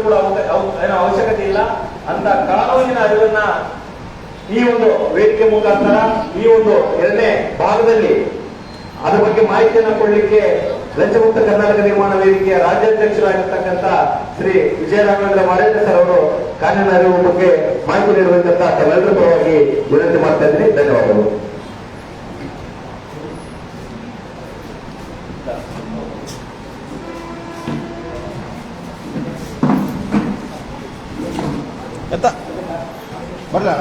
ಕೂಡ ಏನೋ ಅವಶ್ಯಕತೆ ಇಲ್ಲ ಅಂತ ಕಾನೂನಿನ ಅರಿವನ್ನ ಈ ಒಂದು ವೇದಿಕೆ ಮುಖಾಂತರ ಈ ಒಂದು ಎರಡನೇ ಭಾಗದಲ್ಲಿ ಅದರ ಬಗ್ಗೆ ಮಾಹಿತಿಯನ್ನು ಕೊಡಲಿಕ್ಕೆ ಲಂಚಮುಕ್ತ ಕರ್ನಾಟಕ ನಿರ್ಮಾಣ ವೇದಿಕೆಯ ರಾಜ್ಯಾಧ್ಯಕ್ಷರಾಗಿರ್ತಕ್ಕಂಥ ಶ್ರೀ ವಿಜಯರಾಘವೇಂದ್ರ ಮಾರೇಂದ್ರ ಸರ್ ಅವರು ಕಾನೂನಿನ ಅರಿವು ಬಗ್ಗೆ ಮಾಹಿತಿ ನೀಡುವಂತ ತಮ್ಮೆಲ್ಲರ ಪರವಾಗಿ ವಿನಂತಿ ಮಾಡ್ತಾ ಇದ್ದೀನಿ. ಧನ್ಯವಾದಗಳು. ಬರಲ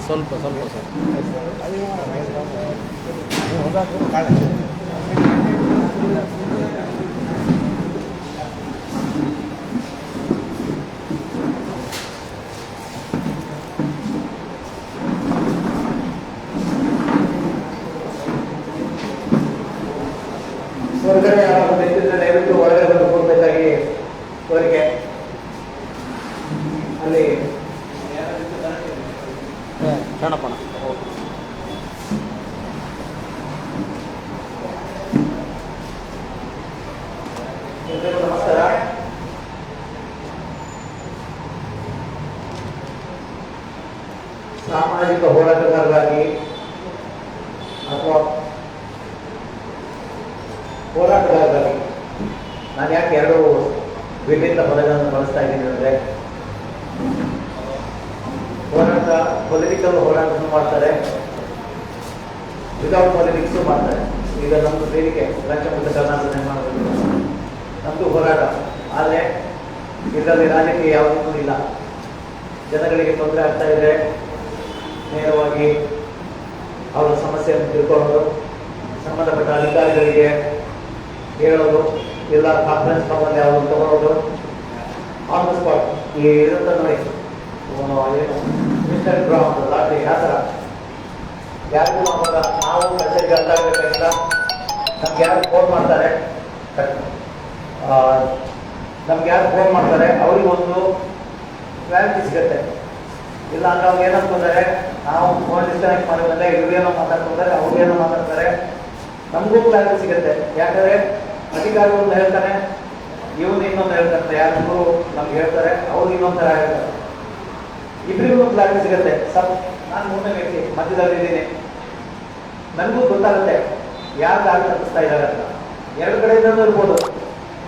ಸ್ವಲ್ಪ ಹೊರಗಡೆ ದಯವಿಟ್ಟು ಒಳಗಡೆ ಬಂದು ಕೊಡ್ಬೇಕಾಗಿ ಕೋರಿಕೆ. ಅಲ್ಲಿ ಕಣಪಣ ನಮಸ್ಕಾರ. ಸಾಮಾಜಿಕ ಹೋರಾಟಗಾರರಾಗಿ ಅಥವಾ ಹೋರಾಟಗಾರರಾಗಿ ನಾನು ಯಾಕೆ ಎರಡು ವಿಭಿನ್ನ ಪದಗಳನ್ನು ಬಳಸ್ತಾ ಇದ್ದೀನಿ ಅಂದರೆ, ಹೋರಾಟ ಪೊಲಿಟಿಕಲ್ ಹೋರಾಟವನ್ನು ಮಾಡ್ತಾರೆ, ವಿದೌಟ್ ಪಾಲಿಟಿಕ್ಸು ಮಾಡ್ತಾರೆ. ಈಗ ನಮ್ಮದು ವೇದಿಕೆ ಲಂಚಮುಕ್ತ ಕರ್ನಾಟಕ ನಿರ್ಮಾಣದಲ್ಲಿ ನಮ್ಮದು ಹೋರಾಟ, ಆದರೆ ಇದರಲ್ಲಿ ರಾಜಕೀಯ ಯಾವುದೂ ಇಲ್ಲ. ಜನಗಳಿಗೆ ತೊಂದರೆ ಆಗ್ತಾ ಇದೆ, ನೇರವಾಗಿ ಅವರ ಸಮಸ್ಯೆಯನ್ನು ತಿಳ್ಕೊಳ್ಳೋದು, ಸಂಬಂಧಪಟ್ಟ ಅಧಿಕಾರಿಗಳಿಗೆ ಹೇಳೋದು, ಇಲ್ಲ ಕಾನ್ಫರೆನ್ಸ್ ಕಾಲಲ್ಲಿ ಯಾವುದು ತಗೊಳ್ಳೋದು, ಆನ್ ದ ಸ್ಪಾಟ್ ಈ ಇರುತ್ತ ನೋಡಿ ಏನು ಮಿಸ್ಟರ್ ಗ್ರೌಂಡ್ ಲಾಟ್ರಿ ಆ ಥರ ಯಾರಿಗೂ ನಾವು ಮೆಸೇಜ್ ಅರ್ಥ ಆಗಬೇಕಾಗಿಲ್ಲ. ನಮ್ಗೆ ಯಾರು ಫೋನ್ ಮಾಡ್ತಾರೆ ಅವರಿಗೊಂದು ಕ್ಲಾರಿಟಿ ಸಿಗುತ್ತೆ. ಇಲ್ಲ ಅಂದ್ರೆ ಅವ್ರು ಏನಂತಂದರೆ ನಾವು ಫೋನ್ ಡಿಸ್ಕನೆಕ್ಟ್ ಮಾಡಿದ್ರೆ ಇವ್ರೇನೋ ಮಾತಾಡ್ತಾರೆ, ಅವ್ರಿಗೇನೋ ಮಾತಾಡ್ತಾರೆ, ನಮಗೂ ಕ್ಲಾರಿಟಿ ಸಿಗುತ್ತೆ. ಯಾಕಂದರೆ ಅಧಿಕಾರಿ ಒಂದು ಹೇಳ್ತಾನೆ, ಇವನು ಇನ್ನೊಂದು ಹೇಳ್ತಾರೆ, ಯಾರಿಗೂ ನಮ್ಗೆ ಹೇಳ್ತಾರೆ, ಅವ್ರು ಇನ್ನೊಂದು ಥರ ಹೇಳ್ತಾರೆ, ಇಬ್ಬರಿಗೂ ಕ್ಲಾರಿಟಿ ಸಿಗುತ್ತೆ. ನಾನು ಮೂರನೇ ವ್ಯಕ್ತಿ ಮಧ್ಯದಲ್ಲಿ ಇದ್ದೀನಿ, ನನಗೂ ಗೊತ್ತಾಗುತ್ತೆ ಯಾರು ದಾರಿ ತಪ್ಪಿಸ್ತಾ ಇದ್ದಾರೆ ಅಂತ. ಎರಡು ಕಡೆಯಿಂದನೂ ಇರ್ಬೋದು,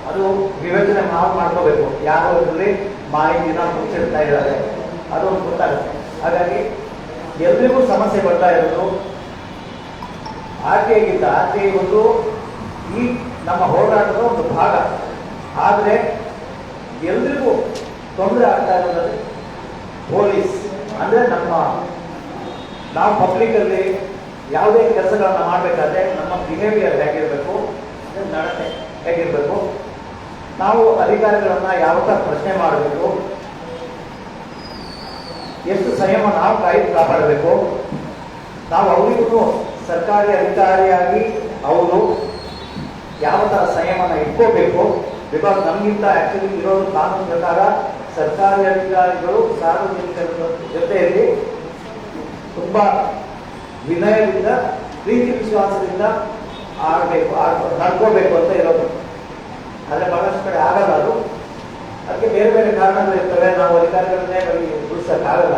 ಅದು ವಿವೇಚನೆ ನಾವು ಮಾಡ್ಕೋಬೇಕು. ಯಾರು ಇದರಲ್ಲಿ ಮಾಹಿತಿನ ಮುಚ್ಚಿಡ್ತಾ ಇದ್ದಾರೆ ಅದು ಒಂದು ಗೊತ್ತಾಗುತ್ತೆ. ಹಾಗಾಗಿ ಎಲ್ರಿಗೂ ಸಮಸ್ಯೆ ಬರ್ತಾ ಇರೋದು ಆರ್ ಟಿ ಐ ಒಂದು ಈ ನಮ್ಮ ಹೋರಾಟದ ಒಂದು ಭಾಗ. ಆದರೆ ಎಲ್ರಿಗೂ ತೊಂದರೆ ಆಗ್ತಾ ಇರೋದ್ರಲ್ಲಿ ಪೊಲೀಸ್ ಅಂದರೆ ನಾವು ಪಬ್ಲಿಕಲ್ಲಿ ಯಾವುದೇ ಕೆಲಸಗಳನ್ನ ಮಾಡಬೇಕಾದ್ರೆ ನಮ್ಮ ಬಿಹೇವಿಯರ್ ಹೇಗಿರಬೇಕು, ನಡತೆ ಹೇಗಿರಬೇಕು, ನಾವು ಅಧಿಕಾರಿಗಳನ್ನ ಯಾವ ಥರ ಪ್ರಶ್ನೆ ಮಾಡಬೇಕು, ಎಷ್ಟು ಸಂಯಮ ನಾವು ಕಾಪಾಡಬೇಕು, ನಾವು ಅವರಿಗೂ ಸರ್ಕಾರಿ ಅಧಿಕಾರಿಯಾಗಿ ಅವರು ಯಾವ ಥರ ಸಂಯಮನ ಇಟ್ಕೋಬೇಕು. ಬಿಕಾಸ್ ನಮಗಿಂತ ಆ್ಯಕ್ಚುಲಿ ಇರೋದು ಕಾನೂನು ಪ್ರಕಾರ ಸರ್ಕಾರಿ ಅಧಿಕಾರಿಗಳು ಸಾರ್ವಜನಿಕರ ಜೊತೆಯಲ್ಲಿ ತುಂಬ ವಿನಯದಿಂದ ಪ್ರೀತಿ ವಿಶ್ವಾಸದಿಂದ ನಡ್ಕೋಬೇಕು ಅಂತ ಇರೋದು. ಆದರೆ ಬಹಳಷ್ಟು ಕಡೆ ಆಗಲ್ಲ ಅದು. ಅದಕ್ಕೆ ಬೇರೆ ಬೇರೆ ಕಾರಣಗಳು ಇರ್ತವೆ, ನಾವು ಅಧಿಕಾರಿಗಳನ್ನೇ ಬಿಡಿಸೋಕ್ಕಾಗಲ್ಲ.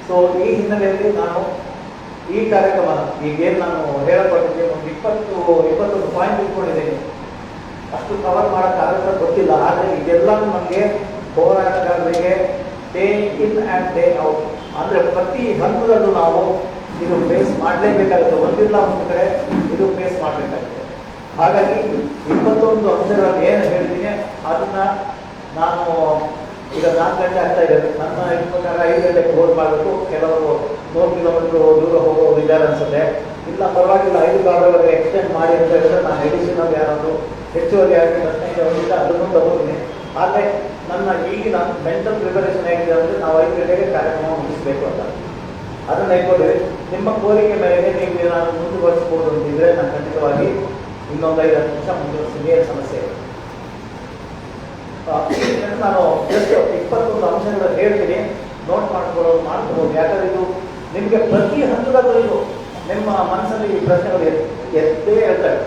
ಸೊ ಈ ಹಿನ್ನೆಲೆಯಲ್ಲಿ ನಾನು ಈ ಕಾರ್ಯಕ್ರಮ ಈಗೇನು ನಾನು ಹೇಳಕೊಟ್ಟಿದ್ದೆ ಒಂದು 21 ಪಾಯಿಂಟ್ ಇಟ್ಕೊಂಡಿದ್ದೀನಿ. ಅಷ್ಟು ಕವರ್ ಮಾಡೋಕ್ಕಾಗತ್ತ ಗೊತ್ತಿಲ್ಲ. ಆದರೆ ಇದೆಲ್ಲ ನಮಗೆ ಹೋರಾಟಗಾರರಿಗೆ day in and day out ಅಂದರೆ ಪ್ರತಿ ಹಂತದಲ್ಲೂ ನಾವು ಇದು ಫೇಸ್ ಮಾಡಲೇಬೇಕಾಗುತ್ತೆ. ಒಂದಿಲ್ಲ ಒಂದು ಕಡೆ ಇದು ಫೇಸ್ ಮಾಡಬೇಕಾಗುತ್ತೆ. ಹಾಗಾಗಿ 21 ಅಂಶಗಳಲ್ಲಿ ಏನು ಹೇಳ್ತೀನಿ ಅದನ್ನು ನಾನು ಈಗ 4 ಗಂಟೆ ಆಗ್ತಾ ಇದೆ. ನನ್ನ ಪ್ರಕಾರ 5 ಗಂಟೆಗೆ ಕ್ಲೋಸ್ ಮಾಡಬೇಕು. ಕೆಲವರು 100 ಕಿಲೋಮೀಟರ್ ದೂರ ಹೋಗೋರು ಇದ್ದಾರೆ ಅನ್ಸುತ್ತೆ. ಇಲ್ಲ ಪರವಾಗಿಲ್ಲ 5 ಗಂಟೆವರೆಗೆ ಎಕ್ಸ್ಟೆಂಡ್ ಮಾಡಿ ಅಂತ ಹೇಳಿದ್ರೆ ನಾನು ಎಡಿಷನಲ್ ಯಾರಾದರೂ ಹೆಚ್ಚುವರಿ ಆಗಿ 15 ಅದನ್ನು ತಗೋತೀನಿ. ಆದರೆ ನನ್ನ ಈಗಿನ ಮೆಂಟಲ್ ಪ್ರಿಪರೇಷನ್ ಹೇಗಿದೆ ಅಂದರೆ ನಾವು 5 ಗಂಟೆಗೆ ಕಾರ್ಯಕ್ರಮ ಮುಗಿಸಬೇಕು ಅಂತ ಅದನ್ನು ಇಟ್ಕೊಂಡಿವಿ. ನಿಮ್ಮ ಕೋರಿಕೆ ಮೇರೆಗೆ ನೀವು ಏನಾದರೂ ಮುಂದುವರಿಸ್ಬೋದು ಅಂತಿದ್ರೆ ನಾನು ಖಂಡಿತವಾಗಿ ಇನ್ನೊಂದು 5-10 ನಿಮಿಷ ಮುಂದುವರಿಸಿ. ಏನು ಸಮಸ್ಯೆ ಇದೆ ನಾನು ಜಸ್ಟ್ 21 ಅಂಶಗಳು ಹೇಳ್ತೀನಿ, ನೋಟ್ ಮಾಡ್ಕೋಬೋದು. ಯಾಕಂದರೆ ಇದು ನಿಮಗೆ ಪ್ರತಿ ಹಂತದಲ್ಲೂ ಇದು ನಿಮ್ಮ ಮನಸ್ಸಲ್ಲಿ ಈ ಪ್ರಶ್ನೆಗಳು ಎತ್ತೇ ಹೇಳ್ತವೆ.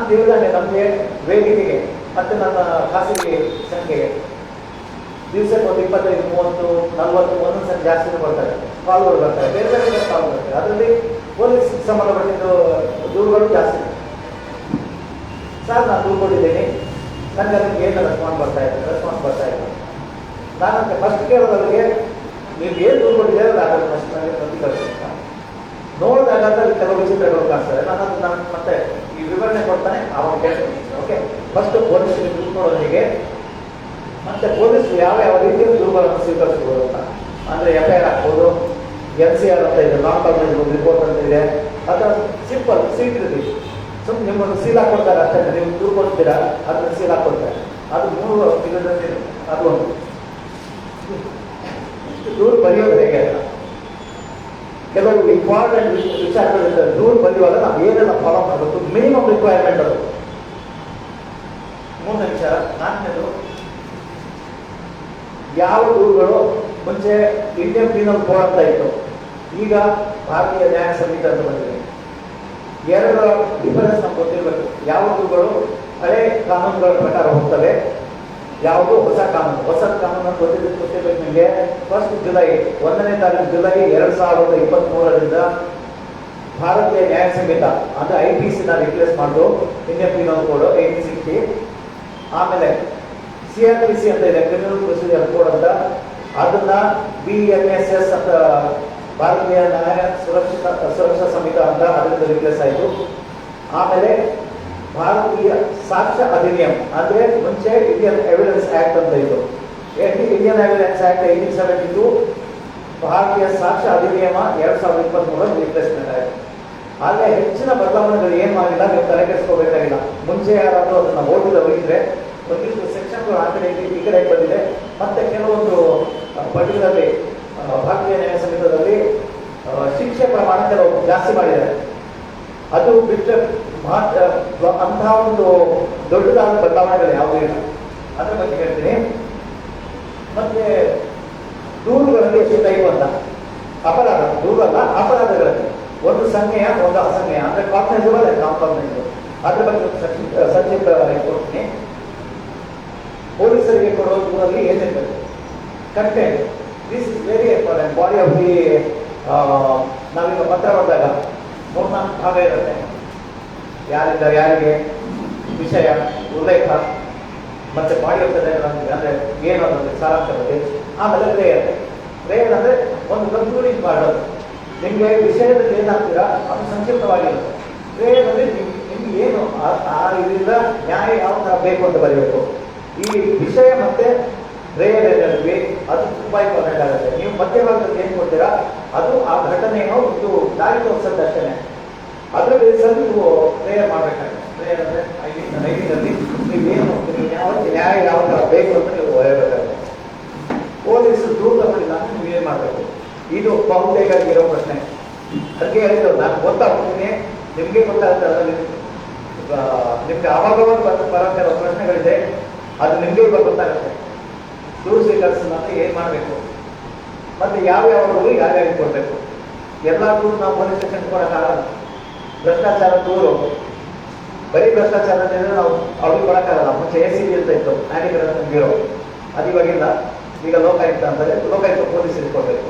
ತಿಳಿದಾನೆ ನಮಗೆ ವೇದಿಕೆಗೆ ಮತ್ತು ನನ್ನ ಖಾಸಗಿ ಸಂಖ್ಯೆಗೆ ದಿವಸಕ್ಕೆ ಒಂದು 25, 30, 40 ಒಂದೊಂದು ಸಲ ಜಾಸ್ತಿನೂ ಬರ್ತಾರೆ, ಕಾಲ್ಗಳು ಬರ್ತಾರೆ, ಬೇರೆ ಬೇರೆ ಕಾಲ್ ಬರ್ತಾರೆ. ಅದರಲ್ಲಿ ಪೊಲೀಸ್ ಸಂಬಂಧಪಟ್ಟಿದ್ದು ದೂರುಗಳು ಜಾಸ್ತಿ. ಸರ್ ನಾನು ದೂರು ಕೊಟ್ಟಿದ್ದೀನಿ, ನನಗೆ ಅದಕ್ಕೆ ಏನು ರೆಸ್ಪಾನ್ಸ್ ಬರ್ತಾ ಇಲ್ಲ. ನಾನು ಫಸ್ಟ್ ಕೇಳೋದವರಿಗೆ ನೀವು ಏನು ದೂರು ಕೊಟ್ಟಿದ್ದೀರ ಅದನ್ನು ಫಸ್ಟ್ ನನಗೆ ಪ್ರತಿ ಕಳಿಸ್ತಾ ನೋಡಿದಾಗ ಅಲ್ಲಿ ಕೆಲವು ವಿಚಿತ್ರಗಳು ಕಾಣಿಸ್ತದೆ. ನಾನು ಮತ್ತೆ ಈ ವಿವರಣೆ ಕೊಡ್ತಾನೆ ಅವಾಗ ಕೇಳ್ತೀನಿ. ಓಕೆ, ಫಸ್ಟ್ ಪೊಲೀಸರಿಗೆ ದೂರು ಕೊಡೋದು ಹೇಗೆ, ಮತ್ತೆ ಪೊಲೀಸರು ಯಾವ ರೀತಿಯ ದೂರುಗಳನ್ನು ಸ್ವೀಕರಿಸಬಹುದು ಅಂತ. ಅಂದರೆ FIR ಹಾಕ್ಬೋದು, NCR ಅಂತ ಇದೆ, ನಾನ್ ಕಾಗ್ನಿಸಬಲ್ ರಿಪೋರ್ಟ್ ಅಂತ ಇದೆ, ಅಥವಾ ಸಿಂಪಲ್ ಸೀಟ್ ಇರ್ತೀವಿ ಸುಮ್ಮನೆ ನಿಮ್ಮನ್ನು ಸೀಲ್ ಹಾಕೊಡ್ತಾರೆ ಅಷ್ಟೇ. ನೀವು ದೂರು ಕೊಡ್ತೀರಾ ಅದನ್ನು ಸೀಲ್ ಹಾಕೊಡ್ತಾರೆ. ಅದು 3 ತಿಂಗಳಲ್ಲಿ ಅದು ಒಂದು ದೂರು ಬರೆಯೋದು ಹೇಗೆ ಅಲ್ಲ, ಕೆಲವು ಇಂಪಾರ್ಟೆಂಟ್ ವಿಚಾರಗಳಿರ್ತದೆ. ದೂರು ಬರೆಯುವಾಗ ನಾವು ಏನೆಲ್ಲ ಫಾಲೋ ಮಾಡಬೇಕು, ಮಿನಿಮಮ್ ರಿಕ್ವೈರ್ಮೆಂಟ್ ಅದು. 3ನೇ ವಿಚಾರ. 4ನೇದು, ಯಾವ ದೂರುಗಳು ಮುಂಚೆ ಇಂಡಿಯನ್ ಪೀನಲ್ ಕೋಡ್ ಅಂತ ಇತ್ತು, ಈಗ ಭಾರತೀಯ ನ್ಯಾಯ ಸಂಹಿತೆ ಅಂತ ಬಂದಿದೆ. 2 ಡಿಫರೆನ್ಸ್ ನಮ್ಗೆ ಗೊತ್ತಿರಬೇಕು. ಯಾವ ದೂರುಗಳು ಹಳೆ ಕಾನೂನುಗಳ ಪ್ರಕಾರ ಹೋಗ್ತವೆ, ಯಾವುದು ಹೊಸ ಕಾನೂನು. ಹೊಸ ಕಾನೂನು ಗೊತ್ತಿರಬೇಕು ನಿಮಗೆ. 1 ಜುಲೈ 2023 ರಿಂದ ಭಾರತೀಯ ನ್ಯಾಯ ಸಂಹಿತ ಅಂದರೆ IPC ರಿಪ್ಲೇಸ್ ಮಾಡೋದು ಇಂಡಿಯನ್ ಪೀನಲ್ ಕೋಡ್ 1860. ಆಮೇಲೆ CRPC ಅಂತ ಇದೆ, ಕ್ರಿಮಿನಲ್ ಪ್ರೊಸೀಜರ್ ಕೋಡ್ ಅಂತ, ಅದನ್ನ BNSS ಅಂತ ಭಾರತೀಯ ನ್ಯಾಯ ಸುರಕ್ಷಾ ಸಂಹಿತ ಅಂತ ಅದರಿಂದ ರಿಪ್ಲೇಸ್ ಆಯಿತು. ಆಮೇಲೆ ಭಾರತೀಯ ಸಾಕ್ಷ್ಯ ಅಧಿನಿಯಮ ಅಂದರೆ ಮುಂಚೆ ಇಂಡಿಯನ್ ಎವಿಡೆನ್ಸ್ ಆಕ್ಟ್ ಅಂತ ಇತ್ತು. ಇಂಡಿಯನ್ ಎವಿಡೆನ್ಸ್ ಆಕ್ಟ್ 1872, ಭಾರತೀಯ ಸಾಕ್ಷ್ಯ ಅಧಿನಿಯಮ 2023 ರಿಪ್ಲೇಸ್ಮೆಂಟ್ ಆಯಿತು. ಆದರೆ ಹೆಚ್ಚಿನ ಬದಲಾವಣೆಗಳು ಏನು ಮಾಡಿಲ್ಲ, ನೀವು ತಲೆ ಕೆಡಿಸ್ಕೋಬೇಕಾಗಿಲ್ಲ. ಮುಂಚೆ ಯಾರಾದರೂ ಅದನ್ನು ಓದಿದವರು ಇದ್ರೆ ಒಂದಿಷ್ಟು ಸೆಕ್ಷನ್ಗಳು ಆ ಕಡೆ ಈ ಕಡೆ ಬಂದಿದೆ. ಮತ್ತೆ ಕೆಲವೊಂದು ಪರ್ಟಿಕ್ಯುಲರ್ಲಿ ಭಾರತೀಯ ನ್ಯಾಯ ಸಂಹಿತದಲ್ಲಿ ಶಿಕ್ಷೆ ಪ್ರಮಾಣ ಕೆಲವು ಜಾಸ್ತಿ ಮಾಡಿದ್ದಾರೆ. ಅದು ಬಿಟ್ಟರೆ ಅಂತಹ ಒಂದು ದೊಡ್ಡದಾದ ಬದಲಾವಣೆಗಳು ಯಾವುದೂ ಇಲ್ಲ. ಅದ್ರ ಬಗ್ಗೆ ಹೇಳ್ತೀನಿ. ಮತ್ತೆ ದೂರುಗಳಲ್ಲಿ ಎಷ್ಟು ಟೈಪ್ ಅಂತ, ಅಪರಾಧ ದೂರಲ್ಲ, ಅಪರಾಧಗಳಲ್ಲಿ ಒಂದು ಸಂಜ್ಞೆಯ ಒಂದು ಅಸಂಜ್ಞೆಯ ಅಂದರೆ ಕಾಗ್ನೈಸಬಲ್ ಅಂಡ್ ನಾನ್ ಕಾಗ್ನೈಸಬಲ್. ಅದ್ರ ಬಗ್ಗೆ ಸಂಕ್ಷಿಪ್ತವಾಗಿ ಕೊಡ್ತೀನಿ. ಪೊಲೀಸರಿಗೆ ಕೊಡುವ ದೂರಲ್ಲಿ ಏನಿರ್ತದೆ content. This is very important. Body of the ನಾವೀಗ ಪತ್ರ ಬಂದಾಗ 3-4 ಭಾಗ ಇರುತ್ತೆ. ಯಾರಿಂದ ಯಾರಿಗೆ, ವಿಷಯ, ಉಲ್ಲೇಖ, ಮತ್ತೆ ಬಾಡಿ ಆಫ್ ದ ಅಂದರೆ ಏನು ಅನ್ನೋದು ಸಾರಾಂಶ ಬಗ್ಗೆ. ಆಮೇಲೆ ಪ್ರೇಯರ್ ಅಂದರೆ ಒಂದು ಕನ್ಕ್ಲೂಡಿಂಗ್ ಮಾಡೋದು. ನಿಮಗೆ ವಿಷಯದಲ್ಲಿ ಏನಾಗ್ತೀರಾ ಅದು ಸಂಕ್ಷಿಪ್ತವಾಗಿರುತ್ತೆ. ಪ್ರೇಯರ್ನಲ್ಲಿ ನಿಮ್ಗೆ ಏನು ಆ ಇದರಿಂದ ನ್ಯಾಯ ಯಾವ ಥರ ಬೇಕು ಅಂತ ಬರೀಬೇಕು. ಈ ವಿಷಯ ಮತ್ತೆ ಪ್ರೇಯರ್ ಏನಿದ್ವಿ ಅದು ತುಂಬ ಇಂಪಾರ್ಟೆಂಟ್ ಆಗುತ್ತೆ. ನೀವು ಮಧ್ಯಭಾಗದಲ್ಲಿ ಏನು ಕೊಡ್ತೀರಾ ಅದು ಆ ಘಟನೆಯನ್ನು ಒಂದು ದಾರಿ ತೋರಿಸೋದು ಅಷ್ಟೇ. ಅದರ ಬೇಸಲ್ಲಿ ನೀವು ಪ್ರೇಯರ್ ಮಾಡಬೇಕಾಗುತ್ತೆ. ಪ್ರೇಯರ್ ಅಂದರೆ ಐದಿನಲ್ಲಿ ನೀವೇನು ನ್ಯಾಯ ಯಾವ ಥರ ಬೇಕು ಅಂತ ನೀವು ಹೇಳಬೇಕಾಗುತ್ತೆ. ಪೊಲೀಸರು ದೂರ ತಗೊಳ್ಳಿಲ್ಲ ಅಂತ ನೀವು ಏನು ಮಾಡಬೇಕು, ಇದು ಬಹುತೇಕ ಇರೋ ಪ್ರಶ್ನೆ. ಅದಕ್ಕೆ ಹೇಳಿದ್ರು ನಾನು ಗೊತ್ತಾಗ್ತೀನಿ, ನಿಮಗೆ ಗೊತ್ತಾಗ್ತದೆ. ನಿಮ್ಗೆ ಅವಾಗವಾಗ ಬರೋ ಪ್ರಶ್ನೆಗಳಿದೆ, ಅದು ನಿಮಗೆ ಗೊತ್ತಾಗುತ್ತೆ. ದೂರು ಸ್ವೀಕರಿಸಿದಂತೆ ಏನು ಮಾಡಬೇಕು, ಮತ್ತೆ ಯಾವ್ಯಾವ ದೂರು ಯಾರ್ಯಾರಿಗೆ ಕೊಡಬೇಕು. ಎಲ್ಲ ದೂರು ನಾವು ಪೊಲೀಸ್ ಸ್ಟೇಷನ್ ಕೊಡೋಕ್ಕಾಗಲ್ಲ. ಭ್ರಷ್ಟಾಚಾರ ದೂರು ಬರೀ ಭ್ರಷ್ಟಾಚಾರ ನಾವು ಅವ್ರಿಗೆ ಕೊಡೋಕ್ಕಾಗಲ್ಲ. ಮುಂಚೆ ACB ಅಂತ ಇತ್ತು, ಆ್ಯಂಟಿ ಕರಪ್ಷನ್ ಬ್ಯೂರೋ, ಅದು ಇವಾಗಿಲ್ಲ. ಈಗ ಲೋಕಾಯುಕ್ತ ಅಂದರೆ ಲೋಕಾಯುಕ್ತ ಪೊಲೀಸರಿಗೆ ಕೊಡಬೇಕು.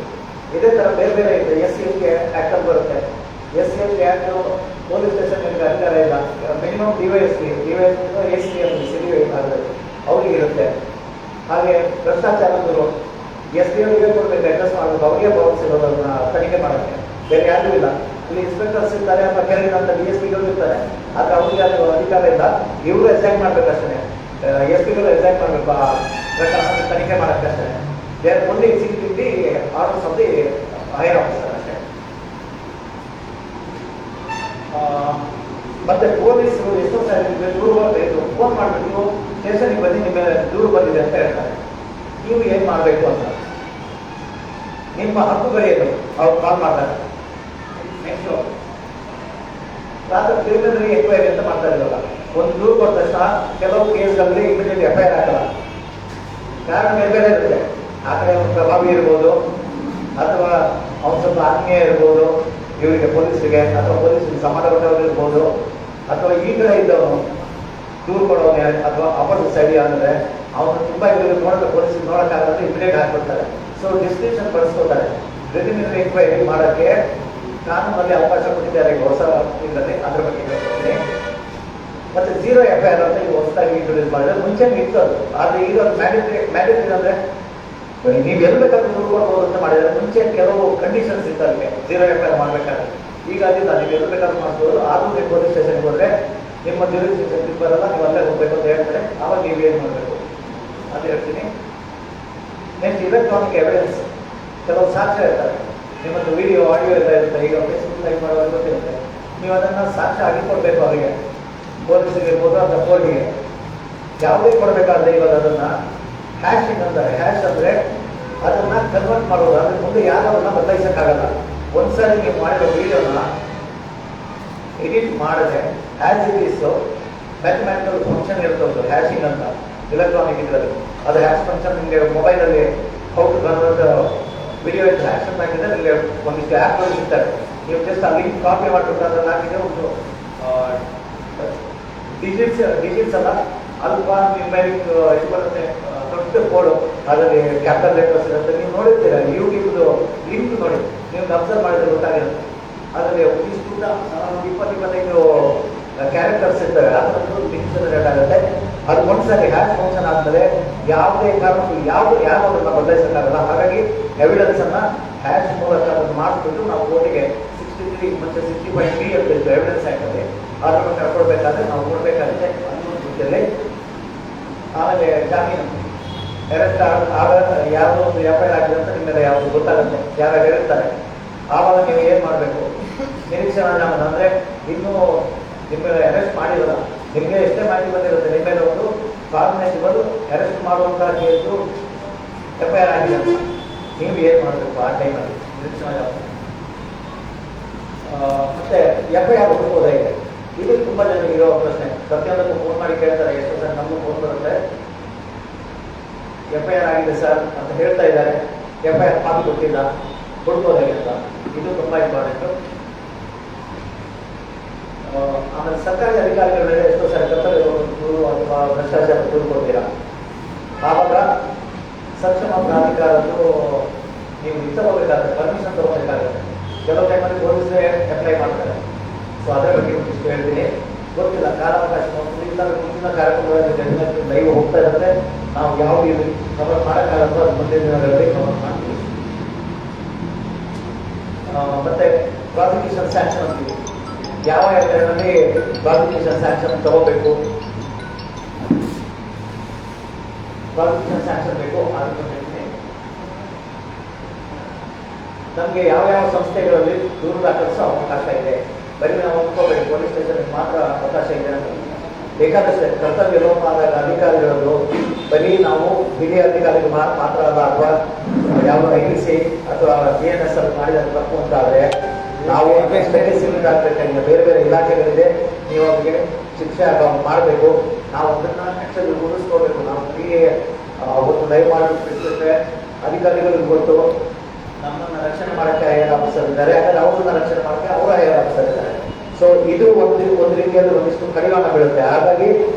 ಇದೇ ಥರ ಬೇರೆ ಬೇರೆ ಇದೆ. SCLK ಆ್ಯಕ್ಟ್ ಅಂತ ಬರುತ್ತೆ. SCLK ಆ್ಯಕ್ಟ್ ಪೊಲೀಸ್ ಸ್ಟೇಷನ್ ನಿಮಗೆ ಅಧಿಕಾರ ಇಲ್ಲ. ಮಿನಿಮಮ್ DYSP ACP ಅಂತ ಸಿಟಿ ಅವ್ರಿಗೆ ಇರುತ್ತೆ. ಹಾಗೆ ಭ್ರಷ್ಟಾಚಾರ ದೂರು SP ಅವರಿಗೆ ಕೊಡಬೇಕು, ಅಡ್ರೆಸ್ ಮಾಡಬೇಕು, ಅವರಿಗೆ ಪವರ್ಸ್ ಇರೋದನ್ನ ತನಿಖೆ ಮಾಡೋಕ್ಕೆ. ಬೇರೆ ಯಾರೂ ಇಲ್ಲ. ಇಲ್ಲಿ ಇನ್ಸ್ಪೆಕ್ಟರ್ಸ್ ಇರ್ತಾರೆ ಅಥವಾ ಕೆಳಗಿನಂತ DSPಗಳು ಇರ್ತಾರೆ, ಆದರೆ ಅವ್ರಿಗೆ ಅದು ಅಧಿಕಾರ ಇಲ್ಲ. ಇವರು ಎಕ್ಸಾಕ್ಟ್ ಮಾಡಬೇಕಷ್ಟೇ, SPಗಳು ಎಕ್ಸಾಕ್ಟ್ ಮಾಡಬೇಕು, ಆ ಪ್ರಕರಣ ತನಿಖೆ ಮಾಡೋಕ್ಕಷ್ಟೇ. ದೇರ್ ಓನ್ಲಿ ಸಿಕ್ಕಿದ್ದಿ orders of the higher officer ಅಷ್ಟೇ. ಮತ್ತೆ ಪೊಲೀಸರು ಎಷ್ಟೋ ಸಾರಿ ದೂರು ಫೋನ್ ಮಾಡಬೇಕು, ಸ್ಟೇಷನ್ಗೆ ಬನ್ನಿ ನಿಮ್ಮ ದೂರು ಬಂದಿದೆ ಅಂತ ಹೇಳ್ತಾರೆ. ನೀವು ಏನು ಮಾಡಬೇಕು ಅಂತ ನಿಮ್ಮ ಹಕ್ಕುಗಳೇನು ಅವ್ರು ಕಾಲ್ ಮಾಡ್ತಾರೆ. ನೆಕ್ಸ್ಟು ಕ್ರಿಮಿನಲ್ ಎನ್ಕ್ವೈರಿ ಅಂತ ಮಾಡ್ತಾ ಇರಲ್ಲ. ಒಂದು ದೂರು ಕೊಟ್ಟ ತಕ್ಷಣ ಕೆಲವು ಕೇಸ್ಗಳಲ್ಲಿ ಇಮಿಡಿಯೇಟ್ FIR ಹಾಕಲ್ಲ. ಕಾರಣ ಬೇರೆ ಬೇರೆ ಇರುತ್ತೆ. ಆ ಕಡೆ ಒಂದು ಪ್ರಭಾವಿ ಇರ್ಬೋದು, ಅಥವಾ ಅವ್ನು ಸ್ವಲ್ಪ ಆತ್ಮೀಯ ಇರ್ಬೋದು ಇವರಿಗೆ ಪೊಲೀಸರಿಗೆ, ಅಥವಾ ಪೊಲೀಸರಿಗೆ ಸಂಬಂಧಪಟ್ಟವರು ಇರ್ಬೋದು, ಅಥವಾ ಈ ಕಡೆ ಇದ್ದವನು ದೂರು ಕೊಡೋನು ಅಥವಾ ಅಪೋಸಿಟ್ ಸೈಡ್ ಅಂದರೆ ಅವನು ತುಂಬ ಇವರು ನೋಡೋದು ಪೊಲೀಸ್ ನೋಡೋಕ್ಕಾಗತ್ತೆ ಇಮಿಡಿಯೇಟ್ ಹಾಕ್ಬಿಡ್ತಾರೆ. ಸೊ ಡಿಸ್ಕ್ರಿಪ್ಷನ್ ಪಡಿಸ್ಕೊತಾರೆ. ಪ್ರಿಲಿಮಿನರಿ ಎಂಕ್ವೈರಿ ಮಾಡೋಕ್ಕೆ ಕಾನೂನಲ್ಲಿ ಅವಕಾಶ ಕೊಟ್ಟಿದ್ದಾರೆ ಈಗ ಹೊಸ ಇದರಲ್ಲಿ, ಅದ್ರ ಬಗ್ಗೆ ಹೇಳ್ತೀನಿ. ಮತ್ತು ಜೀರೋ FIR ಅಂತ ಈಗ ಹೊಸದಾಗಿ ಇಂಟ್ರೊಡ್ಯೂಸ್ ಮಾಡಿದ್ರೆ ಮುಂಚೆ ಇತ್ತು ಅದು. ಆದರೆ ಈಗ ಅದು ಮ್ಯಾಂಡೇಟರಿ ಅಂದರೆ ನೀವು ಎಲ್ಲಿ ಬೇಕಾದ್ರೂ ದೂರು ಕೊಡ್ಬೋದು ಅಂತ ಮಾಡಿದರೆ ಮುಂಚೆ ಕೆಲವು ಕಂಡೀಷನ್ಸ್ ಇತ್ತು ಅದಕ್ಕೆ ಜೀರೋ FIR ಮಾಡಬೇಕಾದ್ರೆ. ಈಗ ಅದಿಲ್ಲ, ನೀವು ಎಲ್ಲಿ ಬೇಕಾದ್ರೂ ಮಾಡ್ಬೋದು. ಆದರೂ ನೀವು ಪೊಲೀಸ್ ಸ್ಟೇಷನ್ಗೆ ಹೋದರೆ ನಿಮ್ಮ ಜ್ಯೂರಿಸ್ಡಿಕ್ಷನ್ ಬರಲ್ಲ, ನೀವು ಅಲ್ಲೇ ಹೋಗ್ಬೇಕು ಅಂತ ಹೇಳ್ತಾರೆ. ಆವಾಗ ನೀವು ಏನು ಮಾಡಬೇಕು ಅಂತ ಹೇಳ್ತೀನಿ. Next electronic evidence. ಕೆಲವು ಸಾಕ್ಷ್ಯ ಇರ್ತಾರೆ, ನಿಮ್ಮದು ವಿಡಿಯೋ ಆಡಿಯೋ ಎಲ್ಲ ಇರುತ್ತೆ. ಈಗ ಫೇಸ್ಬುಕ್ ಲೈವ್ ಮಾಡೋದು ಗೊತ್ತಿರುತ್ತೆ. ನೀವು ಅದನ್ನು ಸಾಕ್ಷ್ಯ ಆಗಿ ಕೊಡಬೇಕು ಅವರಿಗೆ, ಪೊಲೀಸರಿಗೆ ಇರ್ಬೋದು ಅಥವಾ ಕೋರ್ಟಿಗೆ. ಯಾವುದೇ ಕೊಡಬೇಕಾದ್ರೆ ಇವಾಗ ಅದನ್ನು ಹ್ಯಾಶಿಂಗ್ ಅಂತಾರೆ. ಹ್ಯಾಶ್ ಅಂದರೆ ಅದನ್ನು ಕನ್ವರ್ಟ್ ಮಾಡೋದು. ಅದ್ರ ಮುಂದೆ ಯಾರು ಅದನ್ನು ಬದಲಾಯಿಸೋಕ್ಕಾಗಲ್ಲ. ಒಂದ್ಸರಿ ನೀವು ಮಾಡಿರೋ ವಿಡಿಯೋನ ಎಡಿಟ್ ಮಾಡಿದ್ರೆ as it is mathematical function ಇರ್ತದೆ ಹ್ಯಾಶಿಂಗ್ ಅಂತ ಎಲೆಕ್ಟ್ರಾನಿಕ್ ಇದರಲ್ಲಿ. ಅದು ಹ್ಯಾಶ್ ಫಂಕ್ಷನ್ ನಿಮಗೆ ಮೊಬೈಲಲ್ಲಿ ಹೌದು ಕನ್ವರ್ಟ್ ವಿಡಿಯೋ ಇದ್ದು ಹ್ಯಾಶನ್ ಹಾಕಿದ್ರೆ ಇಲ್ಲಿ ಒಂದಿಷ್ಟು ಆ್ಯಪ್ಗಳು ಸಿಗ್ತಾರೆ. ನೀವು ಜಸ್ಟ್ ಆ ಲಿಂಕ್ ಕಾಪಿ ಮಾಡಿಬಿಟ್ಟು ಅದನ್ನು ಹಾಕಿದ್ರೆ ಒಂದು ಡಿಜಿಟ್ಸ್ ಅಲ್ಲ, ಅಲ್ಪ ನ್ಯೂಮೆರಿಕ್ ಇದು ಬರುತ್ತೆ, ದೊಡ್ಡ ಕೋಡು, ಅದರಲ್ಲಿ ಕ್ಯಾಪಿಟಲ್ ಲೆಟರ್ಸ್ ಇರುತ್ತೆ. ನೀವು ನೋಡಿರ್ತೀರ ಯೂಟ್ಯೂಬ್ದು ಲಿಂಕ್ ನೋಡಿ, ನೀವು ಅಬ್ಸರ್ವ್ ಮಾಡಿದ್ರೆ ಗೊತ್ತಾಗಿರುತ್ತೆ. ಅದರಲ್ಲಿ ಇಷ್ಟು 20-25 ಕ್ಯಾರೆಕ್ಟರ್ಸ್ ಇರ್ತವೆ. ಅದೊಂದು ಲಿಂಕ್ ಜನರೇಟ್ ಆಗುತ್ತೆ. ಅದು ಒಂದ್ಸರಿ ಹ್ಯಾಶ್ ಫಂಕ್ಷನ್ ಆದಮೇಲೆ ಯಾವುದೇ ಕಾರಣಕ್ಕೂ ಯಾವುದನ್ನು ಬದಲಾಯಿಸೋಕ್ಕಾಗಲ್ಲ. ಹಾಗಾಗಿ ಎವಿಡೆನ್ಸನ್ನು ಹ್ಯಾಶ್ ಮೂಲಕ ಅದನ್ನು ಮಾಡಿಬಿಟ್ಟು ನಾವು ಕೋರ್ಟಿಗೆ 63 ಮತ್ತು 60.3 ಅಂತ ಇತ್ತು ಎವಿಡೆನ್ಸ್ ಆ್ಯಕ್ಟಲ್ಲಿ. ಅದ್ರ ಬಗ್ಗೆ ಕೊಡಬೇಕಾದ್ರೆ ನಾವು ಕೊಡಬೇಕಾಗುತ್ತೆ ಅನ್ನೋದು ಜೊತೆಯಲ್ಲಿ. ಆಮೇಲೆ ಜಾಮೀನು ಅರೆಸ್ಟ್ ಯಾವುದೋ ಒಂದು FIR ಆಗಿದೆ ಅಂತ ನಿಮ್ಮೆಲ್ಲ ಯಾವುದು ಗೊತ್ತಾಗುತ್ತೆ, ಯಾರು ಹೇಳಿರ್ತಾರೆ. ಆವಾಗ ನೀವು ಏನು ಮಾಡಬೇಕು, ನಿರೀಕ್ಷಣಾ ಜಾಮೀನು ಅಂದರೆ ಇನ್ನೂ ನಿಮ್ಮ ಅರೆಸ್ಟ್ ಮಾಡಿರಲ್ಲ, ನಿಮಗೆ ಎಷ್ಟೇ ಮಾಹಿತಿ ಬಂದಿರುತ್ತೆ, ನಿಮ್ಮ ಮೇಲೆ ಒಂದು ಕಾಗ್ನಿಟಿಬಲ್ ಅರೆಸ್ಟ್ ಮಾಡುವಂಥ ಕೇಸು FIR ಆಗಿದೆ ಅಂತ ನೀವು ಏನು ಮಾಡಬೇಕು ಆ ಟೈಮಲ್ಲಿ ನಿರೀಕ್ಷಣಾ ಜಾಮೀನು. ಮತ್ತು FIR ಹುಡುಕೋದೇ ಇದೆ. ಇದು ತುಂಬ ಜನರಿಗೆ ಇರೋ ಪ್ರಶ್ನೆ. ಪ್ರತಿಯೊಂದಕ್ಕೂ ಫೋನ್ ಮಾಡಿ ಕೇಳ್ತಾರೆ, ಎಷ್ಟು ಸರ್ ನಮಗೂ ಫೋನ್ ಬರುತ್ತೆ, FIR ಆಗಿದೆ ಸರ್ ಅಂತ ಹೇಳ್ತಾ ಇದ್ದಾರೆ, FIR ಕಾಪಿ ಕೊಟ್ಟಿಲ್ಲ, ಹುಡುಕೋದೇ ಅಂತ. ಇದು ತುಂಬ ಇಂಪಾರ್ಟೆಂಟು. ಆಮೇಲೆ ಸರ್ಕಾರಿ ಅಧಿಕಾರಿಗಳ ಮೇಲೆ ಎಷ್ಟೋ ಸರಿ ಕರ್ತವ್ಯ ದೂರು ಅಥವಾ ಭ್ರಷ್ಟಾಚಾರ ದೂರು ಕೊಡ್ತೀರಾ. ಆವಾಗ ಸಕ್ಷಮ ಪ್ರಾಧಿಕಾರದ್ದು ನೀವು ತಗೋಬೇಕಾಗುತ್ತೆ, ಪರ್ಮಿಷನ್ ತಗೋಬೇಕಾಗುತ್ತೆ. ಕೆಲವು ಟೈಮಲ್ಲಿ ಪೊಲೀಸರೇ ಅಪ್ಲೈ ಮಾಡ್ತಾರೆ. ಸೊ ಅದರ ಬಗ್ಗೆ ಇಷ್ಟು ಹೇಳ್ತೀನಿ. ಗೊತ್ತಿಲ್ಲ ಕಾಲಾವಕಾಶ ಇಲ್ಲ, ಮುಂದಿನ ಕಾರ್ಯಕ್ರಮಗಳಲ್ಲಿ ಲೈವ್ ಹೋಗ್ತಾ ಇರುತ್ತೆ. ನಾವು ಯಾವ ಇಲ್ಲಿ ಕವರ್ ಮಾಡೋಕ್ಕಾಗತ್ತೋ ಅದು ಮುಂದಿನ ದಿನಗಳಲ್ಲಿ ಕವರ್ ಮಾಡ್ತೀವಿ. ಮತ್ತೆ ಪ್ರಾಸಿಕ್ಯೂಷನ್ ಸ್ಯಾಂಕ್ಷನ್ ಅಂತೀವಿ. ಯಾವ ಟೈಮಲ್ಲಿ ಪ್ರಾಸಿಕ್ಯೂಷನ್ ಸ್ಯಾಂಕ್ಷನ್ ತಗೋಬೇಕು, ಪ್ರಾಸಿಕ್ಯೂಷನ್ ಸ್ಯಾಂಕ್ಷನ್ ಬೇಕು ಅದನ್ನು ಹೇಳ್ತೀನಿ. ನಮಗೆ ಯಾವ ಸಂಸ್ಥೆಗಳಲ್ಲಿ ದೂರು ದಾಖಲಿಸೋ ಅವಕಾಶ ಇದೆ. ಬರೀ ನಾವು ಅಂದ್ಕೋಬೇಕು ಪೊಲೀಸ್ ಸ್ಟೇಷನ್ಗೆ ಮಾತ್ರ ಅವಕಾಶ ಇದೆ ಅಂತ. ಬೇಕಾದಷ್ಟೇ ಕರ್ತವ್ಯ ಲೋಪ ಆದಾಗ ಅಧಿಕಾರಿಗಳದ್ದು ಬರೀ ನಾವು ಹಿರಿಯ ಅಧಿಕಾರಿಗಳು ಮಾತ್ರ ಅಲ್ಲ, ಅಥವಾ ಯಾವ IPC ಅಥವಾ BNS ಅಲ್ಲಿ ಮಾಡಿದ ತಪ್ಪು ಅಂತ ಆದರೆ ನಾವು ಸಿವಿಲ್ ಆಗಬೇಕಾಗಿಲ್ಲ. ಬೇರೆ ಬೇರೆ ಇಲಾಖೆಗಳಿದೆ, ನೀವು ಅವ್ರಿಗೆ ಶಿಕ್ಷೆ ಮಾಡಬೇಕು. ನಾವು ಅದನ್ನು ಆ್ಯಕ್ಚುಲಿ ಉಳಿಸ್ಕೋಬೇಕು. ನಾವು ಫ್ರೀಗೆ ಅವತ್ತು ಲೈವ್ ಮಾಡಿಬಿಟ್ರೆ ಅಧಿಕಾರಿಗಳಿಗೆ ಗೊತ್ತು ನಮ್ಮನ್ನು ರಕ್ಷಣೆ ಮಾಡೋಕ್ಕೆ ಹೈಯರ್ ಆಫೀಸರ್ ಇದ್ದಾರೆ, ಯಾಕಂದರೆ ಅವ್ರನ್ನ ರಕ್ಷಣೆ ಮಾಡೋಕ್ಕೆ ಅವರ ಹೈಯರ್ ಆಫೀಸರ್ ಇದ್ದಾರೆ. ಸೊ ಇದು ಒಂದು ರೀತಿಯಲ್ಲಿ ಒಂದಿಷ್ಟು ಕಡಿವಾಣ ಬೀಳುತ್ತೆ. ಹಾಗಾಗಿ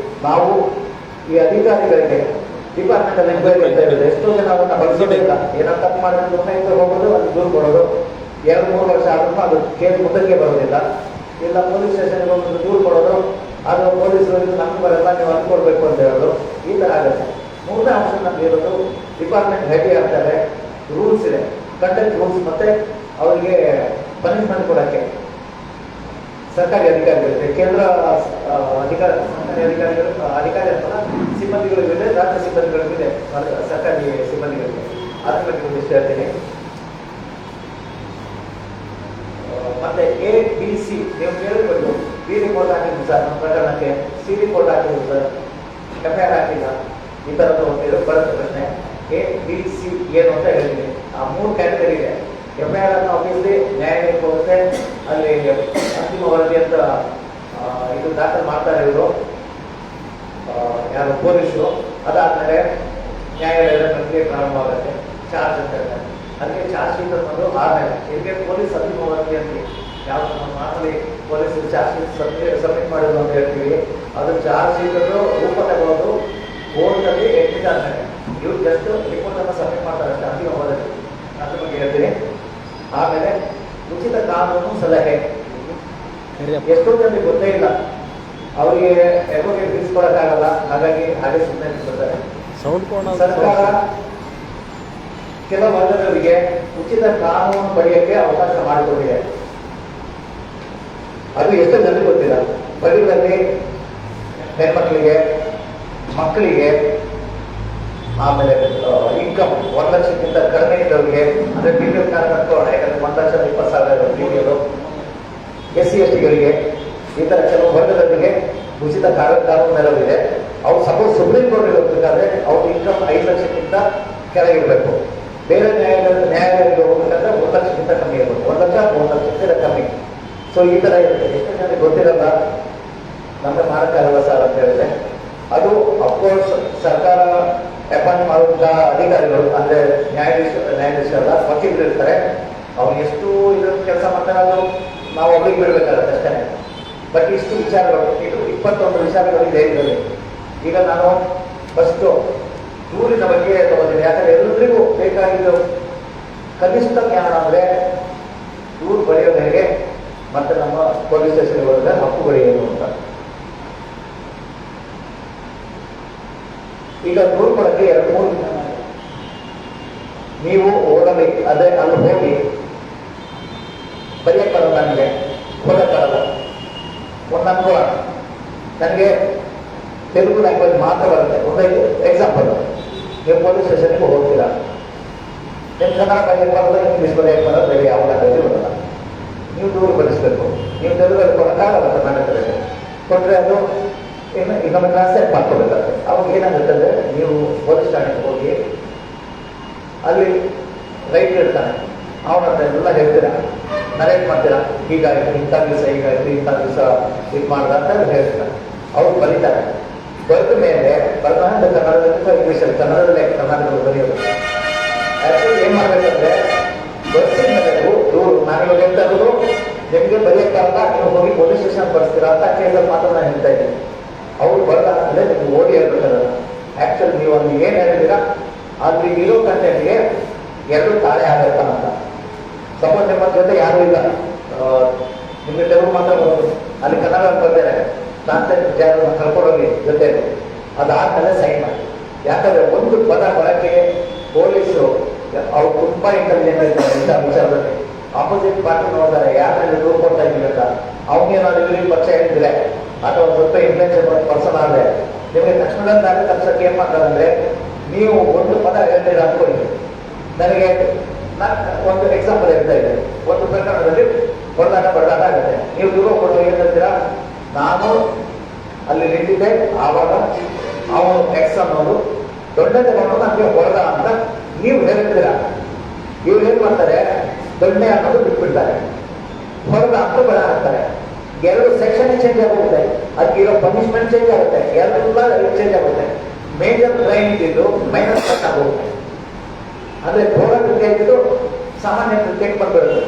ನಾವು ಈ ಅಧಿಕಾರಿಗಳಿಗೆ ಡಿಪಾರ್ಟ್ಮೆಂಟಲ್ಲಿ ಎಂಕ್ವೈರಿ ಅಂತ ಹೇಳಿದ್ರೆ ಎಷ್ಟೋ ಜನ ಅವನ್ನ ಬಳಸೋದಿಲ್ಲ. ಏನೋ ತಪ್ಪು ಮಾಡಿದ್ರೆ ಒಮ್ಮೆ ಹೋಗೋದು, ಅದು ದೂರು ಕೊಡೋದು, 2-3 ವರ್ಷ ಆದ್ರೂ ಅದು ಕೇಸ್ ಮುಂದಕ್ಕೆ ಬರೋದಿಲ್ಲ. ಇಲ್ಲ ಪೊಲೀಸ್ ಸ್ಟೇಷನ್ಗೆ ಹೋಗೋದು ದೂರು ಕೊಡೋದು, ಅದು ಪೊಲೀಸರು ನಮ್ಗೆ ಬರಲ್ಲ ನೀವು ಅದು ಕೊಡಬೇಕು ಅಂತ ಹೇಳೋದು, ಈ ಥರ ಆಗುತ್ತೆ. ಮೂರನೇ ಅಂಶ ನಮ್ಗೆ ಇರೋದು ಡಿಪಾರ್ಟ್ಮೆಂಟ್ ಹೆವಿ ಆಗ್ತಾರೆ. ರೂಲ್ಸ್ ಇದೆ, ಕಂಡಕ್ಟ್ ರೂಲ್ಸ್, ಮತ್ತು ಅವರಿಗೆ ಪನಿಷ್ಮೆಂಟ್ ಕೊಡೋಕ್ಕೆ ಸರ್ಕಾರಿ ಅಧಿಕಾರಿಗಳಿದೆ. ಕೇಂದ್ರ ಸರ್ಕಾರಿ ಅಧಿಕಾರಿ ಅಂತಲ್ಲ, ಸಿಬ್ಬಂದಿಗಳಿಗಿದೆ, ರಾಜ್ಯ ಸಿಬ್ಬಂದಿಗಳಿಗಿದೆ, ಸರ್ಕಾರಿ ಸಿಬ್ಬಂದಿಗಳಿಗೆ. ಅದ್ರ ಬಗ್ಗೆ ಒಂದಿಷ್ಟು ಹೇಳ್ತೀನಿ. ಮತ್ತೆ ABC ನೀವು ಕೇಳಬೇಕು. B ರಿಪೋರ್ಟ್ ಹಾಕಿದ್ರು ಸರ್ ನಮ್ಮ ಪ್ರಕರಣಕ್ಕೆ, C ರಿಪೋರ್ಟ್ ಹಾಕಿದ್ರು ಸರ್, FIR ಹಾಕಿಲ್ಲ, ಈ ಥರದ್ದು ಬರುತ್ತೆ ಪ್ರಶ್ನೆ. ABC ಏನು ಅಂತ ಹೇಳ್ತೀನಿ. ಆ 3 ಕ್ಯಾಟಗರಿ ಇದೆ. FIR ಅನ್ನು ಆಫೀಸ್ಲಿ ನ್ಯಾಯಾಲಯಕ್ಕೆ ಹೋಗುತ್ತೆ, ಅಲ್ಲಿ ಅಂತಿಮ ವರದಿ ಅಂತ ಇದು ದಾಖಲು ಮಾಡ್ತಾರೆ ಇವರು ಯಾರು ಪೊಲೀಸರು. ಅದಾದಮೇಲೆ ನ್ಯಾಯಾಲಯದ ಪ್ರಕ್ರಿಯೆ ಪ್ರಾರಂಭವಾಗುತ್ತೆ, ಚಾರ್ಜ್ ಅಂತ ಹೇಳ್ತಾರೆ. ಅದಕ್ಕೆ ಚಾರ್ಜ್ ಶೀಟ್ ಅನ್ನೋದು ಆದಮೇಲೆ ಇದಕ್ಕೆ ಪೊಲೀಸ್ ಅಂತಿಮ ವರದಿ ಅಂತ ಯಾವುದು ನಮ್ಮ ಮಾತಲ್ಲಿ ಪೊಲೀಸ್ ಚಾರ್ಜ್ ಶೀಟ್ ಸಬ್ಮಿಟ್ ಮಾಡೋದು ಅಂತ ಹೇಳ್ತೀವಿ. ಅದು ಚಾರ್ಜ್ ಶೀಟ್ ರೂಪ ತಗೊಳ್ಳೋದು ಕೋರ್ಟಲ್ಲಿ ಎಟ್ಟಿದ್ದಾರೆ. ಇವ್ರು ಜಸ್ಟ್ ರಿಪೋರ್ಟನ್ನು ಸಬ್ಮಿಟ್ ಮಾಡ್ತಾರೆ ಅಷ್ಟೇ, ಅಂತಿಮ ಹೋದಲ್ಲಿ ಅದ್ರ ಬಗ್ಗೆ ಹೇಳ್ತೀನಿ. ಆಮೇಲೆ ಉಚಿತ ಕಾನೂನು ಸಲಹೆ. ಎಷ್ಟೋ ಜನರಿಗೆ ಗೊತ್ತೇ ಇಲ್ಲ, ಅವರಿಗೆ ಅಡ್ವೊಕೇಟ್ ತಿಳಿಸ್ಕೊಡಕ್ಕಾಗಲ್ಲ, ಹಾಗಾಗಿ ಹಾಗೆ ಸುಮ್ಮನೆ ನಿಲ್ಸ್ಕೊತಾರೆ. ಸರ್ಕಾರ ಕೆಲವು ವರ್ಗದವರಿಗೆ ಉಚಿತ ಕಾನೂನು ಪಡೆಯಕ್ಕೆ ಅವಕಾಶ ಮಾಡಿಕೊಟ್ಟಿದೆ. ಅದು ಎಷ್ಟೋ ಜನರಿಗೆ ಗೊತ್ತಿಲ್ಲ. ಬದುಕಲ್ಲಿ ಹೆಣ್ಮಕ್ಳಿಗೆ, ಮಕ್ಕಳಿಗೆ, ಆಮೇಲೆ ಇನ್ಕಮ್ 1 ಲಕ್ಷಕ್ಕಿಂತ ಕಡಿಮೆ ಇದ್ದವರಿಗೆ, ಅಂದ್ರೆ ಬಿಲ್ ಕಟ್ಕೊಳ್ಳೋಣ, ಯಾಕಂದ್ರೆ 1,20,000 ಬಿಲ್, SC STಗಳಿಗೆ, ಈ ತರ ಕೆಲವು ವರ್ಗದವರಿಗೆ ಉಚಿತ ಕಾನೂನು ನೆರವಿದೆ. ಅವ್ರು ಸಪೋಸ್ ಸುಪ್ರೀಂ ಕೋರ್ಟ್ ಹೋಗ್ಬೇಕಾದ್ರೆ ಅವ್ರ ಇನ್ಕಮ್ 5 ಲಕ್ಷಕ್ಕಿಂತ ಕೆಳಗಿರ್ಬೇಕು. ಬೇರೆ ನ್ಯಾಯಾಲಯಗಳಿಗೆ ಹೋಗ್ಬೇಕಂದ್ರೆ 1 ಲಕ್ಷಕ್ಕಿಂತ ಕಮ್ಮಿ ಇರ್ಬೇಕು. 1 ಲಕ್ಷ 3 ಲಕ್ಷಕ್ಕಿಂತ ಕಮ್ಮಿ. ಸೊ ಈ ತರ ಇರುತ್ತೆ. ಎಷ್ಟು ಜನರಿಗೆ ಗೊತ್ತಿರಲ್ಲ, ನಮಗೆ ಮಾಡೋಕ್ಕಾಗಲ್ಲ ಸರ್ ಅಂತ ಹೇಳಿದ್ರೆ, ಅದು ಅಫ್ಕೋರ್ಸ್ ಸರ್ಕಾರ ಅಪಾಯಿಂಟ್ ಮಾಡುವಂತ ಅಧಿಕಾರಿಗಳು, ಅಂದ್ರೆ ನ್ಯಾಯಾಧೀಶರಲ್ಲ, ವಕೀಲರು ಇರ್ತಾರೆ. ಅವ್ರು ಎಷ್ಟು ಇದ್ರ ಕೆಲಸ ಮಾಡ್ತಾರೆ, ಅದು ನಾವು ಒಬ್ರಿಗೆ ಬಿಡ್ಬೇಕಾಗತ್ತೆ ಅಷ್ಟೇ. ಬಟ್ ಇಷ್ಟು ವಿಚಾರಗಳು, ಇದು 21 ವಿಚಾರಗಳು ಇದೆ ಇದರಲ್ಲಿ. ಈಗ ನಾನು ಫಸ್ಟ್ ದೂರಿನ ಬಗ್ಗೆ ತಗೋತೀನಿ, ಯಾಕಂದ್ರೆ ಎಲ್ಲರಿಗೂ ಬೇಕಾಗಿದ್ದು ಕನಿಷ್ಠ ಜ್ಞಾನ ಅಂದ್ರೆ ದೂರು ಬರೆಯೋದು ಹೇಗೆ, ಮತ್ತೆ ನಮ್ಮ ಪೊಲೀಸ್ ಸ್ಟೇಷನ್ಗೆ ಹೋದ್ರೆ ಹಕ್ಕುಗಳು ಏನು ಅಂತ. ಈಗ ದೂರು ಕೊಡಕ್ಕೆ 2-3 ವಿಧಾನ ಇದೆ. ನೀವು ಓಡಲಿ, ಅದೇ ಅಲ್ಲಿ ಹೋಗಿ ಬರೆಯಕ್ಕೆ ಬರಲ್ಲ, ನನಗೆ ಓದಕ್ಕೆ ಬರಲ್ಲ, ಒಂದು ಅನುಭವ, ನನಗೆ ತೆಲುಗು ಲ್ಯಾಂಗ್ವೇಜ್ ಮಾತ್ರ ಬರುತ್ತೆ. ಒಂದು ಎಕ್ಸಾಂಪಲ್, ನೀವು ಪೊಲೀಸ್ ಸ್ಟೇಷನ್ಗೆ ಹೋಗ್ತೀರಾ, ನಿಮ್ಮ ಕನ್ನಡ ಬರೆಯಕ್ಕೆ ಬರಲ್ಲ, ಇಂಗ್ಲೀಷ್ ಬರೆಯಕ್ಕೆ ಬರಲ್ಲ, ಬೇರೆ ಯಾವ ಲ್ಯಾಂಗ್ವೇಜ್ ಬರಲ್ಲ. ನೀವು ದೂರು ಬರೆಸಬೇಕು. ನೀವು ತೆಲುಗಲ್ಲಿ ಕೊಡೋಕ್ಕಾಗಲ್ಲ, ಕರ್ನಾಟಕದಲ್ಲಿ ಕೊಟ್ಟರೆ ಅದು ಇನ್ನೊಮ್ಮೆ ಟ್ರಾನ್ಸ್ಲೇಟ್ ಮಾಡ್ಕೋಬೇಕಾಗುತ್ತೆ. ಅವಾಗ ಏನಾಗುತ್ತೆ ಅಂದರೆ, ನೀವು ಪೊಲೀಸ್ ಠಾಣೆಗೆ ಹೋಗಿ ಅಲ್ಲಿ ರೈಟ್ ಇರ್ತಾನೆ, ಅವನ ಹತ್ರ ಎಲ್ಲ ಹೇಳ್ತೀರಾ, ನರೇಟ್ ಮಾಡ್ತೀರಾ, ಹೀಗಾಯಿತು, ಇಂಥ ದಿವಸ ಹೀಗಾಯಿತು, ಇಂಥ ದಿವಸ ಇದು ಮಾಡ್ದ ಅಂತ ಹೇಳ್ತಾರೆ. ಅವ್ರು ಬರೀತಾರೆ. ಬರೆದ ಮೇಲೆ ಬರೆದ ಕನ್ನಡದಲ್ಲಿ ಇಂಗ್ಲೀಷಲ್ಲಿ, ಕನ್ನಡದಲ್ಲೇ ಕರ್ನಾಟಕದಲ್ಲಿ ಬರೆಯೋದು. ಆ್ಯಕ್ಚುಲಿ ಏನು ಮಾಡಬೇಕಂದ್ರೆ, ಬರೆಸಿದ ಮೇಲೆ ದೂರು ನಾನು ಇವಾಗ ಹೇಳ್ತಾ ಇರೋದು ನಿಮಗೆ ಬರೆಯೋಕ್ಕಾಗಲ್ಲ, ನೀವು ಹೋಗಿ ಪೊಲೀಸ್ ಸ್ಟೇಷನ್ ಬರ್ತೀರಾ ಅಂತ ಕೇಸಲ್ಲಿ ಮಾತ್ರ ನಾನು ಹೇಳ್ತಾ ಇದ್ದೀನಿ. ಅವ್ರು ಬರೆದ ಅಂದರೆ ನಿಮ್ಗೆ ಓದಿ ಹೇಳ್ಬೇಕಲ್ಲ. ಆ್ಯಕ್ಚುಲಿ ನೀವು ಅಲ್ಲಿ ಏನು ಹೇಳಿದ್ದೀರಾ ಅಲ್ಲಿ ಇರೋ ಕಂಟೆಂಟ್ಗೆ 2 ತಾಳೆ ಆಗತ್ತಾ ಅಂತ. ಸಪೋಸ್ ನಿಮ್ಮ ಜೊತೆ ಯಾರೂ ಇಲ್ಲ, ನಿಮಗೆ ತೆಲುಗು ಮಾತ್ರ ಬರೋದು, ಅಲ್ಲಿ ಕನ್ನಡ ಬರ್ತಾರೆ, ಟ್ರಾನ್ಸ್ಲೇಟ್ ಜಾಗವನ್ನು ಕರ್ಕೊಂಡೋಗಿ ಜೊತೆ, ಅದಾದ್ಮೇಲೆ ಸೈನ್ ಮಾಡಿ. ಯಾಕಂದ್ರೆ ಒಂದು ಪದ ಬಳಕೆ ಪೊಲೀಸರು ಅವ್ರು ತುಂಬಾ ಇಂಟೆಲಿಜೆಂಟ್ ಇರ್ತಾರೆ ಇಂಥ ವಿಚಾರದಲ್ಲಿ. ಆಪೋಸಿಟ್ ಪಾರ್ಟಿ ನೋಡ್ತಾರೆ, ಯಾರಲ್ಲಿ ದೂರು ಕೊಡ್ತಾ ಇದ್ದೀವಿ ಅಂತ. ಅವ್ನಿಗೇನಾದ್ರು ಇವ್ರಿಗೆ ಪರಿಚಯ ಇದ್ದಿದ್ರೆ ಅಥವಾ ಸ್ವಲ್ಪ ಇನ್ಫ್ಲೂಯೆನ್ಸ್ ಪರ್ಸನ್ ಆದರೆ ನಿಮಗೆ ತಕ್ಷಣದಾಗ ತಕ್ಷಣಕ್ಕೆ ಏನು ಮಾಡ್ತಾರೆ ಅಂದರೆ, ನೀವು ಒಂದು ಪದ ಹೇಳ್ತೀರಾ ಅನ್ಕೊಳ್ಳಿ, ನನಗೆ ನಾನು ಒಂದು ಎಕ್ಸಾಂಪಲ್ ಹೇಳ್ತಾ ಇದ್ದೇನೆ. ಒಂದು ಪ್ರಕರಣದಲ್ಲಿ ಬಡದಾಟ ಆಗುತ್ತೆ, ನೀವು ದೂರ ಕೊಟ್ಟು ಏನು ಹೇಳ್ತೀರಾ, ನಾನು ಅಲ್ಲಿ ನಿಂತಿದ್ದೆ, ಆವಾಗ ಅವನು ಎಕ್ಸ್ ಅನ್ನೋದು ದೊಡ್ಡ ತಗೊಂಡು ನನಗೆ ಹೊಡೆದ ಅಂತ ನೀವು ಹೇಳ್ತೀರಾ. ಇವ್ರು ಏನ್ ಮಾಡ್ತಾರೆ, ದೊಣ್ಣೆ ಅನ್ನೋದು ಬಿಟ್ಬಿಡ್ತಾರೆ, ಹೊಡೆದ ಅಂತ ಬಡ ಹಾಕ್ತಾರೆ. 2 ಸೆಕ್ಷನ್ ಚೇಂಜ್ ಆಗುತ್ತೆ, ಅದಕ್ಕಿರೋ ಪನಿಷ್ಮೆಂಟ್ ಚೇಂಜ್ ಆಗುತ್ತೆ, ಎಲ್ಲ ಚೇಂಜ್ ಆಗುತ್ತೆ. ಮೇಜರ್ ಕ್ರೈಮ್ ಇದ್ದಿದ್ದು ಮೈನರ್ ಕಟ್ ಆಗೋಗುತ್ತೆ. ಅಂದ್ರೆ ಘೋರ ಕೃತ್ಯ ಇದ್ದಿದ್ದು ಸಾಮಾನ್ಯ ಕೃತ್ಯಕ್ಕೆ ಬಂದ್ಬಿಡುತ್ತೆ.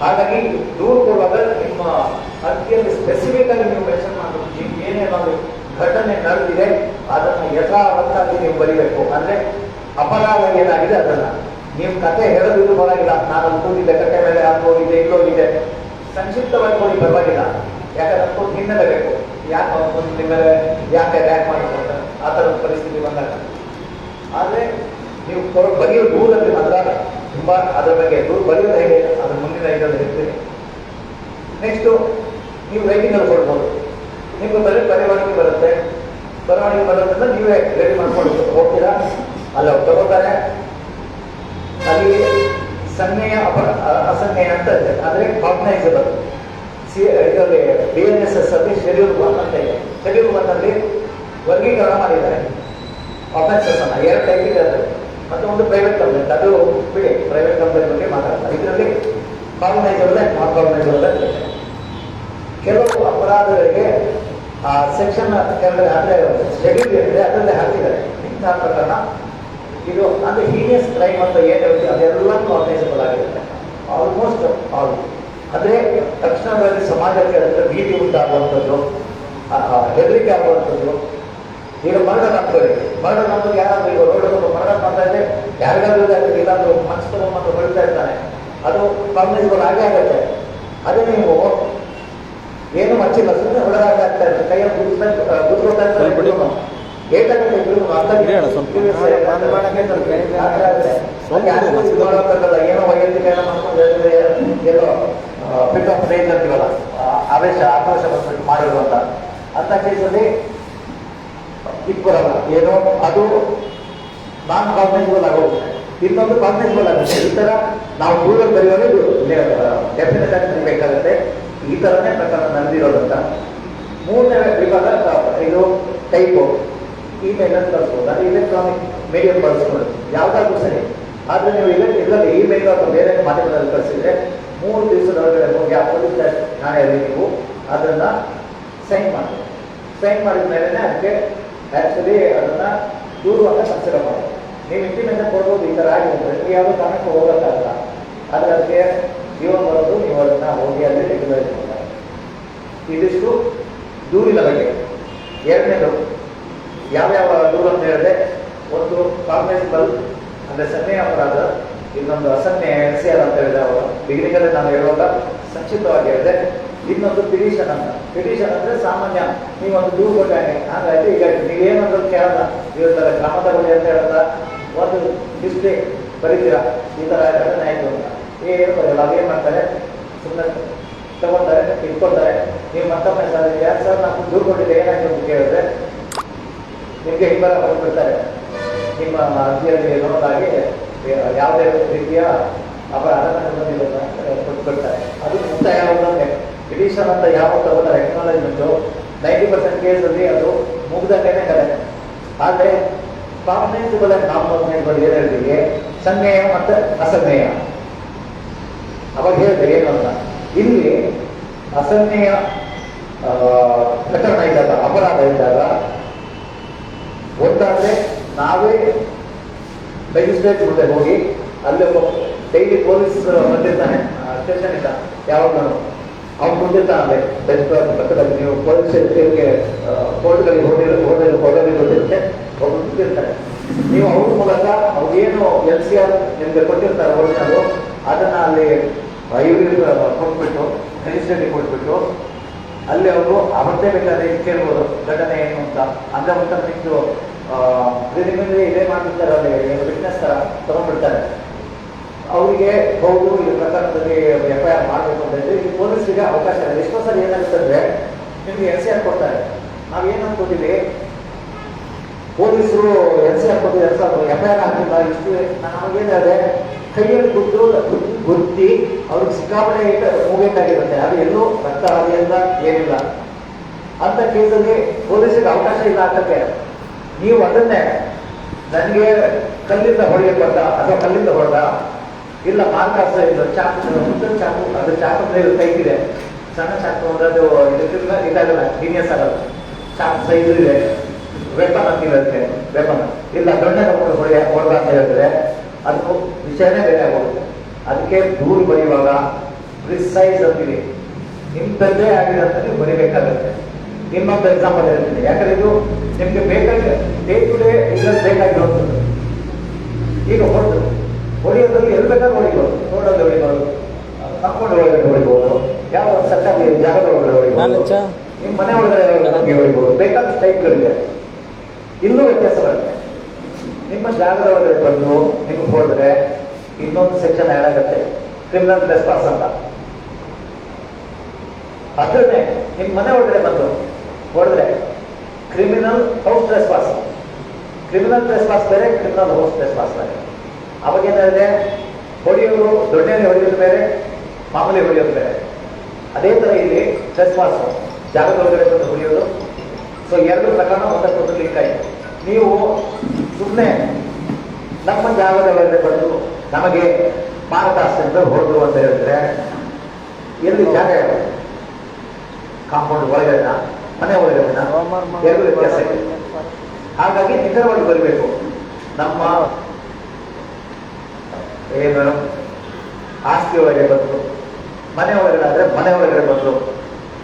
ಹಾಗಾಗಿ ದೂರು ಕೊಡುವಾಗ ನಿಮ್ಮ ಅರ್ಜಿಯಲ್ಲಿ ಸ್ಪೆಸಿಫಿಕ್ ಆಗಿ ನೀವು ಮೆನ್ಷನ್ ಮಾಡಬೇಕು, ಏನೇನಾದ್ರು ಘಟನೆ ನಡೆದಿದೆ ಅದನ್ನು ಯಥಾವತ್ತಾಗಿ ನೀವು ಬರೀಬೇಕು. ಅಂದ್ರೆ ಅಪರಾಧ ಏನಾಗಿದೆ ಅದನ್ನ ನೀವು ಕತೆ ಹೇಳೋದು ಬರೋದಿಲ್ಲ. ನಾನು ಕೂತಿದ್ದೆ, ಕಟ್ಟೆ ಮೇಲೆ ಹೋಗಿದ್ದೆ, ಇಲ್ಲೋಗಿದ್ದೆ, ಸಂಕ್ಷಿಪ್ತವಾಗಿ ಕೊಡಿ ಪರವಾಗಿಲ್ಲ. ಯಾಕಂದ್ರೆ ಅನ್ಕೊಂಡು ಹಿನ್ನೆಲೆ ಬೇಕು, ಯಾಕೆ ನಿಮ್ಮೇಲೆ ಯಾಕೆ ರ್ಯಾಕ್ ಮಾಡಿಕೊಂಡು ಆ ಥರದ ಪರಿಸ್ಥಿತಿ ಬಂದಾಗ. ಆದರೆ ನೀವು ಬರೆಯೋ ದೂರಲ್ಲಿ ಮಾತ್ರ ತುಂಬಾ ಅದ್ರ ಬಗ್ಗೆ ದೂರು ಬರೆಯೋದು ಹೇಗೆ ಅದ್ರ ಮುಂದಿನ ಇದರಲ್ಲಿ ಹೇಳ್ತೀನಿ. ನೆಕ್ಸ್ಟು ನೀವು ರೈಟಿಂಗಲ್ಲಿ ಕೊಡ್ಬೋದು. ನಿಮ್ಗೆ ಬರವಣಿಗೆ ಬರುತ್ತೆ, ಬರವಣಿಗೆ ಬರೋದ್ರಿಂದ ನೀವೇ ರೆಡಿ ಮಾಡ್ಕೊಂಡು ಹೋಗ್ತೀರಾ, ಅಲ್ಲಿ ಅವ್ರು ತಗೋತಾರೆ. ಅಲ್ಲಿ ಸಂಜ್ಞೆಯ ಅಸಂಜ್ಞೆಯ ಅಂತ ಇದೆ, ಆದರೆ ಕಾಗ್ನೈಸಬಲ್. ಇದರಲ್ಲಿ BNSS ಅಲ್ಲಿ ಶೆಡ್ಯೂಲ್ 1 ಅಂತ ಇದೆ. ಶೆಡ್ಯೂಲ್ 1 ಅಲ್ಲಿ ವರ್ಗೀಕರಣ ಮಾಡಿದ್ದಾರೆ ಅಫೆನ್ಸಸ್ ಅನ್ನ. 2 ಟೈಪ್ ಇದೆ ಅದು, ಮತ್ತೆ ಒಂದು ಪ್ರೈವೇಟ್ ಕಂಪ್ಲೇಂಟ್. ಅದು ಬಿಡಿ, ಪ್ರೈವೇಟ್ ಕಂಪ್ಲೇಂಟ್ ಬಗ್ಗೆ ಮಾತಾಡ್ತಾರೆ. ಇದರಲ್ಲಿ ಕಾಗ್ನೈಸಬಲ್ ನಾನ್ ಕಾಗ್ನೈಸಬಲ್ ಅಂತ ಇದೆ. ಕೆಲವು ಅಪರಾಧಗಳಿಗೆ ಆ ಸೆಕ್ಷನ್ ಕೆಳಗಡೆ ಅಂದ್ರೆ ಶೆಡ್ಯೂಲ್ ಏನಿದೆ ಅದರಲ್ಲೇ ಹಾಕಿದ್ದಾರೆ. ಇಂತಹ ಪ್ರಕರಣ ಇದು ಅಂದ್ರೆ ಹೀನಿಯಸ್ ಕ್ರೈಮ್ ಅಂತ ಏನು ಹೇಳ್ತೀವಿ ಅದೆಲ್ಲ ಕಾಗ್ನೈಸಬಲ್ ಆಗಿರುತ್ತೆ, ಆಲ್ಮೋಸ್ಟ್ ಆಲ್. ಅಂದರೆ ತಕ್ಷಣದಲ್ಲಿ ಸಮಾಜಕ್ಕೆ ಭೀತಿ ಉಂಟಾಗುವಂಥದ್ದು, ಹೆದರಿಕೆ ಆಗುವಂಥದ್ದು. ಈಗ ಮರ್ಡರ್ ನಮ್ಮದು ಯಾರಾದ್ರೂ ಈಗ ರೋಡ್ ಮರ್ಡರ್ ಮಾಡ್ತಾ ಇದ್ದರೆ ಯಾರಿಗಾದ್ರೂ ಇಲ್ಲಾದ್ರೂ ಮನಸ್ಸು ತಗೊಂಡು ಹೊಡಿತಾ ಇರ್ತಾನೆ, ಅದು ಕಾಂಗ್ರೆಸ್ಗಳು ಆಗೇ ಆಗುತ್ತೆ. ಅದೇ ನೀವು ಏನು ಮಚ್ಚಿಲ್ಲ, ಸುಮ್ಮನೆ ಹೊಡೆದಾಗ್ತಾ ಇರ್ತದೆ, ಕೈಯಲ್ಲಿ ಗುದ್ಕೊಳ್ತಾ ಇರ್ತಾರೆ, ಏಟಾಗುತ್ತೆ ಇಬ್ರು ಏನೋ ವೈಯಕ್ತಿಕ ಮಾಡ್ಕೊಂಡು ಏನೋ ಫಿಟ್ ಆಫ್ ರೇಂಜ್ ಅಂತೀವಲ್ಲ, ಆಕ್ರೋಶ ಬಂದ್ಬಿಟ್ಟು ಮಾಡಿರುವಂತ ಅಂತ ಕೇಸಲ್ಲಿ ಇಕ್ಬರಲ್ಲ, ಏನೋ ಅದು ನಾನ್ ಕಾಗ್ನೈಸಬಲ್ ಆಗೋಗುತ್ತೆ, ಇನ್ನೊಂದು ಕಾಗ್ನೈಸಬಲ್ ಆಗುತ್ತೆ. ಈ ತರ ನಾವು ದೂರಲ್ಲಿ ಬರೆಯೋದೇ ಡೆಫಿನೆಟ್ ಆಗಿ ಬರೀಬೇಕಾಗುತ್ತೆ. ಈ ತರನೇ ಪ್ರಕರಣ ನಡೆದಿರೋದಂತ. ಮೂರನೇ ವಿಭಾಗ ಇದು ಟೈಪು, ಇಮೇಲ್ ಅಂತ ಕಳಿಸ್ಬೋದು, ಅದು ಇಲೆಕ್ಟ್ರಾನಿಕ್ ಮೀಡಿಯಂ ಬಳಸ್ಕೊಂಡು ಯಾವುದಾದ್ರೂ ಸರಿ. ಆದರೆ ನೀವು ಇಲ್ಲದೆ ಇಮೇಲ್ ಅಥವಾ ಬೇರೆ ಮಾಧ್ಯಮದಲ್ಲಿ ಕಳಿಸಿದ್ರೆ 3 ದಿವಸದೊಳಗಡೆ ಹೋಗಿ ಆ ಪೊಲೀಸ್ ಠಾಣೆಯಲ್ಲಿ ನೀವು ಅದನ್ನು ಸೈನ್ ಮಾಡಿದ ಮೇಲೆ ಅದಕ್ಕೆ ಆ್ಯಕ್ಚುಲಿ ಅದನ್ನು ದೂರು ಅಂತ ಕನ್ಸಿಡರ್ ಮಾಡಿ ನೀವು ಇಂಟಿಮೇಷನ್ ಕೊಡ್ಬೋದು. ಈ ಥರ ಆಗಿದ್ರೆ ನೀವು ಯಾವುದೋ ಕಾರಣಕ್ಕೆ ಹೋಗೋಕ್ಕಾಗಲ್ಲ, ಆದರೆ ಅದಕ್ಕೆ ಜೀವನ ಬರೋದು ನೀವು ಅದನ್ನು ಹೋಗಿ ಅಲ್ಲಿ ರೆಗ್ಯುಲೈಸ್ ಮಾಡ್ತಾರೆ. ಇದಿಷ್ಟು ದೂರಿನ ಬಗ್ಗೆ. ಎರಡನೇದು ಯಾವ್ಯಾವ ದೂರು ಅಂತ ಹೇಳಿದ್ರೆ, ಒಂದು ಕಾಗ್ನೈಸಬಲ್ ಅಂದರೆ ಸನ್ನೆಯ ಅಪರಾಧ, ಇನ್ನೊಂದು ಅಸನ್ನೆ NCR ಅಂತ ಹೇಳಿದೆ ಅವರು ಬಿಗಿನಿಂಗಲ್ಲಿ ನಾನು ಹೇಳುವಾಗ ಸಂಕ್ಷಿಪ್ತವಾಗಿ ಹೇಳಿದೆ. ಇನ್ನೊಂದು ಪಿಟಿಷನ್ ಅಂತ. ಪಿಟಿಷನ್ ಅಂದರೆ ಸಾಮಾನ್ಯ ನೀವೊಂದು ದೂರು ಕೊಟ್ಟಾಗೆ ಹಾಗಾಗಿ ಈಗ ನೀವೇನಂದ್ರೆ ಕೇಳಲ್ಲ, ಇವ್ರ ಗ್ರಾಮದಲ್ಲಿ ಅಂತ ಹೇಳಲ್ಲ, ಒಂದು ಹಿಸ್ಟ್ರಿ ಬರೀತೀರಾ ಈ ಥರ ಘಟನೆ ಆಯಿತು ಅಂತ, ಏನು ಬರಲ್ಲ. ಅದೇನು ಮಾಡ್ತಾರೆ, ಸುಮ್ಮನೆ ತಗೊಳ್ತಾರೆ, ಇಟ್ಕೊಳ್ತಾರೆ. ನೀವು ಮತ್ತೊಮ್ಮೆ ಸರ್ ಯಾರು ಸರ್ ನಾವು ದೂರು ಕೊಟ್ಟಿದ್ದೆ ಏನಾಯ್ತು ಅಂತ ಕೇಳಿದ್ರೆ ನಿಮಗೆ ಹಿಂಬರ ಕೊಟ್ಬಿಡ್ತಾರೆ. ನಿಮ್ಮ ಅರ್ಜಿಯಲ್ಲಿ ನೋಡೋದಾಗಿ ಯಾವುದೇ ರೀತಿಯ ಅಪರಾಧ ಕೊಟ್ಬಿಡ್ತಾರೆ. ಅದು ಮುಕ್ತಾಯ ಆಗೋದಂಗೆ ಪಿಟಿಷನ್ ಅಂತ ಯಾವ ತಗೋತಾರೆ ಎಕ್ನಾಲಜ್ಮೆಂಟು 90% ಕೇಸಲ್ಲಿ ಅದು ಮುಗ್ದಂಗೆನೇ ಕಡೆ. ಆದರೆ ಕಾಗ್ನೈಸಬಲ್ ಆ್ಯಂಡ್ ನಾನ್ ಕಾಗ್ನೈಸಬಲ್ ಏನು ಹೇಳ್ತೀವಿ, ಸನ್ನೇಯ ಮತ್ತು ಅಸನ್ನೇಯ. ಅವಾಗ ಹೇಳಿದೆ ಏನು ಅಂತ. ಇಲ್ಲಿ ಅಸನ್ನೇಯ ಪ್ರಕರಣ ಇದ್ದಾಗ, ಅಪರಾಧ ಇದ್ದಾಗ ಒಂದಾದರೆ ನಾವೇ ಮ್ಯಾಜಿಸ್ಟ್ರೇಟ್ ಮುಂದೆ ಹೋಗಿ ಅಲ್ಲಿ ಡೈಲಿ ಪೊಲೀಸ್ ಬಂದಿರ್ತಾನೆ ಸ್ಟೇಷನ್ ಇಂದ, ಯಾವಾಗ ಅವ್ನು ಮುಂದಿರ್ತಾನೆ ಪಕ್ಕದಲ್ಲಿ. ನೀವು ಪೊಲೀಸ್ ಸ್ಟೇಷನ್ಗೆ ಕೋರ್ಟ್ಗಳಿಗೆ ಹೋಗೋರಿಗೆ ಗೊತ್ತಿರುತ್ತೆ, ಅವ್ರು ಮುಂದಿರ್ತಾರೆ. ನೀವು ಅವ್ರ ಮೂಲಕ ಅವ್ರೇನು NCR ನಿಮಗೆ ಕೊಟ್ಟಿರ್ತಾರೆ ಒರಿಜಿನಲ್, ಅದನ್ನು ಅಲ್ಲಿ ಇವ್ರಿಗೆ ಕೊಟ್ಬಿಟ್ಟು ಮ್ಯಾಜಿಸ್ಟ್ರೇಟಿಗೆ ಕೊಟ್ಬಿಟ್ಟು ಅಲ್ಲಿ ಅವರು ಅವತ್ತೇ ಬೇಕಾದ್ರೆ ಕೇಳ್ಬೋದು ಘಟನೆ ಏನು ಅಂತ. ಅಂದ್ರೆ ಒಂದು ನಿಮ್ದು ನಿಮ್ಮಲ್ಲಿ ಇದೇ ಮಾಡ್ಬಿಡ್ತಾರೆ, ಅಲ್ಲಿ ವಿಟ್ನೆಸ್ ಥರ ತಗೊಂಡ್ಬಿಡ್ತಾರೆ. ಅವರಿಗೆ ಹೌದು ಈ ಪ್ರಕರಣದಲ್ಲಿ FIR ಮಾಡಬೇಕು ಅಂತ ಹೇಳಿದ್ರೆ ಈ ಪೊಲೀಸರಿಗೆ ಅವಕಾಶ ಇಲ್ಲ. ಎಷ್ಟೋ ಸರಿ ಏನಾಗುತ್ತೆ ಅಂದರೆ ನಿಮಗೆ NCR ಕೊಡ್ತಾರೆ, ನಾವೇನು ಅನ್ಕೋತೀವಿ, ಪೊಲೀಸರು NCR ಕೊಟ್ಟಿದ್ದಾರೆ ಸರ್, FIR ಆಗಿಲ್ಲ, ಇಷ್ಟು ನಮಗೇನು ಹೇಳಿದೆ ಕೈಯಲ್ಲಿ ಗುರ್ತಿ ಅವ್ರಿಗೆ ಸಿಕ್ಕಾಪಣೆ ಹೋಗಬೇಕಾಗಿರುತ್ತೆ. ಅದು ಎಲ್ಲೂ ರಕ್ತ ಹಾದಿಯಿಂದ ಏನಿಲ್ಲ ಅಂತ ಕೇಸಲ್ಲಿ ಪೊಲೀಸರಿಗೆ ಅವಕಾಶ ಇಲ್ಲ ಹಾಕಕ್ಕೆ. ನೀವು ಅದನ್ನೇ ನನಗೆ ಕಲ್ಲಿಂದ ಹೊಡೆಯಕ್ಕೆ ಬಂದ ಅಥವಾ ಕಲ್ಲಿಂದ ಹೊಡೆದ, ಇಲ್ಲ ಮಾರ್ಕಾಸ ಇಲ್ಲ, ಚಾಕು ಚಾಕು, ಅದು ಚಾಕು ಟೈಪ್ ಇದೆ, ಸಣ್ಣ ಚಾಕು ಅಂದ್ರೆ ಅದು ಇದಕ್ಕಿಂತ ಇದಾಗಲ್ಲ, ಗೀನಿಯಸ್ ಆಗಲ್ಲ, ಚಾಕು ಸೈಜ್ ಇದೆ, ವೆಪನ್ ಅಂತಿರುತ್ತೆ, ವೆಪನ್ ಇಲ್ಲ ದೊಣ್ಣೆ ತಗೊಂಡು ಹೊಡೆದ ಅಂತ ಹೇಳಿದ್ರೆ ಅದು ವಿಷಯನೇ ಬೇರೆ ಆಗೋಗುತ್ತೆ. ಅದಕ್ಕೆ ದೂರು ಬರೆಯುವಾಗ ಪ್ರಿಸೈಸ್ ಅಂತೀವಿ, ಇಂಥದ್ದೇ ಆಗಿದೆ ಅಂತ ನೀವು ಬರೀಬೇಕಾಗುತ್ತೆ. ಇನ್ನೊಂದು ಎಕ್ಸಾಂಪಲ್ ಹೇಳ್ತೀನಿ, ಯಾಕಂದ್ರೆ ಇದು ನಿಮಗೆ ಬೇಕಾಗಿ ಡೇ ಟು ಡೇ ಇದ್ರಲ್ಲಿ ಬೇಕಾಗಿರೋದು. ಈಗ ಹೊಡೆಯೋದ್ರಲ್ಲಿ ಎಲ್ಲಿ ಬೇಕಾದ್ರೂ ಹೊಡಿಬೋದು, ರೋಡಲ್ಲಿ ಹೊಡಿಬೋದು, ಕಾಂಪೌಂಡ್ ಒಳಗಡೆ ಹೊಡಿಬೋದು, ಯಾವ ಸರ್ಕಾರಿ ಜಾಗದ ಒಳಗಡೆ ಹೊಡಿಬೋದು, ನಿಮ್ಮ ಮನೆ ಒಳಗಡೆ ಹೊಡಿಬೋದು, ಬೇಕಾದ ಟೈಪ್ಗಳಿದೆ. ಇನ್ನೂ ವ್ಯತ್ಯಾಸ ಬರುತ್ತೆ. ನಿಮ್ಮ ಜಾಗದ ಒಳಗಡೆ ಬಂದು ನಿಮಗೆ ಹೋದ್ರೆ ಇನ್ನೊಂದು ಸೆಕ್ಷನ್ ಆ್ಯಡ್ ಆಗುತ್ತೆ, ಕ್ರಿಮಿನಲ್ ಟ್ರೆಸ್ಪಾಸ್ ಅಂತ. ಅದನ್ನೇ ನಿಮ್ಮ ಮನೆ ಒಳಗಡೆ ಬಂದು ಹೊಡೆದ್ರೆ criminal house trespass. Criminal trespass ಬೇರೆ, ಕ್ರಿಮಿನಲ್ ಹೌಸ್ ಟ್ರೆಸ್ಪಾಸ್ ಬೇರೆ. ಅವಾಗ ಏನಾದ್ರೆ ಹೊಡೆಯೋರು ದೊಡ್ಡನೇ ಹೊಡೆಯೋದು ಬೇರೆ, ಮಾಮೂಲಿ ಹೊಡೆಯೋದು ಬೇರೆ. ಅದೇ ಥರ ಇಲ್ಲಿ ಟ್ರೆಸ್ಪಾಸ್ ಜಾಗದ ಒಳಗಡೆ ಬಂದು ಹೊಡೆಯೋದು. ಸೊ ಎರಡು ಪ್ರಕರಣ ಒಂದಕ್ಕೊಂದು ಲಿಂಕ್ ಆಯಿತು. ನೀವು ಸುಮ್ಮನೆ ನಮ್ಮ ಜಾಗದ ಒಳಗಡೆ ಬಂದು ನಮಗೆ ಮಾರಕಾಸ್ತಿಯಿಂದ ಹೊಡೆದು ಅಂತ ಹೇಳಿದ್ರೆ ಎಲ್ಲಿ ಜಾಗ ಇದೆ, ಕಾಂಪೌಂಡ್ ಒಳಗಡೆನ ಮನೆ ಒಳಗಡೆನ, ಎರಡು ವ್ಯತ್ಯಾಸ ಇದೆ. ಹಾಗಾಗಿ ನಿಖರವಾಗಿ ಬರಬೇಕು. ನಮ್ಮ ಏನು ಆಸ್ತಿ ಒಳಗೆ ಬಂದು ಮನೆ ಒಳಗಡೆ ಆದರೆ ಮನೆ ಒಳಗಡೆ ಬಂದು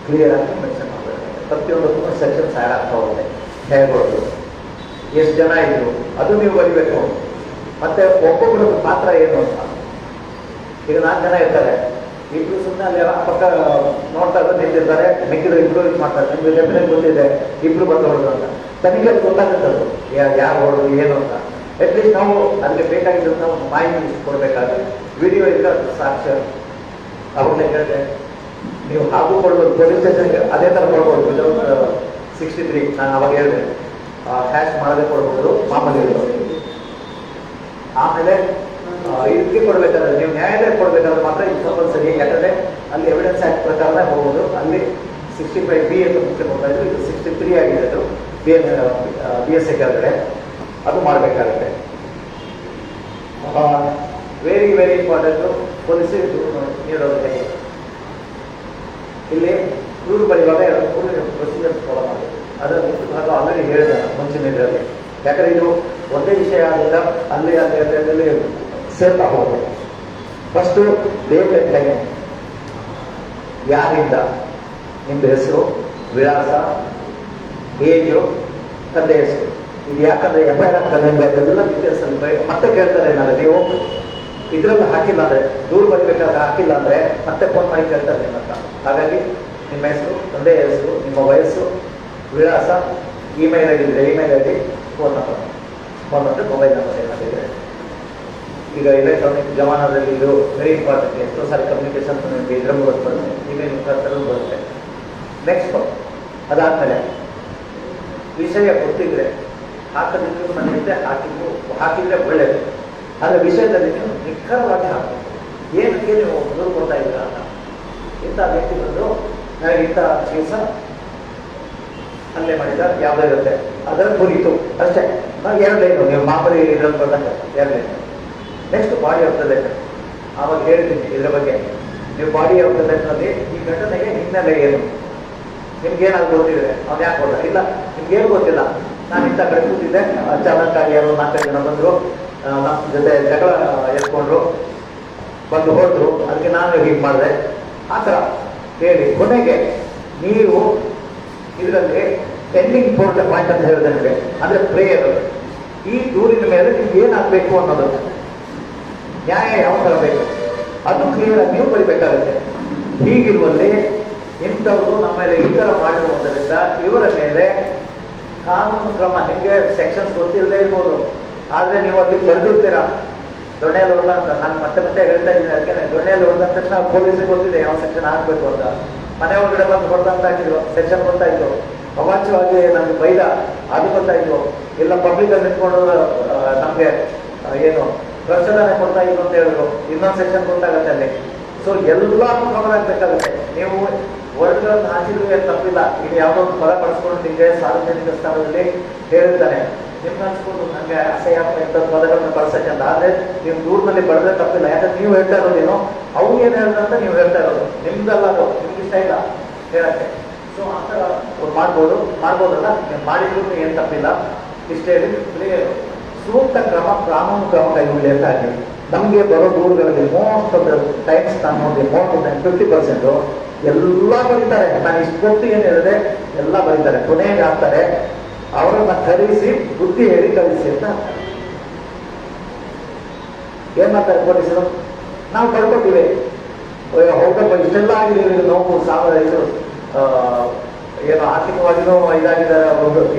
ಕ್ಲಿಯರ್ ಆಗಿ ಮೆನ್ಷನ್ ಮಾಡಬೇಕು. ಪ್ರತಿಯೊಂದಕ್ಕೂ ಸೆಕ್ಷನ್ಸ್ ಆ್ಯಡ್ ಆಗ್ತಾ ಹೋಗುತ್ತೆ. ಹೇಳ್ಬೋದು ಎಷ್ಟು ಜನ ಇದ್ರು ಅದು ನೀವು ಬರಿಬೇಕು. ಮತ್ತೆ ಒಬ್ಬೊಬ್ಬರ ಪಾತ್ರ ಏನು ಅಂತ. ಈಗ 4 ಜನ ಇರ್ತಾರೆ, ಇಬ್ರು ಸುಮ್ಮನೆ ಅಲ್ಲಿ ಪಕ್ಕ ನೋಡ್ತಾ ಇದ್ದು ನಿಂತಿರ್ತಾರೆ, ಮಿಕ್ಕಿದ್ರು ಇಬ್ರು ಇದು ಮಾಡ್ತಾರೆ. ನಿಮ್ಗೆ ಡೆಫಿನೆಟ್ ಗೊತ್ತಿದೆ ಇಬ್ರು ಬಂದು ಹೊಡೆದು ಅಂತ. ತನಿಖೆ ಗೊತ್ತಾಗುತ್ತದು ಯಾರು ಹೊಡೆದು ಏನು ಅಂತ. ಅಟ್ಲೀಸ್ಟ್ ನಾವು ಅದಕ್ಕೆ ಬೇಕಾಗಿದ್ದು ನಾವು ಮಾಹಿತಿ ಕೊಡಬೇಕಾದ್ರೆ ವಿಡಿಯೋ ಇದ್ದರೆ ಸಾಕ್ಷ್ಯ ಅವ್ರನ್ನೇ ಹೇಳಿದೆ. ನೀವು ಹಾಗೂ ಕೊಡ್ಬೋದು ಪೊಲೀಸ್ ಸ್ಟೇಷನ್ಗೆ ಅದೇ ಥರ ಕೊಡ್ಬೋದು. ವಿದೌಟ್ 63 ನಾನು ಅವಾಗ ಹೇಳಿದೆ ಹ್ಯಾಶ್ ಮಾಡದೆ ಕೊಡ್ಬೋದು ಮಾಮೂಲಿ. ಆಮೇಲೆ ಇದಕ್ಕೆ ಕೊಡಬೇಕಾದ್ರೆ ನೀವು ನ್ಯಾಯಾಲಯ ಕೊಡಬೇಕಾದ್ರೆ ಮಾತ್ರ ಇದು ಕಂಪಲ್ಸರಿ. ಯಾಕಂದರೆ ಅಲ್ಲಿ ಎವಿಡೆನ್ಸ್ ಆ್ಯಕ್ಟ್ ಪ್ರಕಾರನೇ ಹೋಗೋದು. ಅಲ್ಲಿ 65B ಅಂತ ಮುಂಚೆ ಕೊಡ್ತಾ ಇದ್ರು, ಇದು 63 ಆಗಿದೆ. ಅದು BSc ಕೆಳಗಡೆ ಅದು ಮಾಡಬೇಕಾಗುತ್ತೆ. ವೆರಿ ವೆರಿ ಇಂಪಾರ್ಟೆಂಟು ಪೊಲೀಸಿಗೆ ನೀಡೋದು ಹೇಗೆ. ಇಲ್ಲಿ ದೂರು ಬರೆಯುವಾಗ 3 ಪ್ರೊಸೀಜರ್ಸ್ ಫಾಲೋ ಮಾಡಿ. ಅದನ್ನು ಅದು ಆಲ್ರೆಡಿ ಹೇಳಿದೆ ಮುಂಚಿನ ಇದರಲ್ಲಿ. ಯಾಕಂದರೆ ಇದು ಒಂದೇ ವಿಷಯ ಆಗಿಲ್ಲ, ಅಲ್ಲಿ ಅಲ್ಲಿ ಸೇರ್ತಾ ಹೋಗ್ಬೋದು. ಫಸ್ಟು ಡೇಟ್ ಆ್ಯಂಡ್ ಟೈಮ್, ಯಾರಿಂದ, ನಿಮ್ಮದು ಹೆಸರು, ವಿಳಾಸ, ಏಜು, ತಂದೆ ಹೆಸರು. ಇದು ಯಾಕಂದರೆ FIR ಆಗ್ತದೆ ಎಲ್ಲ ಡೀಟೇಲ್ಸ್ ಅಲ್ಲಿ ಮತ್ತೆ ಕೇಳ್ತಾರೆ. ಏನಾದ್ರೆ ನೀವು ಇದರಲ್ಲಿ ಹಾಕಿಲ್ಲ ಅಂದರೆ, ದೂರು ಬರಬೇಕಾದ್ರೆ ಹಾಕಿಲ್ಲ ಅಂದರೆ ಮತ್ತೆ ಫೋನ್ ಮಾಡಿ ಕೇಳ್ತಾರೆ ನಿಮ್ಮ ಹತ್ರ. ಹಾಗಾಗಿ ನಿಮ್ಮ ಹೆಸರು, ತಂದೆಯ ಹೆಸರು, ನಿಮ್ಮ ವಯಸ್ಸು, ವಿಳಾಸ, ಇಮೇಲ್ ಐಡಿ ಇದ್ದರೆ email ID, phone number mobile number ಏನಾಗಿದೆ. ಈಗ ಎಲೆಕ್ಟ್ರಾನಿಕ್ ಜಮಾನದಲ್ಲಿ ಇದು ವೆರಿ ಇಂಪಾರ್ಟೆಂಟ್. ಎಷ್ಟೋ ಸಾರಿ ಕಮ್ಯುನಿಕೇಶನ್ ನಿಮಗೆ ಇದರ ಮೂಲಕ ಬರುತ್ತೆ, ಇಮೇಲ್ ಮುಖಾಂತರ ಬರುತ್ತೆ. ನೆಕ್ಸ್ಟ್ ಅದಾದಮೇಲೆ ವಿಷಯ ಗೊತ್ತಿದ್ರೆ ಹಾಕದಿದ್ರು ನನ್ನ ಜೊತೆ ಹಾಕಿದ್ರೆ ಒಳ್ಳೆಯದು. ಆದರೆ ವಿಷಯದಲ್ಲಿ ನೀವು ನಿಖರವಾಗಿ ಹಾಕಬೇಕು. ಏನಕ್ಕೆ ನೀವು ದೂರು ಕೊಡ್ತಾ ಇದ್ದೀರಾ ಅಂತ. ಇಂಥ ವ್ಯಕ್ತಿ ಬಂದು ನನಗೆ ಇಂಥ ದಿವಸ ಹಲ್ಲೆ ಮಾಡಿದ ಯಾವುದೇ ಇರುತ್ತೆ ಅದರ ಕುರಿತು ಅಷ್ಟೇ. ನಾವು 2 ಲೈನು ನೀವು ಮಾಮೂಲಿ ಇದ್ರಲ್ಲಿ ಬಂದಾಗ 2 line. Next body of the letter. ಆವಾಗ ಹೇಳ್ತೀನಿ ಇದರ ಬಗ್ಗೆ. ನೀವು ಬಾಡಿ ಆಫ್ ದ ಲೆಟರ್ನಲ್ಲಿ ಈ ಘಟನೆಗೆ ಹಿನ್ನೆಲೆ ಏನು, ನಿಮ್ಗೇನಾದ್ರು ಗೊತ್ತಿದ್ರೆ ಅವ್ನು ಯಾಕೆ ಕೊಡ್ತಾರೆ. ಇಲ್ಲ ನಿಮ್ಗೇನು ಗೊತ್ತಿಲ್ಲ, ನಾನು ಇಂಥ ಕಡೆ ಕೂತಿದ್ದೆ, ಅಚಾನಕ್ಕಾಗಿ ಯಾರು 4-5 ಜನ ಬಂದರು, ನಮ್ಮ ಜೊತೆ ಜಗಳ ಎತ್ಕೊಂಡ್ರು, ಬಂದು ಹೋದ್ರು, ಅದಕ್ಕೆ ನಾನು ಹೀಗೆ ಮಾಡಿದೆ, ಆ ಥರ ಹೇಳಿ ಕೊನೆಗೆ ನೀವು ಇದರಲ್ಲಿ ಎಂಡಿಂಗ್ ಫೋರ್ಟ್ ಪಾಯಿಂಟ್ ಅಂತ ಹೇಳಿದೆ ನಿಮಗೆ. ಅಂದರೆ ಪ್ರೇಯರ್, ಈ ದೂರಿನ ಮೇಲೆ ನಿಮ್ಗೆ ಏನಾಗಬೇಕು ಅನ್ನೋದು, ನ್ಯಾಯ ಯಾವ ಥರ ಬೇಕು ಅದು ಕ್ಲಿಯರಾಗಿ ನೀವು ಬರಿಬೇಕಾಗುತ್ತೆ. ಹೀಗಿರುವಲ್ಲಿ ಇಂಥವರು ನಮ್ಮ ಮೇಲೆ ಈ ಥರ ಮಾಡಿರುವುದರಿಂದ ಇವರ ಮೇಲೆ ಕಾನೂನು ಕ್ರಮ, ನಿಮಗೆ ಸೆಕ್ಷನ್ಸ್ ಗೊತ್ತಿಲ್ಲದೆ ಇರ್ಬೋದು, ಆದರೆ ನೀವು ಅಲ್ಲಿ ಬರೆದಿರ್ತೀರಾ ದೊಣ್ಣೆಯಲ್ಲಿ ಹೊಡೆದ ಅಂತ. ನಾನು ಮತ್ತೆ ಮತ್ತೆ ಹೇಳ್ತಾ ಇದ್ದೀನಿ, ಅದಕ್ಕೆ ದೊಣ್ಣೆಯಲ್ಲಿ ಹೊಡೆದ ತಕ್ಷಣ ಪೊಲೀಸಿಗೆ ಗೊತ್ತಿದೆ ಯಾವ ಸೆಕ್ಷನ್ ಹಾಕಬೇಕು ಅಂತ. ಮನೆ ಒಳಗಡೆ ಬಂದು ಹೊಡೆದ ಅಂತ ಹಾಕಿದ್ರು, ಸೆಕ್ಷನ್ ಗೊತ್ತಾಯಿತು. ಅವಾಚ್ಯವಾಗಿ ನಮಗೆ ಬೈದ ಅದು ಗೊತ್ತಾಯಿತು. ಇಲ್ಲ ಪಬ್ಲಿಕಲ್ಲಿ ನಿಂತ್ಕೊಂಡು ನಮಗೆ ಏನು ಪ್ರಚೋದನೆ ಕೊಡ್ತಾ ಇದ್ರು ಅಂತ ಹೇಳಿದ್ರು, ಇನ್ನೊಂದು ಸೆಕ್ಷನ್ ಗೊತ್ತಾಗುತ್ತೆ ಅಲ್ಲಿ. ಸೊ ಎಲ್ಲರೂ ಗಮನಿಸಬೇಕಾಗುತ್ತೆ. ನೀವು ವರ್ಡ್ಗಳನ್ನು ಹಾಕಿದ್ರು ಏನು ತಪ್ಪಿಲ್ಲ. ಈಗ ಯಾವುದೋ ಒಂದು ಪದ ಬಳಸ್ಕೊಂಡು ನಿಮಗೆ ಸಾರ್ವಜನಿಕ ಸ್ಥಳದಲ್ಲಿ ಹೇಳಿರ್ತಾನೆ, ನಿಮ್ಗೆ ಅನ್ಸ್ಕೊಂಡು ನನಗೆ ಅಸಹ್ಯ ಇಂಥ ಪದಗಳನ್ನು ಬಳಸಕ್ಕೆ ಅಂತ. ಆದರೆ ನೀವು ದೂರದಲ್ಲಿ ಬರೆದ್ರೆ ತಪ್ಪಿಲ್ಲ. ಯಾಕಂದ್ರೆ ನೀವು ಹೇಳ್ತಾ ಇರೋದೇನು, ಅವ್ರು ಏನು ಹೇಳ್ದಂತ ನೀವು ಹೇಳ್ತಾ ಇರೋದು, ನಿಮ್ದಲ್ಲ ಅದು, ನಿಮ್ಗೆ ಇಷ್ಟ ಇಲ್ಲ ಹೇಳಕ್ಕೆ. ಸೊ ಆ ಥರ ಮಾಡ್ಬೋದಲ್ಲ, ನೀವು ಮಾಡಿದ್ರು ಏನು ತಪ್ಪಿಲ್ಲ. ಇಷ್ಟೇ ಹೇಳಿ ಸೂಕ್ತ ಕ್ರಮ, ಕಾನೂನು ಕ್ರಮ ಕೈಗೊಳ್ಳಿ ಅಂತ ಆಗಿ. ನಮಗೆ ಬರೋ ದೂರುಗಳಲ್ಲಿ ಮೋಸ್ಟ್ ಆಫ್ ದ ಟೈಮ್ಸ್ ನಾನು ನೋಡಿ ಮೋಸ್ಟ್ ಆಫ್ 50% ಎಲ್ಲ ಬರೀತಾರೆ. ನಾನು ಇಷ್ಟು ಗೊತ್ತು ಏನು ಹೇಳಿದೆ ಎಲ್ಲ ಬರೀತಾರೆ. ಕೊನೆಗೆ ಹಾಕ್ತಾರೆ ಅವರನ್ನ ಕರೆಸಿ ಬುದ್ಧಿ ಹೇಳಿ ಕಳಿಸಿ ಅಂತ. ಏನ್ ಮಾಡ್ತಾರೆ ಪೊಲೀಸರು, ನಾವು ಕಳ್ಕೊತೀವಿ, ಹೋಗಪ್ಪ ಇಷ್ಟೆಲ್ಲ ಆಗಿದೆ, ನೋವು ಇದು ಏನು ಆರ್ಥಿಕವಾಗಿಯೂ ಇದಾಗಿದ್ದಾರೆ,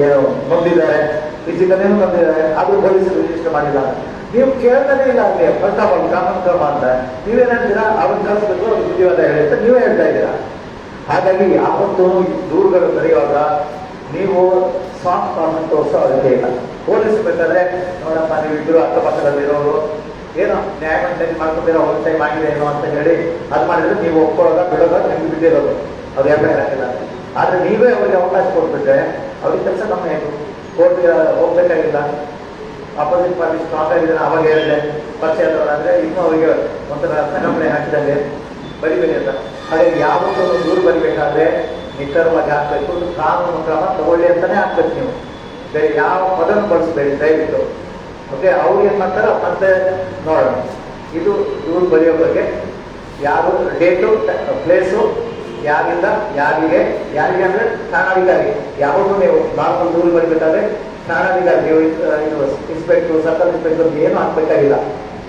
ಏನು ನೊಂದಿದ್ದಾರೆ, ಫಿಸಿಕಲೇನು ನೊಂದಿದ್ದಾರೆ, ಆದರೂ ಪೊಲೀಸರು ರಿಜಿಸ್ಟರ್ ಮಾಡಿಲ್ಲ. ನೀವು ಕೇಳ್ತಾನೆ ಇಲ್ಲ ಅಲ್ಲಿ ಫಸ್ಟ್ ಆಫ್ ಆಲ್ ಕಾನೂನು ಕ್ರಮ ಅಂತ. ನೀವೇನು ಹೇಳ್ತೀರಾ, ಅವ್ರನ್ನ ಕಳಿಸ್ಬೇಕು, ಅವ್ರಿಗೆ ಬುದ್ಧಿವಾದ ಹೇಳಿ ಅಂತ ನೀವೇ ಹೇಳ್ತಾ ಇದ್ದೀರಾ. ಹಾಗಾಗಿ ಯಾವತ್ತೂ ದೂರುಗಳು ಬರೆಯುವಾಗ ನೀವು ಸಾಫ್ಟ್ ಕಾನೂನು ತೋರಿಸೋ ಅಗತ್ಯ ಇಲ್ಲ. ಪೊಲೀಸ್ ಬೇಕಾದ್ರೆ ನೋಡಪ್ಪ ನೀವು ಇಬ್ಬರು ಅಕ್ಕಪಕ್ಕದಲ್ಲಿರೋರು ಏನೋ ನ್ಯಾಯಮಂಡಳಿ ಮಾಡ್ಕೊತೀರೋ ಒಂದು ಟೈಮ್ ಆಗಿದೆ ಏನೋ ಅಂತ ಹೇಳಿ ಅದು ಮಾಡಿದ್ರೆ ನೀವು ಒಪ್ಕೊಳ್ಳೋದ ಬಿಡೋದ ನಿಮ್ಗೆ ಬಿದ್ದಿರೋದು, ಅವ್ರು ಯಾಕೆ ಹಾಕಿಲ್ಲ. ಆದರೆ ನೀವೇ ಅವ್ರಿಗೆ ಅವಕಾಶ ಕೊಟ್ಬಿಟ್ರೆ ಅವ್ರಿಗೆ ಕೆಲಸ ಕಮ್ಮಿ ಆಯಿತು. ಕೋರ್ಟ್ಗೆ ಹೋಗ್ಬೇಕಾಗಿಲ್ಲ. ಅಪೋಸಿಟ್ ಪಾರ್ಟಿ ಸ್ಟ್ರಾಂಗ್ ಆಗಿದ್ದಾರೆ, ಅವಾಗ ಹೇಳಿದೆ ಪರಿಚಯ ಆದರೆ ಇನ್ನೂ ಅವರಿಗೆ ಒಂಥರ ಸಂಗಮನೆ ಹಾಕಿದಂಗೆ ಬರಿಬೇಡಿ ಅಂತ. ಹಾಗಾಗಿ ಯಾವತ್ತೂ ದೂರು ಬರಿಬೇಕಾದ್ರೆ ನಿಖರವಾಗಿ ಹಾಕಬೇಕು, ಕಾನೂನು ಕ್ರಮ ತಗೊಳ್ಳಿ ಅಂತಲೇ ಹಾಕ್ಬೇಕು. ನೀವು ಬೇರೆ ಯಾವ ಪದನ್ನು ಬಳಸಬೇಡಿ ದಯವಿಟ್ಟು. ಓಕೆ, ಅವ್ರು ಏನು ಮಾಡ್ತಾರೋ ಮತ್ತೆ ನೋಡೋಣ. ಇದು ದೂರು ಬರೆಯೋ ಬಗ್ಗೆ ಯಾರು ಡೇಟು ಪ್ಲೇಸು ಯಾರಿಂದ ಯಾರಿಗೆ ಯಾರಿಗೆ ಅಂದರೆ ಠಾಣಾಧಿಕಾರಿ ಯಾವಾಗಲೂ ನೀವು ನಾರ್ಮಲ್ ದೂರು ಬರೀಬೇಕಾದ್ರೆ ಠಾಣಾಧಿಕಾರಿ ನೀವು ಇದು ಇನ್ಸ್ಪೆಕ್ಟ್ರು ಸರ್ಕಲ್ ಇನ್ಸ್ಪೆಕ್ಟರ್ ಏನು ಹಾಕ್ಬೇಕಾಗಿಲ್ಲ.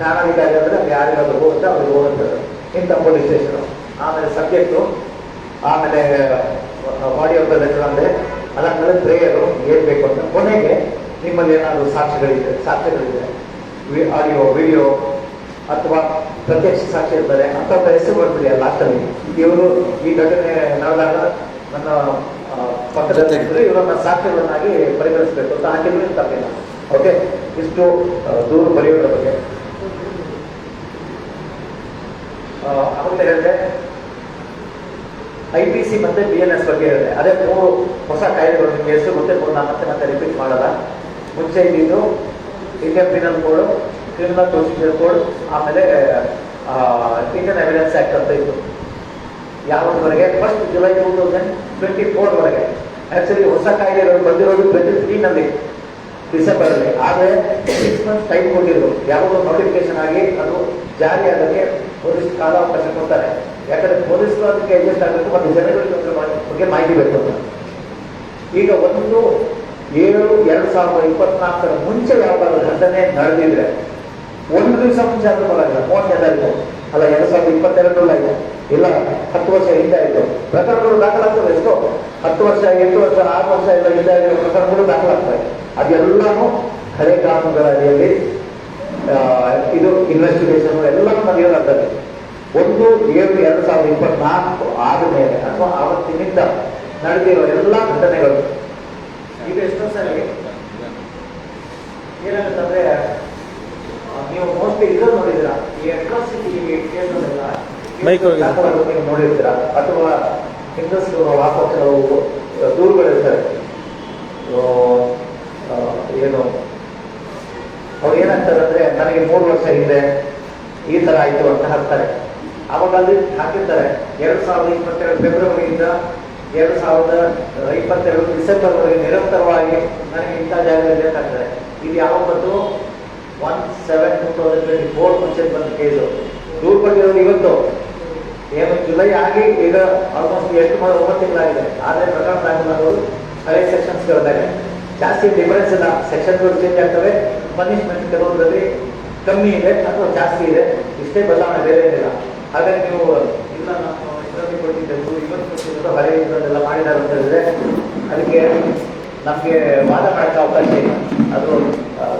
ಠಾಣಾಧಿಕಾರಿ ಅಂದರೆ ಅದು ಯಾರಿಗಾದ್ರೂ ಹೋಗುತ್ತೆ ಅವ್ರಿಗೆ ಹೋಗುತ್ತದೆ ಇಂಥ ಪೊಲೀಸ್ ಸ್ಟೇಷನು. ಆಮೇಲೆ ಸಬ್ಜೆಕ್ಟು, ಆಮೇಲೆ ಬಾಡಿ ಆಫ್ ದ ಲೆಟರ್ ಅಂದರೆ ಅದಾದ್ಮೇಲೆ ಪ್ರೇಯರು ಏನು ಬೇಕು ಅಂತ. ಕೊನೆಗೆ ನಿಮ್ಮಲ್ಲಿ ಏನಾದರೂ ಸಾಕ್ಷ್ಯಗಳಿದೆ ಆಡಿಯೋ ವಿಡಿಯೋ ಅಥವಾ ಪ್ರತ್ಯಕ್ಷ ಸಾಕ್ಷಿ ಇರ್ತಾರೆ ಅಂಥವ್ರ ಹೆಸರು ಬರ್ತೀರಿ ಲಾಸ್ಟಲ್ಲಿ. ಇವರು ಈ ಘಟನೆ ನಡೆದಾಗ ನನ್ನ ಪಕ್ಕದಲ್ಲಿ ಇವರನ್ನ ಸಾಕ್ಷಿಗಳನ್ನಾಗಿ ಪರಿಗಣಿಸಬೇಕು ಅಂತ ಹಾಕಿದ್ರೆ ತಪ್ಪಿಲ್ಲ. ಓಕೆ, ಇಷ್ಟು ದೂರು ಬರೆಯೋದ್ರ ಬಗ್ಗೆ. ಆಮೇಲೆ ಹೇಳಿದೆ IPC ಮತ್ತೆ BNS ಬಗ್ಗೆ ಹೇಳಿದೆ. ಅದೇ 3 ಹೊಸ ಕಾಯ್ದೆಗಳು ನಿಮಗೆ ಹೆಸರು ಮತ್ತೆ ಮತ್ತೆ ರಿಪೀಟ್ ಮಾಡಲ್ಲ. ಮುಂಚೆ ಇದ್ದಿದ್ದು Indian penal code, criminal procedure code, ಆಮೇಲೆ ಇಂಡಿಯನ್ ಎವಿಡೆನ್ಸ್ ಆಕ್ಟ್ ಅಂತ ಇತ್ತು. ಯಾವತ್ತವರೆಗೆ 1 ಜುಲೈ 2024 ಆಕ್ಚುಲಿ ಹೊಸ ಕಾಯ್ದೆಗಳು ಬಂದಿರೋದು 23 ಡಿಸೆಂಬರಲ್ಲಿ. ಆದರೆ 6 ಮಂತ್ಸ್ ಟೈಮ್ ಕೊಟ್ಟಿದ್ರು. ಯಾವುದೋ ನೋಟಿಫಿಕೇಶನ್ ಆಗಿ ಅದು ಜಾರಿ ಆಗೋಕ್ಕೆ ಒಂದಿಷ್ಟು ಕಾಲಾವಕಾಶ ಕೊಡ್ತಾರೆ. ಯಾಕಂದ್ರೆ ಪೊಲೀಸರು ಅದಕ್ಕೆ ಅಡ್ಜಸ್ಟ್ ಆಗಬೇಕು ಮತ್ತು ಜನಗಳಿಗೆ ಬಗ್ಗೆ ಮಾಹಿತಿ ಬೇಕು ಅಂತ. ಈಗ 1/7/2024 ಮುಂಚೆ ಯಾವ್ದಾದ್ರು ಘಟನೆ ನಡೆದಿದ್ರೆ 1 ದಿವಸ ಮುಂಚೆ ಆದ್ರೂ ಬರೋಲ್ಲ. 30 ಅಲ್ಲ 2022 ಆಯ್ತು, ಇಲ್ಲ 10 ವರ್ಷ ಹಿಂದೆ ಆಯಿತು. ಪ್ರಕರಣಗಳು ದಾಖಲಾಗ್ತವೆ. ಎಷ್ಟೋ 10 ವರ್ಷ 8 ವರ್ಷ 6 ವರ್ಷ ಎಲ್ಲ ಹಿಂದೆ ಆಗಿರೋ ಪ್ರಕರಣಗಳು ದಾಖಲಾಗ್ತವೆ. ಅದೆಲ್ಲನೂ ಹಳೆ ಕಾನೂನುಗಳ ಅಡಿಯಲ್ಲಿ ಇದು ಇನ್ವೆಸ್ಟಿಗೇಷನ್ ಎಲ್ಲನೂ ನಡೆಯೋದಾಗ್ತದೆ. 1/7/2024 ಆದಮೇಲೆ ಅಥವಾ ಆವತ್ತಿನಿಂದ ನಡೆದಿರೋ ಎಲ್ಲ ಘಟನೆಗಳು ಈಗ ಎಷ್ಟೋ ಸರಿ ಏನಾಗುತ್ತಂದ್ರೆ ನೀವು ಮೋಸ್ಟ್ಲಿ ಇದನ್ನು ನೋಡಿದ್ದೀರಾ, ಈ ಅಟ್ರಾಸಿಟಿ ಕೇಸ್ಗಳೆಲ್ಲ ನೀವು ನೋಡಿರ್ತೀರಾ, ಅಥವಾ ಹಿಂದೂಸ್ರು ವಾಪಕ್ಷಗಳು ದೂರುಗಳಿರ್ತಾರೆ. ಏನು ಅವ್ರು ಏನಾಗ್ತಾರೆ ಅಂದರೆ ನನಗೆ 3 ವರ್ಷ ಹಿಂದೆ ಈ ಥರ ಆಯಿತು ಅಂತ ಹಾಕ್ತಾರೆ. ಆವಾಗ ಅಲ್ಲಿ ಹಾಕಿರ್ತಾರೆ 2022 ಫೆಬ್ರವರಿಯಿಂದ 2022 ಡಿಸೆಂಬರ್ವರೆಗೆ ನಿರಂತರವಾಗಿ ನನಗೆ ಇಂಥ ಜಾಗದಲ್ಲಿ ಬೇಕಾಗ್ತದೆ. ಇದು ಯಾವಾಗ ಬಂತು? 1/7/2024 ಮುಂಚೆ ಬಂದ ಕೇಸು. ದೂರು ಪಟ್ಟಿರೋದು ಇವತ್ತು ಏನು ಜುಲೈ ಆಗಿ ಈಗ ಆಲ್ಮೋಸ್ಟ್ 9 ತಿಂಗಳಾಗಿದೆ. ಆದರೆ ಪ್ರಕರಣ ದಾಖಲಾಗೋದು ಹಳೆ ಸೆಕ್ಷನ್ಸ್ಗಳಿದ್ದಾರೆ. ಜಾಸ್ತಿ ಡಿಫರೆನ್ಸ್ ಇಲ್ಲ, ಸೆಕ್ಷನ್ಗಳು ಚೇಂಜ್ ಆಗ್ತವೆ. ಪನಿಷ್ಮೆಂಟ್ ಕೆಲವೊಂದರಲ್ಲಿ ಕಮ್ಮಿ ಇದೆ ಅಥವಾ ಜಾಸ್ತಿ ಇದೆ, ಇಷ್ಟೇ ಬದಲಾವಣೆ ಬೇರೆ ಏನಿಲ್ಲ. ಹಾಗಾಗಿ ನೀವು ಇಲ್ಲ ನಾನು ಇದರಲ್ಲಿ ಕೊಟ್ಟಿದ್ದೆವು ಇವತ್ತು ಕೊಟ್ಟಿದ್ದು ಹಳೆ ಇದರಲ್ಲೆಲ್ಲ ಮಾಡಿದ್ದಾರೆ ಅಂತ ಹೇಳಿದ್ರೆ ಅದಕ್ಕೆ ನಮಗೆ ವಾದ ಮಾಡೋಕ್ಕೆ ಅವಕಾಶ ಇಲ್ಲ. ಅದು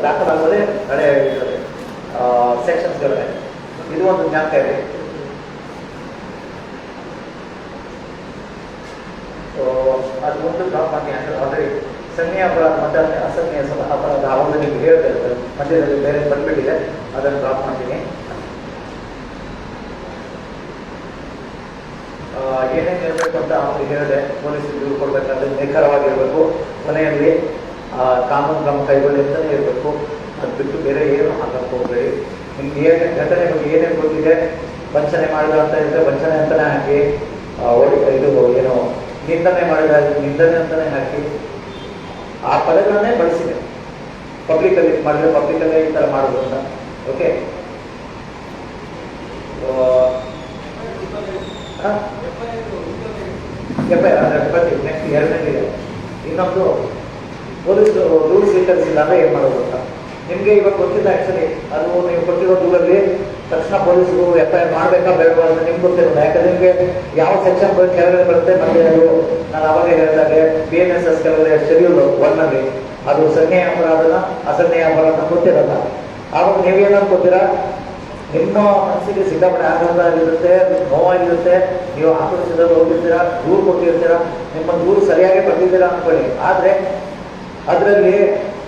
ದಾಖಲಾಗದೆ ಹಳೆ ಸೆಕ್ಷನ್ಸ್ಗಳೇ. ಇದು ಒಂದು ಜ್ಞಾಪಕ ಇದೆ. ಅದು ಒಂದು ಡ್ರಾಪ್ ಮಾಡಿ ಅಂದರೆ ಆಲ್ರೆಡಿ ಸನ್ನಿಯ ಅಪರಾಧ ಮತ್ತು ಅಸನ್ನಿಯ ಅಪರಾಧ ಅವಾಗ ನಿಮ್ಗೆ ಹೇಳ್ತಾ ಇರ್ತಾರೆ, ಮಧ್ಯದಲ್ಲಿ ಬೇರೆ ಬಂದ್ಬಿಟ್ಟಿದೆ, ಅದನ್ನು ಡ್ರಾಪ್ ಮಾಡ್ತೀನಿ. ಏನೇನು ಇರಬೇಕು ಅಂತ ಅವ್ರಿಗೆ ಹೇಳಿದೆ. ಪೊಲೀಸರಿಗೆ ದೂರು ಕೊಡಬೇಕಾದ್ರೆ ನಿಖರವಾಗಿರಬೇಕು, ಮನೆಯಲ್ಲಿ ಕಾನೂನು ಕ್ರಮ ಕೈಗೊಳ್ಳಿಂದಲೇ ಇರಬೇಕು. ಅದು ಬಿಟ್ಟು ಬೇರೆ ಏನು ಹಾಕಕ್ಕೆ ಹೋಗಬೇಡಿ. ನಿಮ್ಗೆ ಏನೇ ಘಟನೆ ಬಗ್ಗೆ ಏನೇನು ಗೊತ್ತಿದೆ, ವಂಚನೆ ಮಾಡಿದ ಅಂತ ಇದ್ದರೆ ವಂಚನೆ ಅಂತಲೇ ಹಾಕಿ, ಇದು ಏನು ನಿಂದನೆ ಮಾಡಿದ ನಿಂದನೆ ಅಂತಲೇ ಹಾಕಿ, ಆ ಪದಗಳನ್ನೇ ಬಳಸಿದೆ. ಪಬ್ಲಿಕಲ್ಲಿ ಮಾಡಿದ್ರೆ ಪಬ್ಲಿಕಲ್ಲೇ ಈ ಥರ ಮಾಡೋದು ಅಂತ. ಓಕೆ, ನೆಕ್ಸ್ಟ್ 2ನೇದಿದೆ. ಇನ್ನೊಂದು ಪೊಲೀಸರು ರೂಲ್ ಸ್ವೀಕರಿಸಿಲ್ಲ ಅಂದರೆ ಏನು ಮಾಡೋದು ಅಂತ ನಿಮಗೆ ಇವಾಗ ಗೊತ್ತಿಲ್ಲ. ಆ್ಯಕ್ಚುಲಿ ಅದು ನೀವು ಕೊಟ್ಟಿರೋ ದೂರಲ್ಲಿ ತಕ್ಷಣ ಪೊಲೀಸರು FIR ಮಾಡಬೇಕಾ ಬೇಡವಾ ಅಂತ ನಿಮ್ಗೆ ಗೊತ್ತಿರೋದು. ಯಾಕಂದ್ರೆ ನಿಮಗೆ ಯಾವ ಸೆಕ್ಷನ್ ಕೆಳಗಡೆ ಬರುತ್ತೆ. ಮತ್ತೆ ಅದು ನಾನು ಅವಾಗೇ ಹೇಳಿದಾಗೆ BNSS ಕೆಳಗಡೆ ಶೆಡ್ಯೂಲ್ 1ನಲ್ಲಿ ಅದು ಸನ್ನೆಯ ಅಪರಾಧನ ಅಸನ್ನೆಯ ಅಪರಾಧ ಗೊತ್ತಿರಲ್ಲ. ಆವಾಗ ನೀವೇನಾದ್ರು ಗೊತ್ತೀರಾ, ನಿಮ್ಮ ಮನಸ್ಸಿಗೆ ಸಿಕ್ಕಾಪಟ್ಟೆ ಆನಂದವಾಗಿರುತ್ತೆ, ನೋವಾಗಿರುತ್ತೆ, ನೀವು ಆಕ್ರೋಶದಲ್ಲಿ ಹೋಗಿರ್ತೀರಾ, ದೂರು ಕೊಟ್ಟಿರ್ತೀರಾ, ನಿಮ್ಮ ದೂರು ಸರಿಯಾಗಿ ಬಂದಿದ್ದೀರಾ ಅಂದ್ಕೊಳ್ಳಿ. ಆದರೆ ಅದರಲ್ಲಿ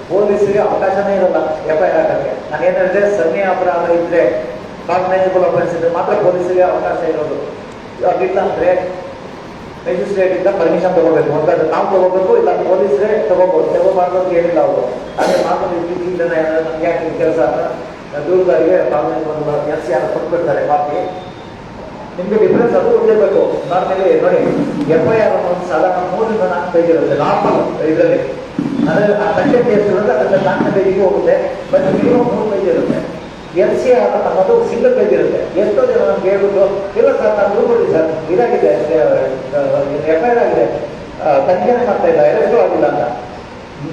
ಪೊಲೀಸರಿಗೆ ಅವಕಾಶನೇ ಇರಲ್ಲ FIR ಹಾಕೋಕ್ಕೆ. ನಾನು ಏನು ಹೇಳಿದೆ, ಸನ್ನೆಯ ಅಪರಾಧ ಇದ್ದರೆ ಕಾಗ್ನೈಸಬಲ್ ಅಫೆನ್ಸ್ ಇದ್ದರೆ ಮಾತ್ರ ಪೊಲೀಸರಿಗೆ ಅವಕಾಶ ಇರೋದು. ಅದಿಲ್ಲ ಅಂದರೆ ಮೆಜಿಸ್ಟ್ರೇಟಿಂದ ಪರ್ಮಿಷನ್ ತಗೋಬೇಕು. ಒಂದಾದ್ರೆ ನಾವು ತಗೋಬೇಕು, ಇಲ್ಲ ಪೊಲೀಸರೇ ತಗೋಬಾರ್ದು ಅಂತ ಏನಿಲ್ಲ ಅವರು. ಅದೇ ಮಾತ್ರ ಇಲ್ಲಿಂದ ನಮ್ಗೆ ಯಾಕೆ ಕೆಲಸ ದೂರದಾರಿಗೆ ಕಾನೂನು SCR ಕೊಟ್ಬಿಡ್ತಾರೆ ಕಾಪಿ. ನಿಮಗೆ ಡಿಫ್ರೆನ್ಸ್ ಅದು ಗೊತ್ತಿರಬೇಕು. ನಾರ್ಮಲಿ ನೋಡಿ FIR ಒಂದು ಸಾಧಾರಣ 3 ಇಂದ 4 ಪೇಜ್ ಇರುತ್ತೆ ನಾರ್ಮಲ್ ಇದರಲ್ಲಿ. ಅಂದರೆ ಆ ಕಂಟೆಂಟ್ ಎಷ್ಟು ಇರುತ್ತೆ ಅದರಲ್ಲಿ 4 ಪೇಜಿಗೆ ಹೋಗುತ್ತೆ. ಬಟ್ ಮಿನಿಮಮ್ 3 ಪೇಜ್ ಇರುತ್ತೆ. NCR ಅನ್ನೋದು ಸಿಂಗಲ್ ಪೇಜ್ ಇರುತ್ತೆ. ಎಷ್ಟೋ ಜನ ನಮ್ಗೆ ಹೇಳ್ಬಿಟ್ಟು ಇಲ್ಲ ಸರ್ ನಾನು ರೂಪಲ್ಲಿ ಸರ್ ಇದಾಗಿದೆ FIR ಆಗಿದೆ, ತನಿಖೆನೇ ಮಾಡ್ತಾ ಇಲ್ಲ, ಅರೆಸ್ಟು ಆಗಿಲ್ಲ ಅಂತ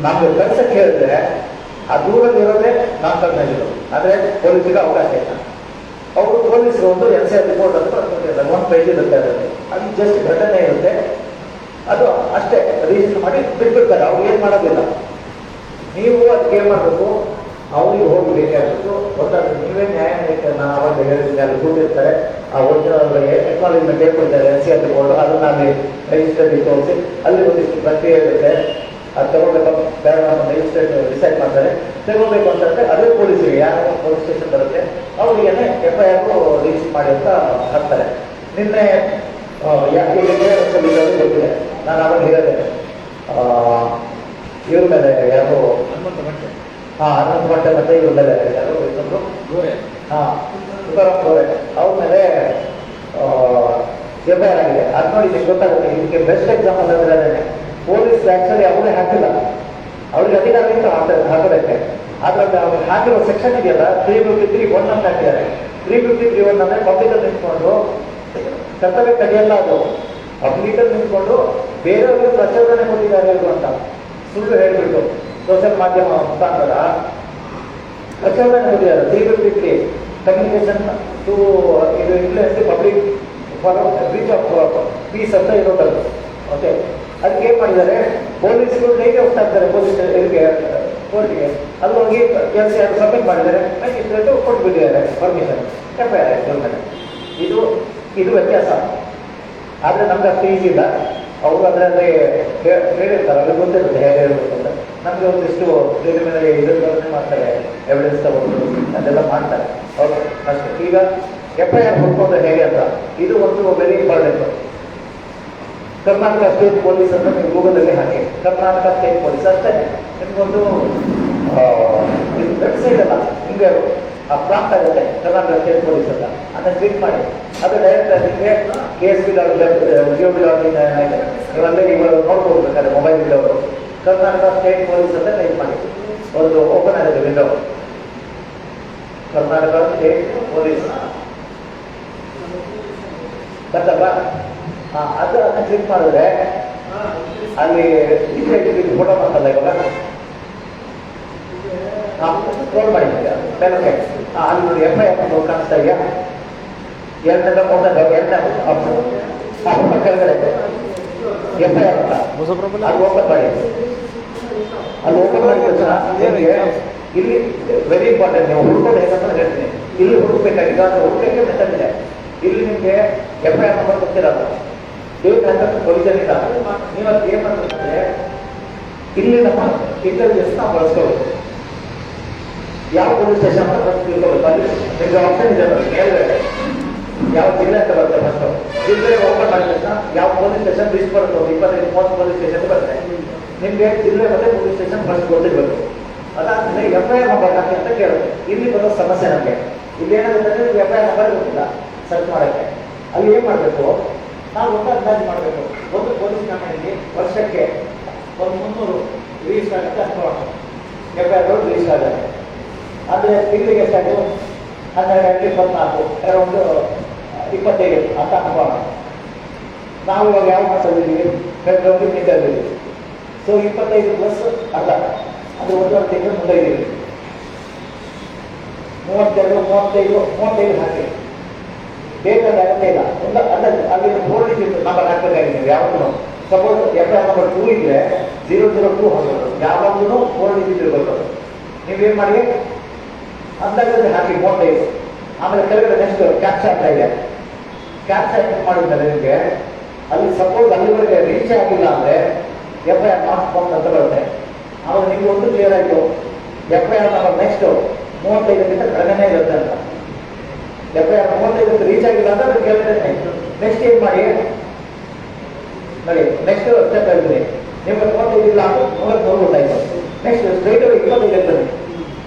ನಮ್ಗೆ ಕಳ್ಸಕ್ಕೆ ಹೇಳಿದ್ರೆ ಆ ದೂರಲ್ಲಿರೋದೇ ನಾನ್ ಕರ್ನಾಗಿರೋದು, ಆದರೆ ಪೊಲೀಸಿಗೆ ಅವಕಾಶ ಇಲ್ಲ. ಅವರು ಪೊಲೀಸರು ಒಂದು NCR ರಿಪೋರ್ಟ್ ಅಂತ ಬರ್ಕೊಂಡಿರ್ತಾರೆ, 1 ಪೇಜ್ ಇರುತ್ತೆ ಅದರಲ್ಲಿ. ಅದು ಜಸ್ಟ್ ಘಟನೆ ಇರುತ್ತೆ, ಅದು ಅಷ್ಟೇ ರಿಜಿಸ್ಟರ್ ಮಾಡಿ ಬಿಟ್ಬಿಡ್ತಾರೆ, ಅವ್ರು ಏನು ಮಾಡೋದಿಲ್ಲ. ನೀವು ಅದಕ್ಕೆ ಏನು ಮಾಡಬೇಕು, ಅವ್ರಿಗೆ ಹೋಗಿ ಬೇಕಾಗಬೇಕು, ಗೊತ್ತಾಗುತ್ತೆ. ನೀವೇ ನ್ಯಾಯಾಲಯಕ್ಕೆ ನಾನು ಅವಾಗ ಹೇಳಿದ್ರೆ ಅಲ್ಲಿ ಕೂತಿರ್ತಾರೆ, ಆ ಒರಿಜಿನಲ್ ಟೆಕ್ನಾಲಜಿನ ಕೇಳ್ಕೊಳ್ತಾರೆ NCR ರಿಪೋರ್ಟ್, ಅದನ್ನ ಅಲ್ಲಿ ರಿಜಿಸ್ಟರ್ಗೆ ತೋರಿಸಿ ಅಲ್ಲಿ ಒಂದಿಷ್ಟು ಪ್ರಕ್ರಿಯೆ ಇರುತ್ತೆ, ಅದು ತಗೋಬೇಕು ಬೇಡ ಅಂತ ರಿಜಿಸ್ಟರ್ ಡಿಸೈಡ್ ಮಾಡ್ತಾರೆ. ತಗೋಬೇಕು ಅಂತಂದ್ರೆ ಅದೇ ಪೊಲೀಸರಿಗೆ ಯಾರು ಪೊಲೀಸ್ ಸ್ಟೇಷನ್ ಬರುತ್ತೆ ಅವ್ರಿಗೇನೆ FIR ರಿಜಿಸ್ಟರ್ ಮಾಡಿ ಅಂತ ಹಾಕ್ತಾರೆ. ನಿನ್ನೆ ಯಾಕೆ ಗೊತ್ತಿದೆ, ನಾನು ಅವಾಗ ಹೇಳಿದೆ ಇವ್ರ ಮೇಲೆ ಯಾರು ಹನುಮಂತ ಗಂಟೆ ಮತ್ತೆ ಇವ್ರ ಮೇಲೆ ಯಾರು ಇನ್ನೊಂದು ತುಕಾರಾಮ್ ಗೋರೆ ಅವ್ರ ಮೇಲೆ FIR ಆಗಿದೆ. ಅದು ನೋಡಿ ನಿಮ್ಗೆ ಗೊತ್ತಾಗುತ್ತೆ. ಇದಕ್ಕೆ ಬೆಸ್ಟ್ ಎಕ್ಸಾಂಪಲ್ ಅಂದ್ರೆ ಅದೇನೆ, ಪೊಲೀಸ್ ಆಕ್ಚುಲಿ ಅವರೇ ಹಾಕಿಲ್ಲ, ಅವ್ರಿಗೆ ಅಧಿಕಾರ ಇತ್ತು ಹಾಕೋದಕ್ಕೆ. ಆದ್ರೆ ಅವ್ರು ಹಾಕಿರೋ ಸೆಕ್ಷನ್ ಇದೆಯಲ್ಲ 353(1) ಅಂತ ಹಾಕಿದ್ದಾರೆ. 353(1) ಅಂದ್ರೆ ಪಬ್ಲಿಕಲ್ಲಿ ನಿಂತ್ಕೊಂಡು ಕರ್ತವ್ಯ ಕಡಿಯಲ್ಲ, ಅದು ಪಬ್ಲಿಕಲ್ಲಿ ನಿಂತ್ಕೊಂಡು ಬೇರೆಯವ್ರಿಗೆ ಪ್ರಚೋದನೆ ಕೊಟ್ಟಿದ್ದಾರೆ ಅಂತ ಸುಳ್ಳು ಹೇಳ್ಬಿಟ್ಟು ಸೋಷಿಯಲ್ ಮಾಧ್ಯಮ ಮುಖಾಂತರ ಪ್ರಚೋದನೆ ಕೊಟ್ಟಿದ್ದಾರೆ. 353 ಕಮ್ಯುನಿಕೇಶನ್ ಟು ಇದು influence public for breach of piece ಅಂತ ಇರೋದಲ್ಲ. ಓಕೆ, ಅದಕ್ಕೆ ಏನು ಮಾಡಿದ್ದಾರೆ, ಪೊಲೀಸರು ಡೈಲಿ ಹೋಗ್ತಾ ಇರ್ತಾರೆ ಪೊಲೀಸ್ ಇದಕ್ಕೆ ಕೋರ್ಟ್ಗೆ, ಅಲ್ಲಿ ಹೋಗಿ ಕೆಲಸ ಯಾರು ಸಬ್ಮಿಟ್ ಮಾಡಿದ್ದಾರೆ, ಮ್ಯಾಜಿಸ್ಟ್ರೇಟು ಕೊಟ್ಬಿಟ್ಟಿದ್ದಾರೆ ಪರ್ಮಿಷನ್, FIR ಮೇಲೆ. ಇದು ವ್ಯತ್ಯಾಸ. ಆದರೆ ನಮ್ಗೆ ಅಷ್ಟು ಈಸಿ ಇಲ್ಲ. ಅವರು ಅದರಲ್ಲಿ ಹೇಳಿರ್ತಾರೆ, ಅವ್ರಿಗೆ ಗೊತ್ತಿರುತ್ತೆ ಹೇಗೆ ಹೇಳ್ಬೇಕು ಅಂತ. ನಮಗೆ ಒಂದಿಷ್ಟು ಪ್ರಿಲಿಮಿನರಿ ಇದನ್ನ ಮಾಡ್ತಾರೆ, ಎವಿಡೆನ್ಸ್ ತಗೊಂಡು ಅದೆಲ್ಲ ಮಾಡ್ತಾರೆ ಅವರು ಅಷ್ಟೇ. ಈಗ FIR ಹುಡ್ಕೊಂಡ್ರೆ ಹೇಗೆ ಅಂತ, ಇದು ಒಂದು very important. Karnataka state police ಅಂತ ನೀವು ಗೂಗಲಲ್ಲಿ ಹಾಕಿ, ಕರ್ನಾಟಕ ಸ್ಟೇಟ್ ಪೊಲೀಸ್ ಅಷ್ಟೇ, ನಿಮ್ಗೊಂದು ವೆಬ್ಸೈಟ್ ಅಲ್ಲ, ನಿಮಗೆ ಪ್ರಾಪ್ತ ಆಗುತ್ತೆ ಕರ್ನಾಟಕ ಸ್ಟೇಟ್ ಪೊಲೀಸ್ ಅಂತ. ಅದನ್ನ ಕ್ಲಿಕ್ ಮಾಡಿ, ಅದು ಡೈರೆಕ್ಟ್ ನಿಮಗೆ KSB.gov.in ನೀವಲ್ಲೇ ಇವಾಗ ನೋಡ್ಬೋದು ಬೇಕಾದ್ರೆ ಮೊಬೈಲ್ ಇದ್ದವರು. ಕರ್ನಾಟಕ ಸ್ಟೇಟ್ ಪೊಲೀಸ್ ಅಂತ ಟೈಪ್ ಮಾಡಿ, ಒಂದು ಓಪನ್ ಆಗುತ್ತೆ ವಿಂಡೋ, ಕರ್ನಾಟಕ ಸ್ಟೇಟ್ ಪೊಲೀಸ್ ಬರ್ತಲ್ಲ. ಅದನ್ನ ಕ್ಲಿಕ್ ಮಾಡಿದ್ರೆ ಅಲ್ಲಿ ಫೋಟೋ ಮಾಡ್ತಲ್ಲ, ಇವಾಗ ಸ್ಕ್ರೋಲ್ ಮಾಡಿ ಮೇಲಕ್ಕೆ, ಅಲ್ಲಿ ನೋಡಿ FIR ಕಾಣಿಸ್ತಾ ಇದೆಯಾ, ಎರಡನೇ ಆಪ್ಷನ್ ಕೆಳಗಡೆ FIR ಅಂತ ಅದು ಓಪನ್ ಮಾಡಿ. ಅಲ್ಲಿ ಓಪನ್ ಮಾಡಿದ ತಕ್ಷಣ ನಿಮಗೆ ಇಲ್ಲಿ ವೆರಿ ಇಂಪಾರ್ಟೆಂಟ್, ನೀವು ಹುಡ್ಕೊಂಡು ಹೇಗಂತ ಹೇಳ್ತೀನಿ. ಇಲ್ಲಿ ಹುಡುಕ್ಬೇಕಾಗಿದೆ, ಅದು ಹುಡುಕಕ್ಕೆ ಮೆಥಡ್ ಇದೆ. ಇಲ್ಲಿ ನಿಮಗೆ FIR ನಂಬರ್ ಗೊತ್ತಿರಲ್ಲ, ಡೇಟ್ ಅಂತ ಪ್ರೊವಿಷನ್ ಇಲ್ಲ. ನೀವು ಅದು ಏನು ಮಾಡ್ಬೇಕಂದ್ರೆ ಇಲ್ಲಿ ನಮ್ಮ ಇಂಟೆಲಿಜೆನ್ಸ್ ನಾವು ಬಳಸ್ಕೋಬೇಕು. ಯಾವ ಪೊಲೀಸ್ ಸ್ಟೇಷನ್ ಅಂತ ಫಸ್ಟ್ ತಿಳ್ಕೋಬೇಕು. ಅಲ್ಲಿ ನಿಮಗೆ ಆಪ್ಷನ್ ಇದೆ ನೋಡಿ ಮೇಲ್ಗಡೆ, ಯಾವ ಜಿಲ್ಲೆ ಅಂತ ಬರುತ್ತೆ. ಫಸ್ಟ್ ಜಿಲ್ಲೆ ಓಪನ್ ಮಾಡಿದ ತಕ್ಷಣ ಯಾವ ಪೊಲೀಸ್ ಸ್ಟೇಷನ್ ಲಿಸ್ಟ್ ಬರುತ್ತೆ, 25-30 ಪೊಲೀಸ್ ಸ್ಟೇಷನ್ ಬರುತ್ತೆ. ನಿಮಗೆ ಜಿಲ್ಲೆ ಮತ್ತೆ ಪೊಲೀಸ್ ಸ್ಟೇಷನ್ ಫಸ್ಟ್ ಗೊತ್ತಿರಬೇಕು. ಅದಾದ್ಮೇಲೆ FIR ನಂಬರ್ ಹಾಕಿ ಅಂತ ಕೇಳುತ್ತೆ. ಇಲ್ಲಿ ಬರೋ ಸಮಸ್ಯೆ ನಮಗೆ ಇಲ್ಲಿ ಏನಾಗುತ್ತೆ ಅಂದರೆ ನಿಮ್ಗೆ FIR ನಂಬರ್ ಗೊತ್ತಿಲ್ಲ ಸರ್ಚ್ ಮಾಡೋಕ್ಕೆ. ಅಲ್ಲಿ ಏನು ಮಾಡಬೇಕು, ನಾವು ಒಂದು ಅಂದಾಜು ಮಾಡಬೇಕು. ಒಂದು ಪೊಲೀಸ್ ಠಾಣೆಯಲ್ಲಿ ವರ್ಷಕ್ಕೆ ಒಂದು 300 ರಿಜಿಸ್ಟರ್ ಆಗುತ್ತೆ ಅನ್ಕೋಣ, FIR ರಿಜಿಸ್ಟರ್ ಆಗುತ್ತೆ. ಆದರೆ ತಿಂಗಳಿಗೆ ಎಷ್ಟಾಯಿತು, 12-24 ಅರೌಂಡ್ 25 ಅಂತ ಅನ್ಕೋಣ. ನಾವು ಇವಾಗ ಯಾವ ಮಾಸಲ್ಲಿದ್ದೀವಿ, ಫೆಬ್ರವರಿ ತಿಂಗಳಿದ್ದೀವಿ. ಸೊ 25 ಪ್ಲಸ್ ಅಲ್ಲ, ಅದು 1.5 ತಿಂಗಳು ಮುಂದೆ ಇದ್ದೀವಿ. 32-35 ಹಾಕಿ ಬೇಕಾದ ಅಗತ್ಯ ಇಲ್ಲ. ಒಂದು ಅಂದಾಜು ಅಲ್ಲಿ 4 ಡಿಜಿಟ್ ನಂಬರ್ ಹಾಕಬೇಕಾಗಿದೆ ಯಾವಾಗಲೂ. ಸಪೋಸ್ FIR ನಂಬರ್ 2 ಇದ್ರೆ 002 ಹಾಕೋದು, ಯಾವಾಗಲೂ 4 ಡಿಜಿಟ್ ಇರಬೇಕು. ನೀವೇನು ಮಾಡಿ ಅಂದಾಜಲ್ಲಿ ಹಾಕಿ 35. ಆಮೇಲೆ ಕೆಳಗಡೆ ನೆಕ್ಸ್ಟ್ ಕ್ಯಾಪ್ಚಾ ಅಂತ ಇದೆ. ಕ್ಯಾಪ್ಚಾ ಏನು ಮಾಡಿದ್ಮೇಲೆ ನಿಮಗೆ ಅಲ್ಲಿ ಸಪೋಸ್ ಅಲ್ಲಿವರೆಗೆ ರೀಚ್ ಆಗಿಲ್ಲ ಅಂದರೆ FIR ನಾಟ್ ಫೌಂಡ್ ಅಂತ ಬರುತ್ತೆ. ಆವಾಗ ನಿಮ್ಗೆ ಒಂದು ಕ್ಲಿಯರ್ ಆಯಿತು, FIR ನಂಬರ್ ನೆಕ್ಸ್ಟ್ 35ಕ್ಕಿಂತ ಕಡಿಮೆ ಇರುತ್ತೆ ಅಂತ. FIR 35 ರೀಚ್ ಆಗಿಲ್ಲ ಅಂದ್ರೆ ಅದು ಕೇಳ್ತೇನೆ. ನೆಕ್ಸ್ಟ್ ಏನು ಮಾಡಿ ನೋಡಿ, ನೆಕ್ಸ್ಟ್ ಸ್ಟೆಪ್ ಹೇಳ್ತೀನಿ. ನಿಮ್ಗೆ 35 ಇಲ್ಲ ಅಂದ್ರೆ 33 ಗೊತ್ತಾಯ್ತು. ನೆಕ್ಸ್ಟ್ ಸ್ಟ್ರೈಟ್ 25 ಬನ್ನಿ,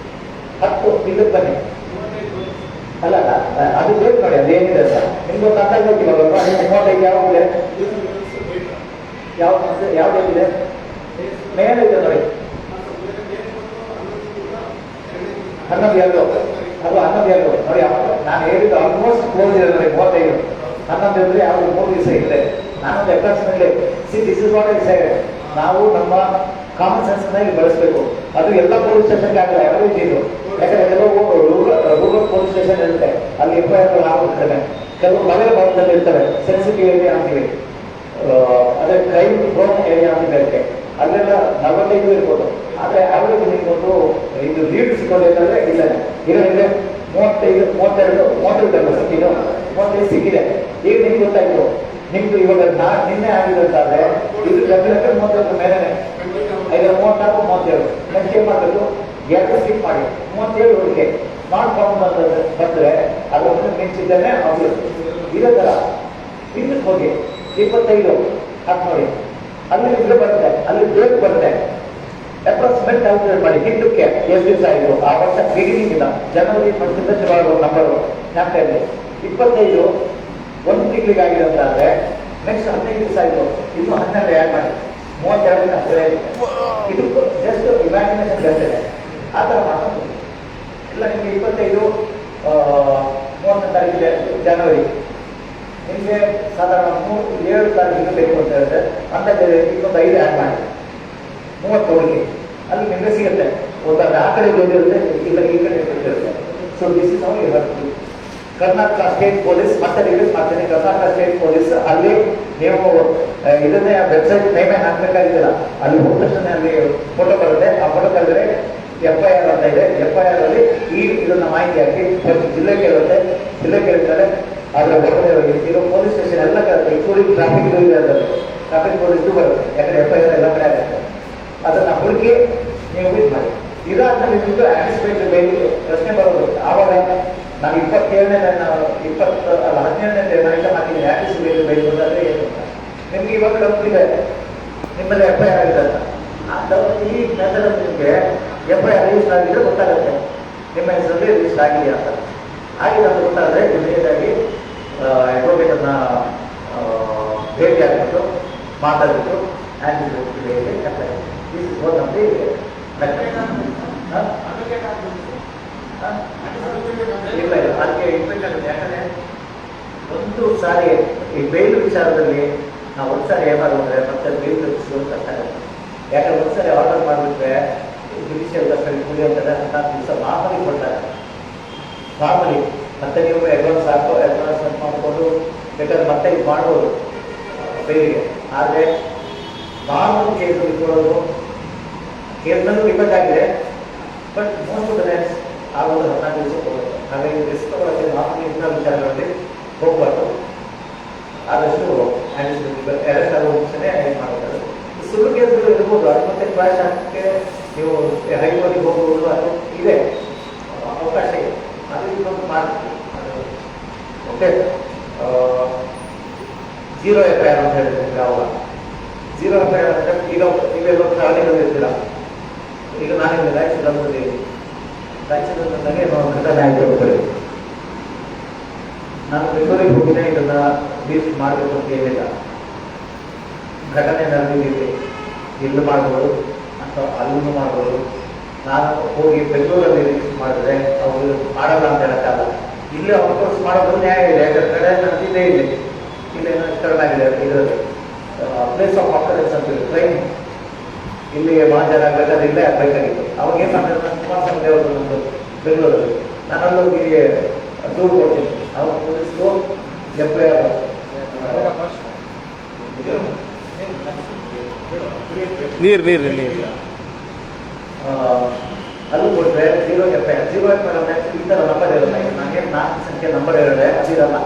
10 ಇದಕ್ಕೆ ಬನ್ನಿ. ಅಲ್ಲ ಅದು ಬೇಕು ನೋಡಿ, ಅದೇನಿದೆ ಅಂತ ನಿಮ್ಗೆ ಒಂದು ಅಂದಾಜು ಹೋಗಿಲ್ಲ. 35 ಯಾವಾಗಿದೆ, ಯಾವುದಿದೆ ಮೇಲೆ ಇದೆ ನೋಡಿ, 11-2 ಅದು 11 ನೋಡಿ. ನಾನು ಹೇಳಿದ್ದು ಆಲ್ಮೋಸ್ಟ್ ಕ್ಲೋಸ್ ಇದೆ ನೋಡಿ, 35. 11 ಅಂದರೆ ಯಾವುದು 3 ದಿವಸ ಇದೆ. ನಾನೊಂದು approximately this is what I said. ನಾವು ನಮ್ಮ ಕಾಮನ್ ಸೆನ್ಸ್ನ ಇಲ್ಲಿ ಬಳಸಬೇಕು. ಅದು ಎಲ್ಲ ಪೊಲೀಸ್ ಸ್ಟೇಷನ್ಗೆ ಆಗಲ್ಲ, ಎವರೇಜ್ ಇದು. ಯಾಕಂದ್ರೆ ಕೆಲವು ರೂರಲ್ ಪೊಲೀಸ್ ಸ್ಟೇಷನ್ ಇರುತ್ತೆ, ಅಲ್ಲಿ FIR ಆಗುತ್ತವೆ. ಕೆಲವು ನಗರ ಭಾಗದಲ್ಲಿ ಇರ್ತವೆ, ಸೆನ್ಸಿಟಿವ್ ಏರಿಯಾ ಅಂತೀವಿ, ಅದೇ ಕ್ರೈಮ್ ಪ್ರೋನ್ ಏರಿಯಾ ಅಂತ ಇರುತ್ತೆ, ಅಲ್ಲೆಲ್ಲ 45 ಇರ್ಬೋದು. ಆದರೆ ಆವರೇಜ್ ನಿಮಗೊಂದು ಇದು ಲೀಡ್ ಸಿಗೋದೇನಂದ್ರೆ ಇಲ್ಲ, ಈಗ ನಿಮಗೆ 35, 32, 32 ಸಿಕ್ಕಿದ್ದು, 35 ಸಿಕ್ಕಿದೆ. ಈಗ ನಿಮ್ಗೆ ಗೊತ್ತಾಯ್ತು, ನಿಮ್ದು ಇವಾಗ ನಿನ್ನೆ ಆಗಿದ್ದಂತಾದ್ರೆ ಇದು ಲೆಕ್ಕ 31 ಮೇಲೆ 34, 37. ನೆಕ್ಸ್ಟ್ ಏನ್ ಮಾಡಬೇಕು, 2 ಸ್ಕಿಪ್ ಮಾಡಿ 37 ಹುಡುಗೆ ನಾಟ್ ಫೌಂಡ್ ಬಂದ್ರೆ ಅದನ್ನು ಮಿಂಚಿದ್ದೇನೆ ಅವರು ಇದೇ ಥರ ಹಿಂದಕ್ಕೆ ಹೋಗಿ 25 ಹಾಕಿ ನೋಡಿ, ಅಲ್ಲಿ ಇದು ಬರುತ್ತೆ, ಅಲ್ಲಿ ಬ್ರೇಕ್ ಬರುತ್ತೆ. ಅಪ್ರಾಕ್ಸಿಮೇಟ್ ಕ್ಯಾಲ್ಕುಲೇಟ್ ಮಾಡಿ ಹಿಂದಕ್ಕೆ ಎಷ್ಟು ದಿವಸ ಆಯಿತು ಆ ವರ್ಷ ಬಿಗಿನಿಂಗ್ ಇಲ್ಲ, ಜನವರಿ ಫಸ್ಟಿಂದ ಶುರುವಾಗುವ ನಂಬರು ಜ್ಞಾಪಕ 25 1 ತಿಂಗಳಿಗೆ ಆಗಿದೆ ಅಂತ ಆದರೆ ನೆಕ್ಸ್ಟ್ 15 ದಿವಸ ಆಯಿತು, ಇನ್ನು 12 ಆ್ಯಡ್ ಮಾಡಿ 32 ಹತ್ತಿರ. ಇದು ಜಸ್ಟ್ ಇಮ್ಯಾಜಿನೇಷನ್ ಬರ್ತದೆ, ಆ ಥರ ಮಾಡೋದು ಇಲ್ಲ. ನಿಮಗೆ 25 30 ತಾರೀಕಿದೆ ಜನವರಿ, ನಿಮಗೆ ಸಾಧಾರಣ 7 ತಾರೀಕಿಗೆ ಬೇಕು ಅಂತ ಹೇಳಿದ್ರೆ ಅಂತ ಇನ್ನೊಂದು 5 ಆ್ಯಡ್ ಮಾಡಿ 30 ಅಲ್ಲಿ ನಿಮಗೆ ಸಿಗುತ್ತೆ. ಒಂದಾದ್ರೆ ಆ ಕಡೆ ಇರುತ್ತೆ, ಇಲ್ಲ ಈ ಕಡೆ ಇರುತ್ತೆ. So this is how you have to. Karnataka state police ಮತ್ತೆ ರಿಲೀಸ್ ಮಾಡ್ತೀನಿ. ಕರ್ನಾಟಕ ಸ್ಟೇಟ್ ಪೊಲೀಸ್ ಅಲ್ಲಿ ನೀವು ಇದನ್ನೇ ವೆಬ್ಸೈಟ್ ನೇಮೇ ಹಾಕಬೇಕಾಗಿಲ್ಲ, ಅಲ್ಲಿ ಹೋದ ತಕ್ಷಣ ಅಲ್ಲಿ ಫೋಟೋ ಬರುತ್ತೆ. ಆ ಫೋಟೋ ಕರೆದ್ರೆ FIR ಅಂತ ಇದೆ. FIR ಅಲ್ಲಿ ಇದನ್ನ ಮಾಹಿತಿ ಹಾಕಿ ಜಿಲ್ಲೆಗೆ ಇರುತ್ತೆ, ಜಿಲ್ಲೆಗೆ ಇರ್ತಾರೆ. ಆದರೆ ಇರೋ ಪೊಲೀಸ್ ಸ್ಟೇಷನ್ ಎಲ್ಲ ಇನ್ಕ್ಲೂಡಿಂಗ್ ಟ್ರಾಫಿಕ್ ಇದೆ, ಅದರಲ್ಲಿ ಟ್ರಾಫಿಕ್ ಪೊಲೀಸ್ ಬರುತ್ತೆ. ಯಾಕಂದ್ರೆ FIR ಎಲ್ಲ ಕಡೆ ಆಗುತ್ತೆ. ಅದನ್ನ ಹುಡುಕಿ ನೀವು ಇದು ಮಾಡಿ. ಇದಾದ್ಮೇಲೆ ನಿಮ್ದು ಆಂಟಿಸಿಪೇಟರಿ ಬೈಲ್ ಪ್ರಶ್ನೆ ಬರೋದು. ಆವಾಗ ನಾನು 17ನೇ 17ನೇ ನೈಟ್ ಹಾಕಿದ್ದೀನಿ ಆಂಟಿಸಿಪೇಟರಿ ಬೈಲ್ ಬಂದರೆ ಏನು ಅಂತ ನಿಮ್ಗೆ ಇವಾಗ ಡೌಟ್ ಇದೆ, ನಿಮ್ಮಲ್ಲಿ FIR ಆಗಿದೆ ಅಂತ. ಆ ಡೌಟ್ ಈ ಮೆಥಡ್ ನಿಮಗೆ FIR ರಿಜಿಸ್ಟರ್ ಆಗಿದ್ರೆ ಗೊತ್ತಾಗುತ್ತೆ ನಿಮ್ಮ ಹೆಸರಲ್ಲಿ ರಿಜಿಸ್ಟರ್ ಆಗಿದೆಯಾ ಅಂತ. ಆಗಿದೆ ಅಂತ ಗೊತ್ತಾದರೆ ಇಮಿಡಿಯೇಟಾಗಿ ಅಡ್ವೊಕೇಟನ್ನ ಭೇಟಿ ಆಗಿಬಿಟ್ಟು ಮಾತಾಡಿಬಿಟ್ಟು anticipatory FIR this is what of the ಇಲ್ಲ ಇಲ್ಲ ಅದಕ್ಕೆ ಇನ್ಫೆಕ್ಷನ್. ಯಾಕಂದರೆ ಒಂದು ಸಾರಿ ಈ ಬೇಲ್ ವಿಚಾರದಲ್ಲಿ ನಾವು ಒಂದು ಸಾರಿ ಏನಾದ್ರು ಅಂದರೆ ಮತ್ತೆ ಬೇಲ್ ಸಿಗೋದು ಕಷ್ಟ ಆಗುತ್ತೆ. ಯಾಕಂದ್ರೆ ಒಂದು ಸಾರಿ ಆರ್ಡರ್ ಮಾಡಿಬಿಟ್ರೆ ಜುಡಿಷಿಯಲ್ ಕಸ್ಟಡಿ ಕುಡಿಯೋಂಥದ್ದು 14 ದಿವಸ ಮಾಮೂಲಿ ಕೊಡ್ತಾರೆ. ಮಾಮೂಲಿ ಮತ್ತೆ ನೀವು ಅಡ್ವಾನ್ಸ್ ಮಾಡಿಕೊಂಡು ಬೇಕಾದ್ರೆ ಮತ್ತೆ ಇದು ಮಾಡ್ಬೋದು ಬೇಲಿಗೆ. ಆದರೆ ಮಾಮೂಲಿ ಕೇಸಲ್ಲಿ ಕೊಡೋದು ಕೇಸ್ನಲ್ಲೂ ಡಿಪೆಂಡ್ ಆಗಿದೆ, but most of the times ಆಗೋದು 14 ದಿವಸ ಕೊಡೋದು. ಹಾಗಾಗಿ ರಿಸ್ಕ್ ತಗೊಳ್ಳೋಕ್ಕೆ ಮಾಮೂಲಿ ಇಂಥ ವಿಚಾರಗಳಲ್ಲಿ ಹೋಗ್ಬಾರ್ದು. ಆದಷ್ಟು ಅರೆಸ್ಟ್ ಆಗೋ ಮುಂಚೆನೇ ಏನು ಮಾಡ್ತಾರೆ. ಸುಳ್ಳು ಕೇಸ್ಗಳು ಇರ್ಬೋದು, ಅದು ಮತ್ತೆ ಕ್ರಾಶ್ ಹಾಕಕ್ಕೆ ನೀವು ಹೈಕೋರ್ಟಿಗೆ ಹೋಗ್ಬೋದು, ಅದು ಇದೆ ಅವಕಾಶ ಇದೆ. ಅದು ಇನ್ನೊಂದು ಮಾಡ್ತೀವಿ. ಓಕೆ, 0 FIR ಅಂತ ಹೇಳಿದ್ರೆ ಯಾವಾಗ 0 FIR ಅಂದರೆ ಈಗ ಟ್ರಾವೆಲಿಂಗ್ ಇರ್ತೀರ. ಈಗ ನಾನಿಲ್ಲ ರಾಯಚೂರಲ್ಲಿ ನನಗೆ ಘಟನೆ ಆಯಿತು ಅಂತಾರೆ. ನಾನು ಬೆಂಗಳೂರಿಗೆ ಹೋಗಿದ್ದೆ, ಇದನ್ನು ಲೀಸ್ಟ್ ಮಾಡಬೇಕು ಅಂತ ಏನಿಲ್ಲ. ಘಟನೆ ನಡೆದಿದ್ದೀವಿ, ಇಲ್ಲಿ ಮಾಡ್ಬೋದು ಅಥವಾ ಅಲ್ಲೂ ಮಾಡ್ಬೋದು. ನಾನು ಹೋಗಿ ಬೆಂಗಳೂರಲ್ಲಿ ಲೀಸ್ಟ್ ಮಾಡಿದ್ರೆ ಅವರು ಮಾಡಲ್ಲ ಅಂತ ಹೇಳೋಕ್ಕಾಗಲ್ಲ. ಇಲ್ಲಿ ಅಫ್ಕೋರ್ಸ್ ಮಾಡೋದು ನ್ಯಾಯ ಇದೆ, ಯಾಕಂದ್ರೆ ನಡೆದಿದ್ದೇ ಇಲ್ಲಿ ಇಲ್ಲೇನೋ ಆಗಿದೆ ಇದರಲ್ಲಿ ಪ್ಲೇಸ್ ಆಫ್ ಆಪರೇಷನ್ಸ್ ಅಂತೀವಿ, ಕ್ರೈಮ್ ಇಲ್ಲಿ ಮಹಾಜರ ಆಗಬೇಕಾದ್ರೆ ಇಲ್ಲೇ ಆಗಬೇಕಾಗಿತ್ತು. ಅವಾಗ ಏನು ಮಾಡಿದ್ರೆ ನಾನು ಕುಮಾರಸ್ವಾಮಿ ದೇವರು ಒಂದು ಬೆಂಗಳೂರಲ್ಲಿ ನಾನಲ್ಲೋಗಿ ದೂರು ಕೊಡ್ತೀನಿ. ಅವಾಗ ಪೊಲೀಸ್ಗೂ FIR ನೀರು ಅಲ್ಲೂ ಕೊಟ್ಟರೆ 0 FIR. 0 FIR ಅಂದರೆ ಈ ಥರ ನಂಬರ್ ಇರಲ್ಲ. ನನಗೇನು 4 ಸಂಖ್ಯೆ ನಂಬರ್ ಹೇಳಿದ್ರೆ ಅದಿರಲ್ಲ,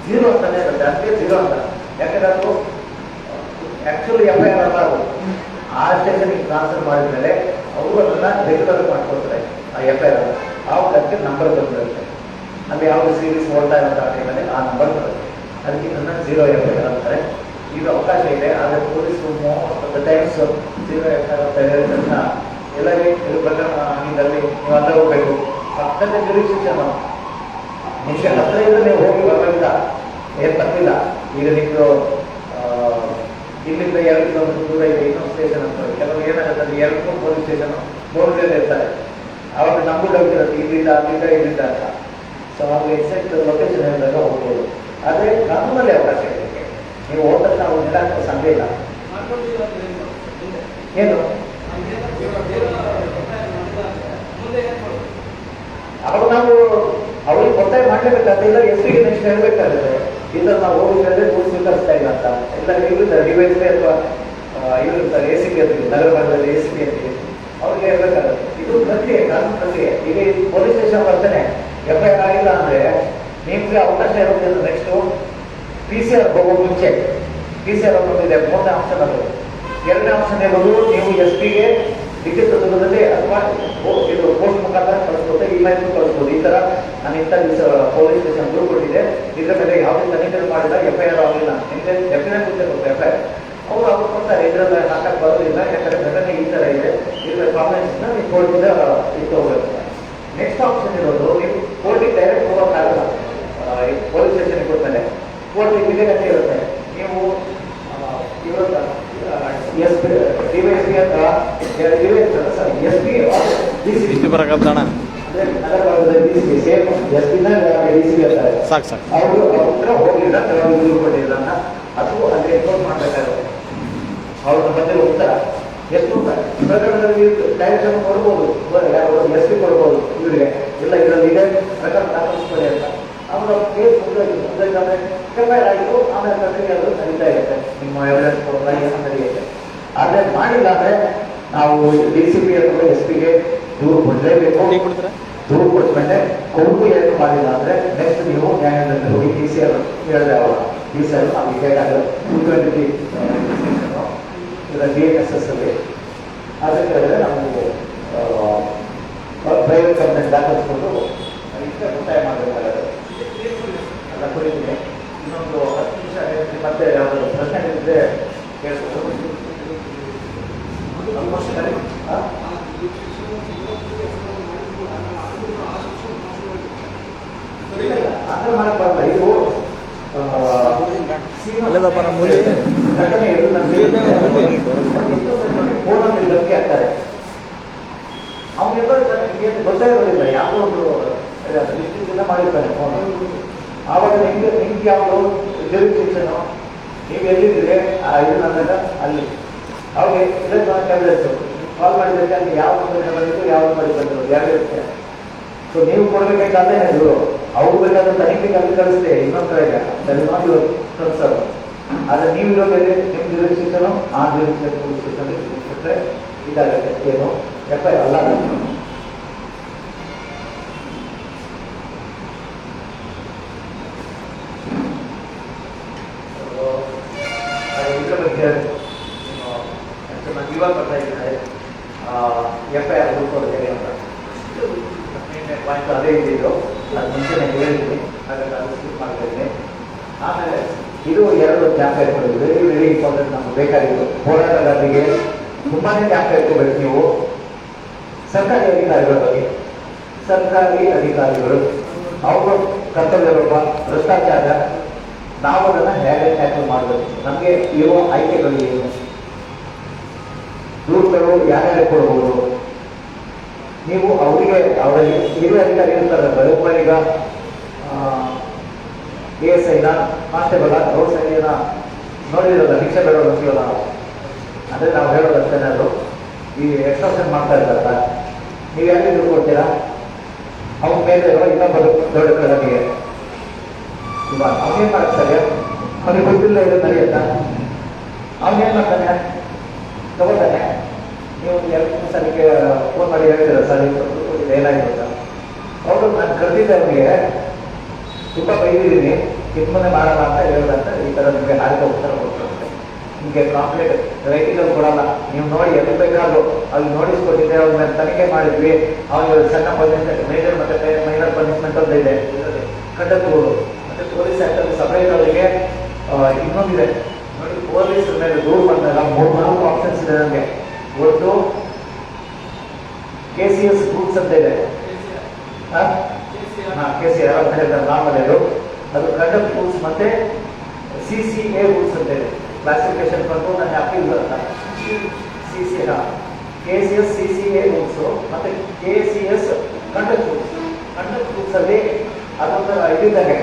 0 ಅಂತಲೇ ಇರುತ್ತೆ. ಅದಕ್ಕೆ 0 ಅಂತ. ಯಾಕಂದರೆ ಅದು ಆ್ಯಕ್ಚುಲಿ FIR ಅಲ್ಲ, ಅದು ಆ ಸ್ಟೇಷನಿಗೆ ಟ್ರಾನ್ಸ್ಫರ್ ಮಾಡಿದ್ಮೇಲೆ ಅವರು ಅದನ್ನು ರೆಗ್ಯುಲರ್ ಮಾಡ್ಕೊಳ್ತಾರೆ ಆ FIR. ಆವಾಗ ಅದಕ್ಕೆ ನಂಬರ್ ಬಂದಿರುತ್ತೆ, ಅಲ್ಲಿ ಯಾವುದು ಸೀರೀಸ್ ಓಡ್ತಾ ಇರೋ ಟೈಮಲ್ಲಿ ಆ ನಂಬರ್ ಬರುತ್ತೆ. ಅದಕ್ಕೆ ನನ್ನ 0 FIR ಅಂತಾರೆ. ಈಗ ಅವಕಾಶ ಇದೆ, ಆದರೆ ಪೊಲೀಸರು ಟೈಮ್ಸ್ 0 FIR ಅಂತ ಹೇಳಿದ್ರನ್ನ ಎಲ್ಲವೇ ಇದು ಪ್ರಕರಣ ಆಗಿದ್ದಲ್ಲಿ ನೀವು ಅಲ್ಲೇ ಹೋಗಬೇಕು. ಪಕ್ಕದ ಜುರಿಡಿಕ್ಷನ್ ನಿಮಿಷ ಹತ್ತಿರ ಇದ್ರೆ ನೀವು ಹೋಗಿ ಬರಲಿಲ್ಲ, ಏನು ತಪ್ಪಿಲ್ಲ. ಈಗ ನಿಮ್ಮದು ಇಲ್ಲಿಂದ 2 ಕಿಲೋಮೀಟರ್ ದೂರ ಇದೆ ಇನ್ನೊಂದು ಸ್ಟೇಷನ್ ಅಂತ. ಕೆಲವು ಏನಾಗುತ್ತೆ, 2 ಪೊಲೀಸ್ ಸ್ಟೇಷನ್ 3 ಇರ್ತಾರೆ. ಅವಾಗ ನಮಗೂ ಡೌಟ್ ಇರುತ್ತೆ ಇಲ್ಲಿಂದ ಅಲ್ಲಿಂದ ಇಲ್ಲಿಂದ ಅಂತ. ಸೊ ಅವಾಗ ಎಕ್ಸಾಕ್ಟ್ ಲೊಕೇಶನ್ ಹೇಳಿದಾಗ ಹೋಗ್ಬೋದು. ಆದರೆ ಕಾನೂನಲ್ಲಿ ಅವಕಾಶ ಇದೆ. ನೀವು ಹೋದ ನಾವು ನಿರಾಕ ಸಂದೇ ಇಲ್ಲ. ಏನು ಅವಾಗ ನಾವು ಅವ್ರಿಗೆ ಒತ್ತಾಯ ಮಾಡಲೇಬೇಕಾದ್ರೆ ಎಸ್ಪಿಗೆ ನೆಕ್ಸ್ಟ್ ಹೇಳ್ಬೇಕಾಗುತ್ತೆ. ಇಲ್ಲ ನಾವು ಹೋಗಿದ್ರೆ ಕೂಡ ಸ್ವೀಕರಿಸ್ತಾ ಇಲ್ಲ ಅಂತ. ಇಲ್ಲ ಇವ್ರಿಂದ ಡಿವೈಸ್ ಅಥವಾ ಇವ್ರು ಎ ಸಿ ಪಿ ಅಂತೀವಿ, ನಗರ ಭಾಗದಲ್ಲಿ ಎ ಸಿ ಪಿ ಅಂತೀವಿ, ಅವ್ರಿಗೆ ಹೇಳ್ಬೇಕಾಗುತ್ತೆ. ಇದು ಪ್ರಕ್ರಿಯೆ, ಕಾನೂನು ಪ್ರಕ್ರಿಯೆ. ಈಗ ಪೊಲೀಸ್ ಸ್ಟೇಷನ್ ಬರ್ತಾನೆ FIR ಆಗಿಲ್ಲ ಅಂದರೆ ನಿಮಗೆ ಅವಕಾಶ ಇರುತ್ತೆ. ನೆಕ್ಸ್ಟು PCR ಹೋಗೋ ಮುಂಚೆ PCR ಬಂದಿದೆ, 3ನೇ ಆಪ್ಷನ್ ಅದು. 2ನೇ ಆಪ್ಷನ್ ಇರೋದು ನೀವು SP-ಗೆ ಲಿಖಿತ ರೂಪದಲ್ಲಿ ಅಥವಾ ಇದು ಪೋಸ್ಟ್ ಮುಖಾಂತರ ಕಳಿಸ್ಬೋದು, ಇಮೇಲ್ ಕಳಿಸ್ಬೋದು. ಈ ಥರ ನಾನು ಇಂಥ ಪೊಲೀಸ್ ಸ್ಟೇಷನ್ ದೂರು ಕೊಟ್ಟಿದ್ದೆ, ಇದರ ಮೇಲೆ ಯಾವುದೇ ತನಿಖೆ ಮಾಡಿಲ್ಲ, FIR ಆಗಿಲ್ಲ, ನಿಮಗೆ ಡೆಫಿನೆಟ್ ಗೊತ್ತೆ FIR. ಅವರು ಕೊಡ್ತಾರೆ, ಇದರಲ್ಲಿ ಹಾಕಕ್ಕೆ ಬರೋದಿಲ್ಲ, ಯಾಕಂದರೆ ಘಟನೆ ಈ ಥರ ಇದೆ, ಇದರ ಕಾಂಬಿನೇಷನ್ನ ನೀವು ಕೋರ್ಟಿಂದ ಇದು ಹೋಗುತ್ತೆ. ನೆಕ್ಸ್ಟ್ ಆಪ್ಷನ್ ಇರೋದು ನೀವು ಕೋರ್ಟಿಗೆ ಡೈರೆಕ್ಟ್ ಹೋಗೋಕ್ಕಾಗಲ್ಲ. ಪೊಲೀಸ್ ಸ್ಟೇಷನ್ಗೆ ಕೊಡ್ತಾರೆ, ಕೋರ್ಟ್ ಇಮಿಡಿಯೇಟ್ ಇರುತ್ತೆ. ನೀವು ಇವತ್ತು DYSP ಅಥವಾ ಇಷ್ಟು ಬರಕತ್ತಣ ನಗರ ಭಾಗದಲ್ಲಿ DCP ಸೇಮ್ SPನ DCP ಅಂತಾರೆ. ಸಾಕು ಸಾಕು. ಅವರು ಹತ್ರ ಹೋಗಲಿಲ್ಲ, ದೂರು ಕೊಟ್ಟಿಲ್ಲ, ಅದು ಅಲ್ಲಿ ಎನ್ಕ್ವೈರ್ ಮಾಡಬೇಕಾಗುತ್ತೆ. ಅವ್ರನ್ನ ಬಂದಿರೋ ಉತ್ತರ ಎಷ್ಟು ಪ್ರಕರಣದಲ್ಲಿ ಡೈರೆಕ್ಷನ್ ಕೊಡ್ಬೋದು, SP ಕೊಡ್ಬೋದು ಇವರಿಗೆ, ಇಲ್ಲ ಇದರಲ್ಲಿ ಇದೆ ಪ್ರಕರಣ ದಾಖಲಿಸ್ಕೊಳ್ಳಿ ಅಂತ. ಅವರ ಕೇಸ್ ಮುಂದೆ FIR ಆಗಿದ್ದು ಆಮೇಲೆ ಪ್ರಕ್ರಿಯೆ ಅದು ನಡೀತಾ ಇರುತ್ತೆ. ನಿಮ್ಮ ಎವಿಡೆನ್ಸ್ ಕೊಡಲ್ಲ, ಏನೋ ನಡೆಯುತ್ತೆ. ಆದರೆ ಮಾಡಿಲ್ಲ ಅಂದರೆ ನಾವು DCP ಅಥವಾ SP-ಗೆ ದೂರು ಕೊಡಲೇಬೇಕು. ದೂರು ಕೊಟ್ಮೇಲೆ ಕೋರ್ಟು ಏನು ಮಾಡಿಲ್ಲ ಅಂದರೆ ನೆಕ್ಸ್ಟ್ ನೀವು ನ್ಯಾಯಾಲಯದಲ್ಲಿ ಹೋಗಿ TCR ಹೇಳಿದೆ. ಅವರು TCR ನಮಗೆ ಬೇಕಾಗಲ್ಲ 220 DNSS ಅಲ್ಲಿ ಅದಕ್ಕೆ ಹೇಳಿದ್ರೆ ನಾವು ಪ್ರೈವೇಟ್ ಕಂಪ್ಲೇಂಟ್ ದಾಖಲಿಸ್ಕೊಂಡು ಅದಕ್ಕೆ ಒತ್ತಾಯ ಮಾಡಬೇಕಾಗುತ್ತೆ. ಅಲ್ಲ ಕುರಿತಿದೆ. ಇನ್ನೊಂದು 10 ನಿಮಿಷ ಮತ್ತೆ ಯಾವುದಾದ್ರು ಪ್ರಶ್ನೆ ಇದ್ದರೆ ಕೇಳ್ಬೋದು. ಅಂದ್ರೆ ಮಾಡಕ್ ಬರಲ್ಲ. ಇದು ಫೋನಲ್ಲಿ ಧಮಕಿ ಆಗ್ತಾರೆ. ಅವನ್ನೆಲ್ಲರೂ ಗೊತ್ತೇ ಇರೋದಿಲ್ಲ, ಯಾವುದೋ ಒಂದು ಡಿಸ್ಟ್ರಿಕ್ಟಿಂದ ಮಾಡಿರ್ತಾನೆ ಫೋನ್. ಆವಾಗ ನಿಮ್ಗೆ ಯಾವುದು ಜುರಿಸ್ಡಿಕ್ಷನು, ನೀವು ಎಲ್ಲಿದ್ದೀರಿ ಇದು ನನ್ನೆಲ್ಲ ಅಲ್ಲಿ ಅವಾಗ ಇಲೆಕ್ಟ್ರಾನಿಕ್ ಎವಿಡೆನ್ಸು ಕಾಲ್ ಮಾಡಿದ್ರೆ ಅಲ್ಲಿ ಯಾವ ಕಂಪನಿ ಬಂದಿದ್ದು, ಯಾವ್ದು ಮಾಡಿ ಬಂದಿರೋದು ಯಾರು ಇರುತ್ತೆ. ಸೊ ನೀವು ಕೊಡಬೇಕಾದ್ರೆ ಇದು ಅವ್ರು ಬೇಕಾದ್ರೆ ತನಿಖೆಗೆ ಅಲ್ಲಿ ಕಳಿಸ್ತೆ ಇನ್ನೊಂದು ಕಡೆಗೆ ನಾಟ್ ಯುವರ್ ಕನ್ಸರ್ನ್. ಆದರೆ ನೀವು ಇರೋದಲ್ಲಿ ನಿಮ್ಮ ಜುರಿಸ್ಡಿಕ್ಷನು ಆ ಜುರಿಸ್ಡಿಕ್ಷನ್ ಕೊಟ್ಟರೆ ಇದಾಗುತ್ತೆ. ಏನು FIR ಅಲ್ಲ. ಇದ್ರ ಬಗ್ಗೆ ಇವಾಗ ಬರ್ತಾ ಇದ್ದಾರೆ FIR ಹುಡ್ಕೋದು ಹೇಗೆ ಅಂತ ಪಾಯಿಂಟ್ ಅದೇ ಇದ್ದಿದ್ದು. ಅದು ಮುಂಚೆ ನಾನು ಹೇಳಿದ್ದೀನಿ, ಹಾಗಾಗಿ ಅದು ಸ್ಕಿಪ್ ಮಾಡ್ತಾ ಇದ್ದೀನಿ. ಆಮೇಲೆ ಇದು 2 ಜ್ಞಾಪಕಗಳು ವೆರಿ ವೆರಿ ಇಂಪಾರ್ಟೆಂಟ್ ನಮ್ಗೆ ಬೇಕಾಗಿತ್ತು. ಹೋರಾಟಗಾರರಿಗೆ ತುಂಬಾ ಜ್ಞಾಪಕ ಇಟ್ಕೋಬೇಕು ನೀವು. ಸರ್ಕಾರಿ ಅಧಿಕಾರಿಗಳ ಬಗ್ಗೆ, ಸರ್ಕಾರಿ ಅಧಿಕಾರಿಗಳು ಅವರು ಕರ್ತವ್ಯರೂಪ ಭ್ರಷ್ಟಾಚಾರ, ನಾವು ಅದನ್ನು ಹೇಗೆ ಟ್ಯಾಕಲ್ ಮಾಡಬೇಕು, ನಮಗೆ ಇರುವ ಆಯ್ಕೆಗಳು ಏನು, ದೂರುಗಳು ಯಾರ್ಯಾರು ಕೊಡ್ಬೋದು. ನೀವು ಅವರಿಗೆ ಅವರಲ್ಲಿ ಹಿರಿಯ ಅಧಿಕಾರಿ ಇರ್ತಾರೆ, ಬರೋಬ್ಬರೀಗ ASIನ ಕಾನ್ಸ್ಟೇಬಲ್ ರೋಡ್ ಸೈಡಿನ ನೋಡಿರೋಲ್ಲ, ಶಿಕ್ಷೆ ಬೇಡೋದು ಅಂತೀವಲ್ಲ ನಾವು. ಅಂದರೆ ನಾವು ಹೇಳೋದು ಅಷ್ಟೇನಾದ್ರು ಈ ಎಕ್ಸ್ಟ್ರಾಕ್ಷನ್ ಮಾಡ್ತಾ ಇದ್ದಾರಲ್ಲ, ನೀವು ಯಾರಿಗೆ ದುಡ್ಡು ಕೊಡ್ತೀರಾ? ಅವ್ನ ಮೇಲೆ ಇನ್ನೊಬ್ಬರು ದೊಡ್ಡ ಕಡೆಗೆ ಇವಾಗ ಅವನೇನು ಮಾಡ್ತಾರೆ, ಅವನಿಗೆ ಗೊತ್ತಿಲ್ಲ ಇದು ನಡೆಯುತ್ತಾ, ಅವನೇನು ಮಾಡ್ತಾನೆ, ತಗೋತಾನೆ. ನೀವು 2 ಸಲಕ್ಕೆ ಫೋನ್ ಮಾಡಿ ಹೇಳ್ತೀರ ಸರ್ ಇದು ಏನಾಗಿರುತ್ತ. ಅವರು ನಾನು ಕರೆದಿದ್ದೆ, ಅವನಿಗೆ ತುಂಬ ಬೈದಿದ್ದೀನಿ, ಕಿತ್ಮನೆ ಮಾಡೋಣ ಅಂತ ಹೇಳೋದಂತ ಈ ಥರ ನಿಮಗೆ ಹಾರಿದ ಉತ್ತರ ಕೊಡ್ತಾರೆ. ನಿಮಗೆ ಕಾಂಪ್ಲೇಟ್ ರೈಟಿಂಗಲ್ಲಿ ಕೊಡಲ್ಲ, ನೀವು ನೋಡಿ ಎಲ್ಲಿ ಬೇಕಾದ್ರು ಅಲ್ಲಿ ನೋಟಿಸ್ಕೊಟ್ಟಿದ್ದೆ, ಅವ್ರ ಮೇಲೆ ತನಿಖೆ ಮಾಡಿದ್ವಿ, ಅವ್ರಿಗೆ ಸಣ್ಣ ಪನಿಷ್ಮೆಂಟ್, ಮೇಜರ್ ಮತ್ತು ಮೈನರ್ ಪನಿಷ್ಮೆಂಟ್ ಅಂತ ಇದೆ ಕಟ್ಟಬಹುದು. ಮತ್ತು ಪೊಲೀಸ್ ಆ್ಯಕ್ಟಲ್ಲಿ ಸಪರೇಟ್ ಅವರಿಗೆ ಇನ್ನೊಂದಿದೆ ನೋಡಿ. ಪೊಲೀಸ್ ಮೇಲೆ ದೂರು ಬಂದಾಗ 3-4 ಆಪ್ಷನ್ಸ್ ಇದೆ ನನಗೆ. ಒಂದು KCS ರೂಲ್ಸ್ ಅಂತ ಇದೆ, KCR ಅಂತ ಹೇಳ್ತಾರೆ ನಾರ್ಮಲ್. ಅದು ಕಂಡಕ್ಟ್ ರೂಲ್ಸ್ ಮತ್ತೆ CCA ರೂಲ್ಸ್ ಅಂತ ಇದೆ, ಕ್ಲಾಸಿಫಿಕೇಶನ್ ಕಂಟ್ರೋಲ್ ಅಂಡ್ ಅಪೀಲ್ ಅಂತ. KCS CCA ರೂಲ್ಸು ಮತ್ತು KCS ಕಂಡಕ್ಟ್ ರೂಲ್ಸ್ ಅಲ್ಲಿ ಅದೊಂದು ಇದಿದ್ದಾಗೆ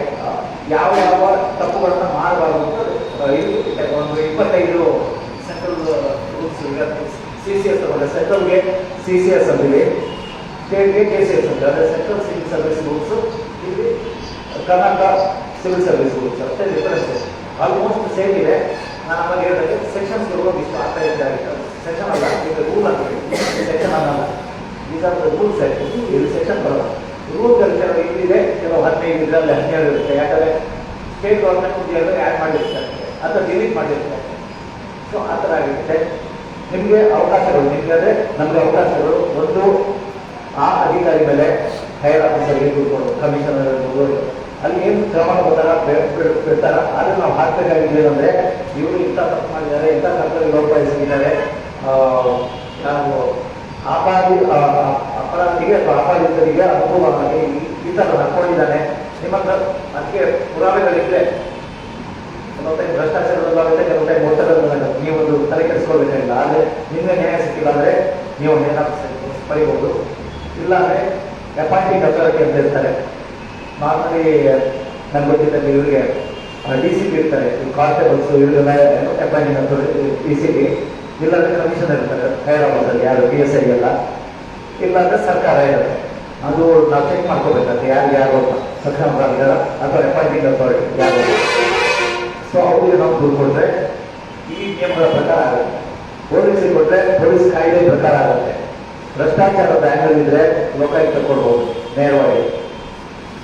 ಯಾವ ಯಾವ ತಪ್ಪುಗಳನ್ನ ಮಾಡಬಾರ್ದು ಅಂತ ಇದು ಒಂದು 25 ಸೆಂಟ್ರಲ್ ರೂಲ್ಸ್ ಈಗ CCS ತಗೊಂಡ್ರೆ ಸೆಂಟ್ರಲ್ಗೆ CCS ಅಂದಿದೆ, ಸ್ಟೇಟ್ಗೆ KCS ಅಂತ ಅಂದರೆ ಸೆಂಟ್ರಲ್ ಸಿವಿಲ್ ಸರ್ವಿಸ್ ರೂಲ್ಸು, ಇಲ್ಲಿ ಕರ್ನಾಟಕ ಸಿವಿಲ್ ಸರ್ವಿಸ್ ರೂಲ್ಸ್ ಅಂತ ಡಿಫರೆನ್ಸ್ ಆಲ್ಮೋಸ್ಟ್ ಸೇಮ್ ಇದೆ. ನಾನು ಆಮೇಲೆ ಹೇಳಿದ್ರೆ ಸೆಕ್ಷನ್ಸ್ಗಳು ಇಷ್ಟು ಆಗ್ತಾ ಇದ್ದಾರೆ, ಸೆಕ್ಷನ್ ಅಲ್ಲ ಈಗ ರೂಲ್ ಅಂತ ಸೆಕ್ಷನ್ ಅನ್ನಲ್ಲ, ಈಗ ರೂಲ್ಸ್ ಆಯ್ತು, ಇದು ಸೆಕ್ಷನ್ ಬರೋಲ್ಲ. ರೂಲ್ಗಳು ಕೆಲವು ಇಲ್ಲಿದೆ, ಕೆಲವು 15 ಇದರಲ್ಲಿ 17 ಇರುತ್ತೆ. ಯಾಕಂದರೆ ಸ್ಟೇಟ್ ಗೌರ್ಮೆಂಟ್ ಒಂದು ಎರಡು ಆ್ಯಡ್ ಮಾಡಿರ್ತಾರೆ ಅಥವಾ ಡಿಲೀಟ್ ಮಾಡಿರ್ತಾರೆ. ಸೊ ಆ ಥರ ಆಗಿರುತ್ತೆ. ನಿಮಗೆ ಅವಕಾಶಗಳು ನಿಮಗೆ ಅಂದರೆ ನಮಗೆ ಅವಕಾಶಗಳು ಒಂದು ಆ ಅಧಿಕಾರಿ ಮೇಲೆ ಹೈಯರ್ ಆಫೀಸರ್ಗೆ ಕೂತ್ಕೊಂಡು ಕಮಿಷನರ್ ಇರ್ಬೋದು, ಅಲ್ಲಿ ಏನು ಕ್ರಮ ಬಂದಾಗ ಬಿಡ್ತಾರ ಅದನ್ನು ನಾವು ಹಾಕಬೇಕಾಗಿದೆ. ಏನಂದರೆ ಇವರು ಇಂಥ ತಪ್ಪು ಮಾಡಿದ್ದಾರೆ, ಇಂಥ ಕರ್ತವ್ಯ ಲೋಪಡಿಸಿದ್ದಾರೆ, ನಾವು ಅಪರಾಧಿಗೆ ಅಥವಾ ಅಪರಾಧಿತರಿಗೆ ಅನುಭವವಾಗಿ ಈ ಥರ ಹಾಕೊಂಡಿದ್ದಾನೆ ನಿಮ್ಮ ಹತ್ರ ಅದಕ್ಕೆ ಪುರಾವೆಗಳಿದ್ರೆ ಕೆಲವು ಟೈಮ್ ಭ್ರಷ್ಟಾಚಾರದಲ್ಲಾಗುತ್ತೆ, ಕೆಲವು ಟೈಮ್ ಒತ್ತಡದಲ್ಲಾಗುತ್ತೆ. ನೀವು ಒಂದು ತಲೆ ಕೆಡಿಸ್ಕೊಳ್ಬೇಕಾಗಿಲ್ಲ. ಆದರೆ ನಿಮಗೆ ನ್ಯಾಯ ಸಿಕ್ಕಿಲ್ಲ ಅಂದರೆ ನೀವು ನ್ಯಾಯ ಪಡಿಬೋದು. ಇಲ್ಲಾಂದರೆ ಅಪಾಯಿಂಟಿಂಗ್ ಅಥಾರಿಟಿ ಅಂತ ಇರ್ತಾರೆ. ನಾರ್ಮಲಿ ನನಗೆ ಗೊತ್ತಿದ್ದಲ್ಲಿ ಇವರಿಗೆ DCP ಇರ್ತಾರೆ, ಕಾನ್ಸ್ಟೇಬಲ್ಸ್ ಇವರಿಗೆಲ್ಲ ಅಪಾಯಿಂಟಿಂಗ್ ಅಥಾರಿಟಿ DCP, ಇಲ್ಲಾಂದರೆ ಕಮಿಷನರ್ ಇರ್ತಾರೆ ಹೈಯರ್ ಆಫೀಸಲ್ಲಿ, ಯಾರು PSI ಎಲ್ಲ, ಇಲ್ಲಾಂದರೆ ಸರ್ಕಾರ ಇರುತ್ತೆ. ಅದು ನಾವು ಚೆಕ್ ಮಾಡ್ಕೋಬೇಕಾಗುತ್ತೆ ಯಾರು ಸರ್ಕಾರ ಅಥವಾ ಅಪಾಯಿಂಟಿಂಗ್ ಅಥಾರಿಟಿ ಯಾರು. ಸೊ ಅವರಿಗೆ ನಾವು ದೂರು ಕೊಟ್ಟರೆ ಈ ನಿಯಮಗಳ ಪ್ರಕಾರ ಆಗುತ್ತೆ. ಪೊಲೀಸಿಗೆ ಕೊಟ್ಟರೆ ಪೊಲೀಸ್ ಕಾಯ್ದೆ ಪ್ರಕಾರ ಆಗುತ್ತೆ. ಭ್ರಷ್ಟಾಚಾರದ ಆ್ಯಂಗಲ್ ಇದ್ದರೆ ಲೋಕಾಯುಕ್ತ ಕೊಡ್ಬೋದು ನೇರವಾಗಿ.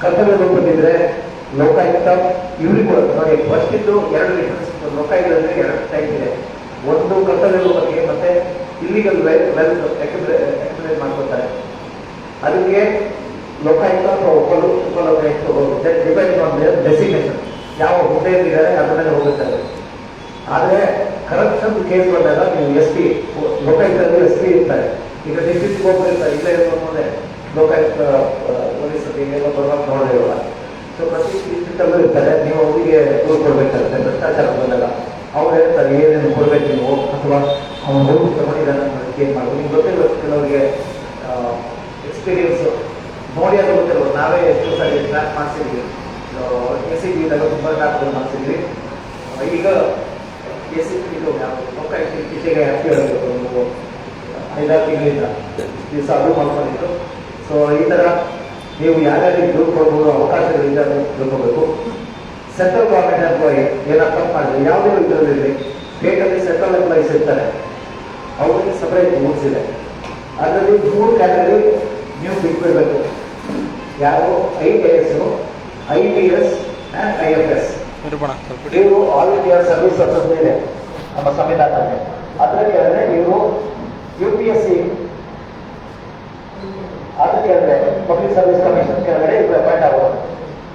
ಕರ್ತವ್ಯ ಲೋಪದಿದ್ರೆ ಲೋಕಾಯುಕ್ತ ಇವ್ರಿಗೂ ನೋಡಿ ಫಸ್ಟ್ ಇದ್ದು 2 ಡಿಫರೆನ್ಸ್. ಲೋಕಾಯುಕ್ತದಲ್ಲಿ 2 ಟೈಪ್ ಇದೆ. ಒಂದು ಕರ್ತವ್ಯ ಲೋಪಕ್ಕೆ ಮತ್ತೆ ಇಲ್ಲಿಗಲ್ ವೆಲ್ತ್ ಅಕ್ಯುಮುಲೇಟ್ ಮಾಡ್ಕೊತಾರೆ. ಅದಕ್ಕೆ ಲೋಕಾಯುಕ್ತ ಅಥವಾ Upalokayukta depending on there designation, ಯಾವ ಹುದ್ದೆಯಲ್ಲಿದ್ದಾರೆ ಅದ್ರ ಮೇಲೆ ಹೋಗುತ್ತಾರೆ. ಆದರೆ ಕರಪ್ಷನ್ ಕೇಸ್ ಬಂದಾಗ ನೀವು SP ಲೋಕಾಯುಕ್ತದಲ್ಲಿ SP ಇರ್ತಾರೆ. ಈಗ ಡಿಸ್ಟ್ರಿಕ್ಟ್ ಹೋಗ್ತಿರ್ತಾರೆ, ಇಲ್ಲೇ ಮುಂದೆ ಲೋಕಾಯುಕ್ತ ಪೊಲೀಸ್ ಏನೋ ಬರುವಾಗ ನೋಡಿರಲ್ಲ. ಸೊ ಪ್ರತಿ ಡಿಸ್ಟ್ರಿಕ್ಟಲ್ಲೂ ಇರ್ತಾರೆ. ನೀವು ಅವರಿಗೆ ದೂರು ಕೊಡಬೇಕಾಗುತ್ತೆ ಭ್ರಷ್ಟಾಚಾರ ಬಂದಾಗ. ಅವ್ರು ಹೇಳ್ತಾರೆ ಏನೇನು ಕೊಡಬೇಕು ನೀವು, ಅಥವಾ ಅವನು ಹೋಗಿ ತಗೊಂಡಿದ್ದಾನೆ ಅನ್ನೋದಕ್ಕೆ ಏನು ಮಾಡೋದು. ನಿಮ್ಗೆ ಗೊತ್ತಿಲ್ಲ, ಕೆಲವರಿಗೆ ಎಕ್ಸ್ಪೀರಿಯನ್ಸು ನೋಡಿ ಅದು ಗೊತ್ತಿರೋದು. ನಾವೇ ಎಷ್ಟು ಸಾರಿ ಟ್ರ್ಯಾಕ್ ಮಾಡಿಸಿದ್ವಿ, ACB ಇದ್ದಾಗ ತುಂಬ ಟ್ರ್ಯಾಕ್ಗಳು ಮಾಡಿಸಿದ್ವಿ. ಈಗ ACB ಇದು ಲೋಕಾಯುಕ್ತ ಇತ್ತೀಚೆಗೆ ಆ್ಯಕ್ಟಿವ್ ಒಂದು 5-6 ತಿಂಗಳಿಂದ ದಿವಸ ಅದು ಮಾಡ್ಕೊಂಡಿತ್ತು. ಸೊ ಈ ಥರ ನೀವು ಯಾರ್ಯಾರಿಗೆ ದೂರು ಕೊಡ್ಬೋದು, ಅವಕಾಶಗಳಿಂದ ತಿಳ್ಕೋಬೇಕು. ಸೆಂಟ್ರಲ್ ಗೌರ್ಮೆಂಟ್ ಎಂಪ್ಲಾಯಿ ಏನಾರು ತಪ್ಪು ಮಾಡಿದ್ರೆ ಯಾವುದೇ ಇದರಲ್ಲಿ ಸ್ಟೇಟಲ್ಲಿ ಸೆಂಟ್ರಲ್ ಎಂಪ್ಲಾಯೀಸ್ ಇರ್ತಾರೆ, ಅವ್ರಿಗೆ ಸಪ್ರೇಟ್ ರೂಲ್ಸ್ ಇದೆ. ಅದರಲ್ಲಿ 3 ಕ್ಯಾಟಗರಿ ನೀವು ಬಿಟ್ಬಿಡ್ಬೇಕು. ಯಾರು IAS, IPS ಆ್ಯಂಡ್ IFS. ಇವರು ಆಲ್ ಇಂಡಿಯಾ ಸರ್ವಿಸ್ ಅಂತ ಇದೆ ನಮ್ಮ ಸಂವಿಧಾನದಲ್ಲಿ. ಅದರಲ್ಲಿ ಅಂದರೆ ಇವರು UPSC, ಅದಕ್ಕೆ ಅಂದರೆ ಪಬ್ಲಿಕ್ ಸರ್ವಿಸ್ ಕಮಿಷನ್ ಕೆಳಗಡೆ ಇವರು ಅಪಾಯಿಂಟ್ ಆಗೋದು.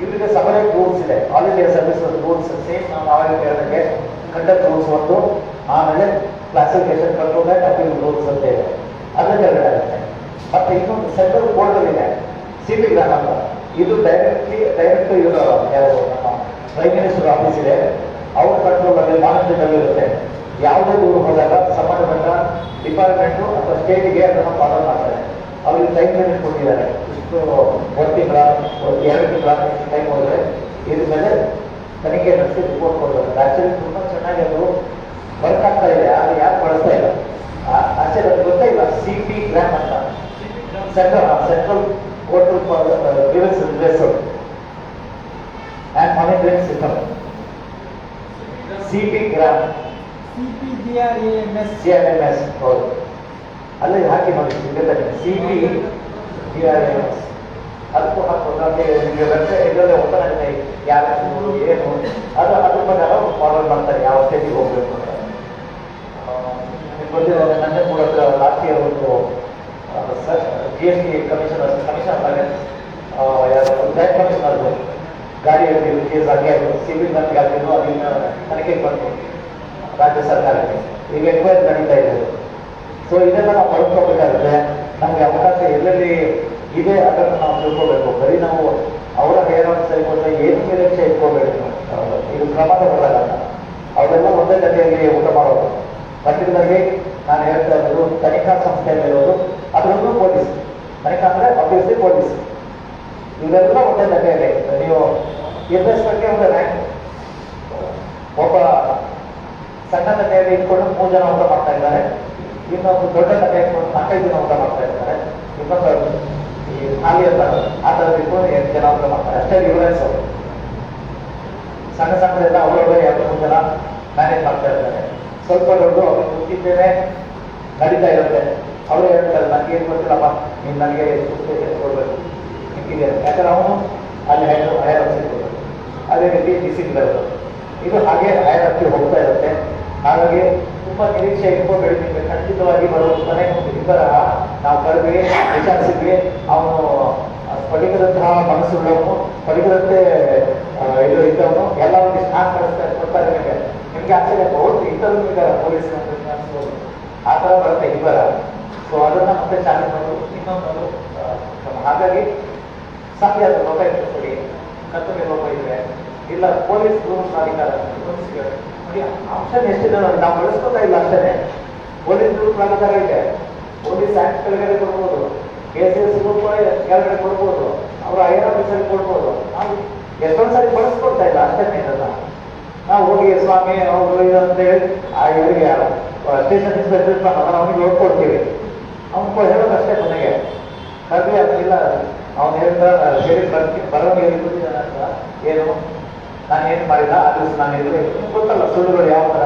ಇವರಿಗೆ ಸಪರೇಟ್ ರೂಲ್ಸ್ ಇದೆ. All India service rules same ನಾವು ಆವಾಗ ಹೇಳಿದಂಗೆ ಕಂಡಕ್ಟ್ ರೂಲ್ಸ್ ಒಂದು, ಆಮೇಲೆ classification control and appeal rules ಅಂತ ಇದೆ, ಅದರ ಕೆಳಗಡೆ ಆಗುತ್ತೆ. ಮತ್ತು ಇನ್ನೊಂದು ಸೆಂಟ್ರಲ್ ಬೋರ್ಡಲ್ ಇದೆ CP ಗ್ರಾಮ್ ಅಂತ. ಇದು ಡೈರೆಕ್ಟ್ ಇವರು ಯಾರು ನಮ್ಮ ಪ್ರೈಮ್ ಮಿನಿಸ್ಟರ್ ಆಫೀಸ್ ಇದೆ, ಅವ್ರ ಕಂಟ್ರೋಲಲ್ಲಿ ಮಾನಿಟರಿಂಗ್ ಇರುತ್ತೆ. ಯಾವುದೇ ದೂರು ಹೋದಾಗ ಸಂಬಂಧಪಟ್ಟ ಡಿಪಾರ್ಟ್ಮೆಂಟು ಅಥವಾ ಸ್ಟೇಟಿಗೆ ಅದನ್ನು ಫಾಲೋ ಮಾಡ್ತಾರೆ. ಅವರಿಗೆ ಟೈಮ್ ಲಿಮಿಟ್ ಕೊಟ್ಟಿದ್ದಾರೆ. ಇಷ್ಟು 1 ತಿಂಗಳ 2 ತಿಂಗಳ ಟೈಮ್ ಹೋದರೆ ಇದ್ರ ಮೇಲೆ ತನಿಖೆ ನಡೆಸಿ ರಿಪೋರ್ಟ್ ಕೊಡಬೇಕು. ಆ್ಯಕ್ಚುಲಿ ತುಂಬ ಚೆನ್ನಾಗಿ ಅದು ವರ್ಕ್ ಆಗ್ತಾ ಇದೆ, ಆದರೆ ಯಾರು ಬಳಸ್ತಾ ಇಲ್ಲ. ಆಕ್ಚುಲಿ ಅದು ಗೊತ್ತೇ ಇಲ್ಲ. CP ಗ್ರಾಮ್ ಅಂತ central portal for grievance redressal and monitoring system. CP gram CPGRAMS ಹೌದು, ಅಲ್ಲಿ ಹಾಕಿ ನೋಡಿ ಸಿಗುತ್ತೆ. CPGRAMS ಅದಕ್ಕೂ ಹಾಕಿ ನಮಗೆ ನಿಮಗೆ ವೆಬ್ಸೈಟ್ ಇದರಲ್ಲೇ ಓಪನ್ ಆಗಿದೆ. ಯಾರು ಏನು ಅದು ಅದ್ರ ಪ್ರಕಾರ ಫಾರ್ವರ್ಡ್ ಮಾಡ್ತಾರೆ ಯಾವ ಸ್ಟೇಜಿಗೆ ಹೋಗಬೇಕು ಅಂತ. ನಿಮ್ಗೆ ಗೊತ್ತಿರೋ ನನ್ನ ಕೂಡ ಲಾಸ್ಟ್ ಇಯರ್ ಒಂದು GST ಕಮಿಷನರ್ ಯಾರು ಬ್ಯಾಂಕ್ ಕಮಿಷನರ್ದು ಗಾಡಿ ಕೇಸ್ ಆಗಿ ಅದು ಸಿವಿಲ್ ನಮಗೆ ಆಗಿದ್ದು ಅದನ್ನ ತನಿಖೆಗೆ ಬಂತು ರಾಜ್ಯ ಸರ್ಕಾರಕ್ಕೆ. ಈಗ ಎನ್ಕ್ವೈರಿ ನಡೀತಾ ಇದೆ. ಸೊ ಇದೆಲ್ಲ ನಾವು ಪಡ್ಕೋಬೇಕಾಗುತ್ತೆ. ನಮಗೆ ಅವಕಾಶ ಎಲ್ಲೆಲ್ಲಿ ಇದೆ ಅದನ್ನು ನಾವು ತಿಳ್ಕೋಬೇಕು. ಬರೀ ನಾವು ಅವರ ಹೇರನ್ನು ಸರಿ ಕೊಟ್ಟರೆ ಏನು ನಿರೀಕ್ಷೆ ಇಟ್ಕೋಬೇಕು. ಇದು ಕ್ರಮ ತಗೊಳ್ಳಲ್ಲ. ಅವರೆಲ್ಲ ಒಂದೇ ಜೊತೆಯಲ್ಲಿ ಊಟ ಮಾಡೋದು. ಪರ್ಟಿಕ್ಯುಲರ್ಲಿ ನಾನು ಹೇಳ್ತಾ ಇರೋದು ತನಿಖಾ ಸಂಸ್ಥೆ ತಟ್ಟೆಯಲ್ಲಿ ಇಟ್ಕೊಂಡು 3 ಜನ ಊಟ ಮಾಡ್ತಾ ಇದ್ದಾರೆ, ಇನ್ನೊಂದು ದೊಡ್ಡ ತಟ್ಟೆ ಇಟ್ಕೊಂಡು 4-5 ಜನ ಊಟ ಮಾಡ್ತಾ ಇದ್ದಾರೆ, ಇನ್ನೊಂದು ಈ ಖಾಲಿ ಅಂತ ಆ ಥರದ್ದು ಇಟ್ಕೊಂಡು 8 ಜನ ಊಟ ಮಾಡ್ತಾರೆ. ಅಷ್ಟೇ ಡಿಫರೆನ್ಸ್ ಅವರು. ಸಣ್ಣ ಸಣ್ಣದೆಲ್ಲ ಅವರೊಳಗೆ 2-3 ಜನ ಮ್ಯಾನೇಜ್ ಮಾಡ್ತಾ ಇರ್ತಾರೆ. ಸ್ವಲ್ಪ ದೊಡ್ಡ ಅವ್ರಿಗೆ ಗೊತ್ತಿದ್ದೇನೆ ನಡೀತಾ ಇರುತ್ತೆ. ಅವರು ಹೇಳ್ತಾರೆ ನನಗೆ ಏನು ಗೊತ್ತಿಲ್ಲಪ್ಪ, ನೀನು ನನಗೆ ಎಷ್ಟು ಕೊಡಬೇಕು ನಿಂತಿದೆ, ಯಾಕಂದ್ರೆ ಅವನು ಅಲ್ಲಿ ಹೈರಾರ್ಕಿ ಕೊಡಬೇಕು. ಅದೇ ರೀತಿ ಡಿಸಿಪ್ಲಿನ್ ಇದು ಹಾಗೆ ಹೈರಾರ್ಕಿ ಹೋಗ್ತಾ ಇರುತ್ತೆ. ಹಾಗಾಗಿ ತುಂಬಾ ನಿರೀಕ್ಷೆ ಇಟ್ಕೊಂಡು ನಿಮಗೆ ಖಂಡಿತವಾಗಿ ಬರುವ ಮನೆ ಇಬ್ಬರ ನಾವು ಕರೆದ್ವಿ, ವಿಚಾರಿಸಿದ್ವಿ. ಅವನು ಸ್ಫಟಿಕದಂತಹ ಮನಸ್ಸುಳ್ಳವನು, ಸ್ಫಟಿಕದಂತೆ ಇದು ಇದ್ದವನು, ಎಲ್ಲವನ್ನು ಸ್ನಾನ್ ಕೊಡ್ತಾರೆ. ನಿಮಗೆ ಆಶ್ಚರ್ಯ ಹೋಗಿ ಇದ್ದರೂ ಇದ್ದಾರೆ ಪೊಲೀಸ್ ಆ ಥರ ಬರುತ್ತೆ ಇಬ್ಬರ. ಸೊ ಅದನ್ನ ಮತ್ತೆ ಚಾಲೆಂಜ್ ಮಾಡೋದು ಇನ್ನೊಂದು. ಹಾಗಾಗಿ ಸಾಧ್ಯ ಅದು ಲೋಕ ಇಟ್ಕೊಳ್ಳಿ, ಕರ್ತವ್ಯ ಲೋಪ ಇದ್ರೆ ಇಲ್ಲ ಪೊಲೀಸ್ ರೂಲ್ಸ್ ಪ್ರಾಧಿಕಾರ ನೋಡಿ ಆಪ್ಷನ್ ಎಷ್ಟಿದೆ ನೋಡಿ, ನಾವು ಬಳಸ್ಕೊತಾ ಇಲ್ಲ ಅಷ್ಟೇ. ಪೊಲೀಸ್ ರೂಲ್ ಪ್ರಾಧಿಕಾರ ಇದೆ, ಪೊಲೀಸ್ ಆಕ್ಟ್ ಕೆಳಗಡೆ ಕೊಡ್ಬೋದು, KCS ರೂಲ್ ಕೆಳಗಡೆ ಕೊಡ್ಬೋದು, ಅವರು IR ಆಫೀಸಲ್ಲಿ ಕೊಡ್ಬೋದು. ನಾವು ಎಷ್ಟೊಂದು ಸಾರಿ ಬಳಸ್ಕೊಡ್ತಾ ಇಲ್ಲ ಅಷ್ಟೇ. ಇದನ್ನ ನಾವು ಹೋಗಿ ಸ್ವಾಮಿ ಅವರು ಅಂತ ಹೇಳಿ ಇವರಿಗೆ ಸ್ಟೇಷನ್ ಇನ್ಸ್ಪೆಕ್ಟರ್ ಅವನಿಗೆ ನೋಡ್ಕೊಡ್ತೀವಿ. ಅವ್ನು ಹೇಳೋದಷ್ಟೇ ಕೊನೆಗೆ ಕರ್ವಿ ಅದನ್ನೆಲ್ಲ ಅವ್ನು ಹೇಳ್ತಾ ಹೇಳಿ ಬರವಣಿಗೆ ಅಂತ ಏನು ನಾನೇನು ಮಾಡಿಲ್ಲ ಆ ದಿವಸ ನಾನು ಇದ್ರೆ ಗೊತ್ತಲ್ಲ ಸುಳ್ಳುಗಳು ಯಾವ ಥರ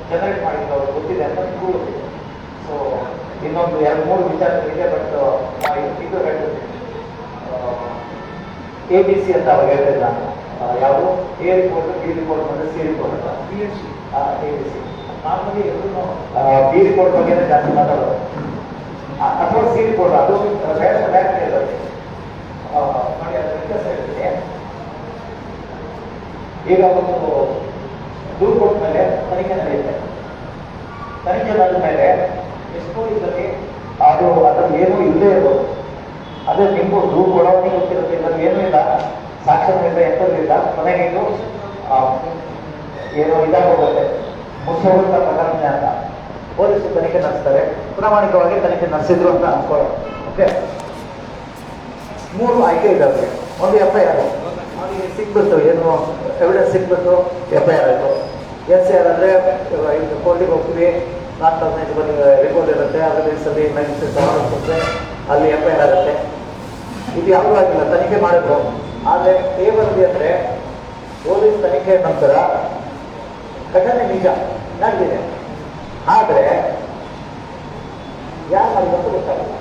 ಜನರೇಟ್ ಮಾಡಿದ್ದು ಅವ್ರು ಗೊತ್ತಿದೆ ಅಂತ ನಿಮಗೂ ಗೊತ್ತಿದೆ. ಸೊ ಇನ್ನೊಂದು 2-3 ವಿಚಾರಗಳಿದೆ. ಬಟ್ ಇದು ಹೇಳ್ತೀನಿ ABC ಅಂತ ಅವಾಗ ಹೇಳ್ತಿದ್ದೆ ನಾನು. ಯಾವುದು A ರಿಪೋರ್ಟ್, B ರಿಪೋರ್ಟ್ ಮತ್ತು C ರಿಪೋರ್ಟ್ ಅಂತ. ABC ನಾರ್ಮಲಿ ಎಲ್ಲರೂ B ರಿಪೋರ್ಟ್ ಬಗ್ಗೆನೇ ಜಾಸ್ತಿ ಮಾತಾಡೋದು, ಅಥವಾ C ರಿಪೋರ್ಟ್ ಅದು ಡೈರೆಕ್ಟ್ ಇರುತ್ತೆ. ನೋಡಿ ಅದರ ವ್ಯತ್ಯಾಸ ಹೇಳ್ತೀನಿ. ಈಗ ಒಂದು ದೂರು ಕೊಟ್ಟ ಮೇಲೆ ತನಿಖೆ ನಡೆಯುತ್ತೆ. ತನಿಖೆ ನಡೆದ ಮೇಲೆ ಎಷ್ಟೋ ಇದರಲ್ಲಿ ಅದ್ರಲ್ಲಿ ಏನೂ ಇಲ್ಲದೆ ಇರ್ಬೋದು. ಅದೇ ನಿಮಗೂ ದೂರು ಕೊಡೋನಿಗೆ ಗೊತ್ತಿರುತ್ತೆ, ಇದ್ರಲ್ಲಿ ಏನೂ ಇಲ್ಲ, ಸಾಕ್ಷ್ಯಗಳಿಂದ ಎಂಥದ್ದಿಲ್ಲ. ಕೊನೆಗೆ ಇದು ಏನೋ ಇದಾಗೋಗುತ್ತೆ, ಮುಚ್ಚೋಗುತ್ತ ಪ್ರಕರಣ ಅಂತ ಪೊಲೀಸರು ತನಿಖೆ ನಡೆಸ್ತಾರೆ. ಪ್ರಾಮಾಣಿಕವಾಗಿ ತನಿಖೆ ನಡೆಸಿದ್ರು ಅಂತ ಅನ್ಕೊಳ್ಳೋಣ. ಓಕೆ, 3 ಆಯ್ಕೆ ಇದಾವೆ. ಒಂದು FIR ಅವನಿಗೆ ಸಿಕ್ಬಿಟ್ಟು, ಏನು ಎವಿಡೆನ್ಸ್ ಸಿಕ್ಬಿಟ್ಟು FIR ಆಯಿತು. SIR ಅಂದರೆ ಕೋರ್ಟಿಗೆ ಹೋಗ್ತೀವಿ, 4-15 ರಿಪೋರ್ಟ್ ಇರುತ್ತೆ, ಅದರಲ್ಲಿ ಸರಿ ಮ್ಯಾಜಿಸ್ಟ್ರೇಟ್ ಸಮಾವೇಶಕ್ಕೆ ಅಲ್ಲಿ FIR ಆಗುತ್ತೆ. ಇದು ಯಾವುದೂ ಆಗಿಲ್ಲ, ತನಿಖೆ ಮಾಡಿದ್ರು. ಆದರೆ ಏನಿದೆ ಅಂದರೆ ಪೊಲೀಸ್ ತನಿಖೆ ನಂತರ ಘಟನೆ ನಿಜ ನಡೆದಿದೆ, ಆದರೆ ಯಾರು ಮಾಡಿದಂತ ಗೊತ್ತಾಗಲ್ಲ.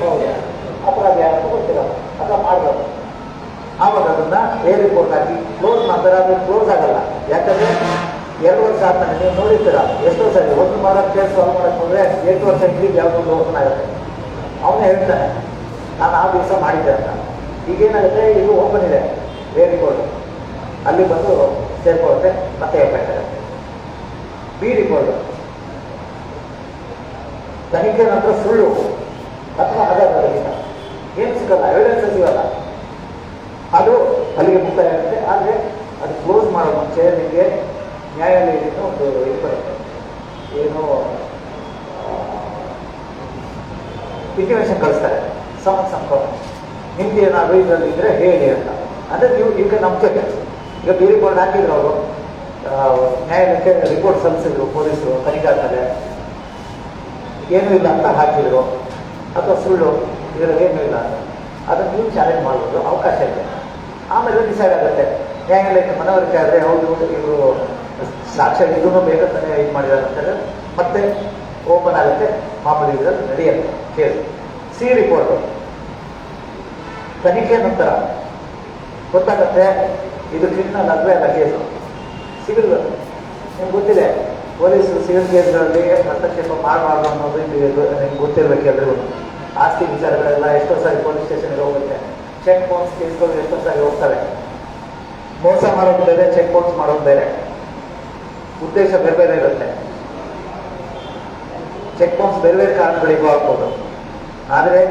ಹೌದು, ಅಪರಾಧ ಯಾರು ಗೊತ್ತಿರಲ್ಲ, ಅಥವಾ ಮಾಡಬಾರ್ದು. ಆವಾಗ ಅದನ್ನ A ರಿಪೋರ್ಟ್ ಹಾಕಿ ಕ್ಲೋಸ್ ಮಾಡ್ತಾರೆ. ಅದು ಕ್ಲೋಸ್ ಆಗಲ್ಲ, ಯಾಕಂದ್ರೆ 2 ವರ್ಷ ಆದ್ಮೇಲೆ ನೀವು ನೋಡಿರ್ತೀರ ಎಷ್ಟೋ ಸರಿ ಒಂದು ಮಾಡೋಕ್ಕೆ ಕೇಸ್ ಸಾಲ್ವ್ ಮಾಡಕ್ಕೆ ಹೋದ್ರೆ 8 ವರ್ಷ ಇಡ್ಲಿ ಯಾವುದೊಂದು ಓಪನ್ ಆಗುತ್ತೆ. ಅವನೇ ಹೇಳ್ತಾನೆ ನಾನು ಆ ದಿವಸ ಮಾಡಿದ್ದೆ ಅಂತ. ಈಗೇನಾಗುತ್ತೆ, ಇದು ಓಪನ್ ಇದೆ A ರಿಪೋರ್ಟ್, ಅಲ್ಲಿ ಬಂದು ಸೇರ್ಕೊಳ್ಳುತ್ತೆ, ಮತ್ತೆ FIR ಆಗುತ್ತೆ. B ರಿಪೋರ್ಟ್ ತನಿಖೆ ನಂತರ ಸುಳ್ಳು ಅಥವಾ ಆಧಾರವಾಗಿಲ್ಲ, ಏನು ಸಿಗಲ್ಲ, ಎವಿಡೆನ್ಸ್ ಸಿಗಲ್ಲ, ಅದು ಅಲ್ಲಿಗೆ ಮುಕ್ತಾಯ ಆಗುತ್ತೆ. ಆದರೆ ಅದು ಕ್ಲೋಸ್ ಮಾಡೋ ಮುಂಚೆ ನಿಮಗೆ ನ್ಯಾಯಾಲಯದಿಂದ ಒಂದು ಇದು ಬರುತ್ತೆ, ಏನು ಇಂಟಿಮೇಷನ್ ಕಳಿಸ್ತಾರೆ, ಸಂಕೋಪ ನಿಮ್ಗೆ ಏನಾದರೂ ಇದರಲ್ಲಿ ಇದ್ರೆ ಹೇಳಿ ಅಂತ. ಅಂದರೆ ನೀವು ಈಗ ನಂಬಿಕೆ. ಈಗ B ರಿಪೋರ್ಟ್ ಹಾಕಿದ್ರು ಅವರು, ನ್ಯಾಯಾಲಯಕ್ಕೆ ರಿಪೋರ್ಟ್ ಸಲ್ಲಿಸಿದ್ರು ಪೊಲೀಸರು ತನಿಖೆ ಆದಮೇಲೆ, ಏನೂ ಇಲ್ಲ ಅಂತ ಹಾಕಿದ್ರು, ಅಥವಾ ಸುಳ್ಳು ಇದರಲ್ಲಿ ಏನೂ ಇಲ್ಲ ಅಂತ. ಅದನ್ನು ನೀವು ಚಾಲೆಂಜ್ ಮಾಡ್ಬೋದು, ಅವಕಾಶ ಇದೆ. ಆಮೇಲೆ ಡಿಸೈಡ್ ಆಗುತ್ತೆ ನ್ಯಾಯಾಲಯಕ್ಕೆ ಮನವರಿಕೆ ಆದರೆ ಹೌದು ಇವರು ಸಾಕ್ಷ್ಯ ಇದನ್ನು ಬೇಕಂತಾನೆ ಇದು ಮಾಡಿದ್ದಾರೆ ಅಂತಂದರೆ ಮತ್ತೆ ಓಪನ್ ಆಗುತ್ತೆ, ಮಾಮೂಲಿ ಇದರಲ್ಲಿ ನಡೆಯುತ್ತೆ ಕೇಸ್. C ರಿಪೋರ್ಟು ತನಿಖೆ ನಂತರ ಗೊತ್ತಾಗುತ್ತೆ ಇದು ಕ್ರಿಮಿನಲ್ ಅಲ್ವೇ ಅಲ್ಲ ಕೇಸು. ಸಿವಿಲ್ ನಿಮ್ಗೆ ಗೊತ್ತಿದೆ, ಪೊಲೀಸ್ ಸಿವಿಲ್ ಕೇಸ್ಗಳಲ್ಲಿ ಹಸ್ತಕ್ಷೇಪ ಮಾಡಬಾರ್ದು ಅನ್ನೋದು ನಿಮ್ಗೆ ಗೊತ್ತಿರಬೇಕು ಎಲ್ರಿಗೂ. ಆಸ್ತಿ ವಿಚಾರಗಳೆಲ್ಲ ಎಷ್ಟೋ ಸಾರಿ ಪೊಲೀಸ್ ಸ್ಟೇಷನ್ಗೆ ಹೋಗುತ್ತೆ. ಚೆಕ್ ಬೌನ್ಸ್ ಕೇಸ್ಗಳು ಎಷ್ಟೋ ಸಾರಿ ಹೋಗ್ತವೆ. ಮೋಸ ಮಾಡೋದು ಬೇರೆ, ಚೆಕ್ ಬೌನ್ಸ್ ಮಾಡೋದು ಬೇರೆ, ಉದ್ದೇಶ ಬೇರೆ ಬೇರೆ ಇರುತ್ತೆ. ಚೆಕ್ ಬೌನ್ಸ್ ಬೇರೆ ಬೇರೆ ಕಾರಣಗಳಿಗೂ ಆಗ್ಬೋದು, ಆದರೆ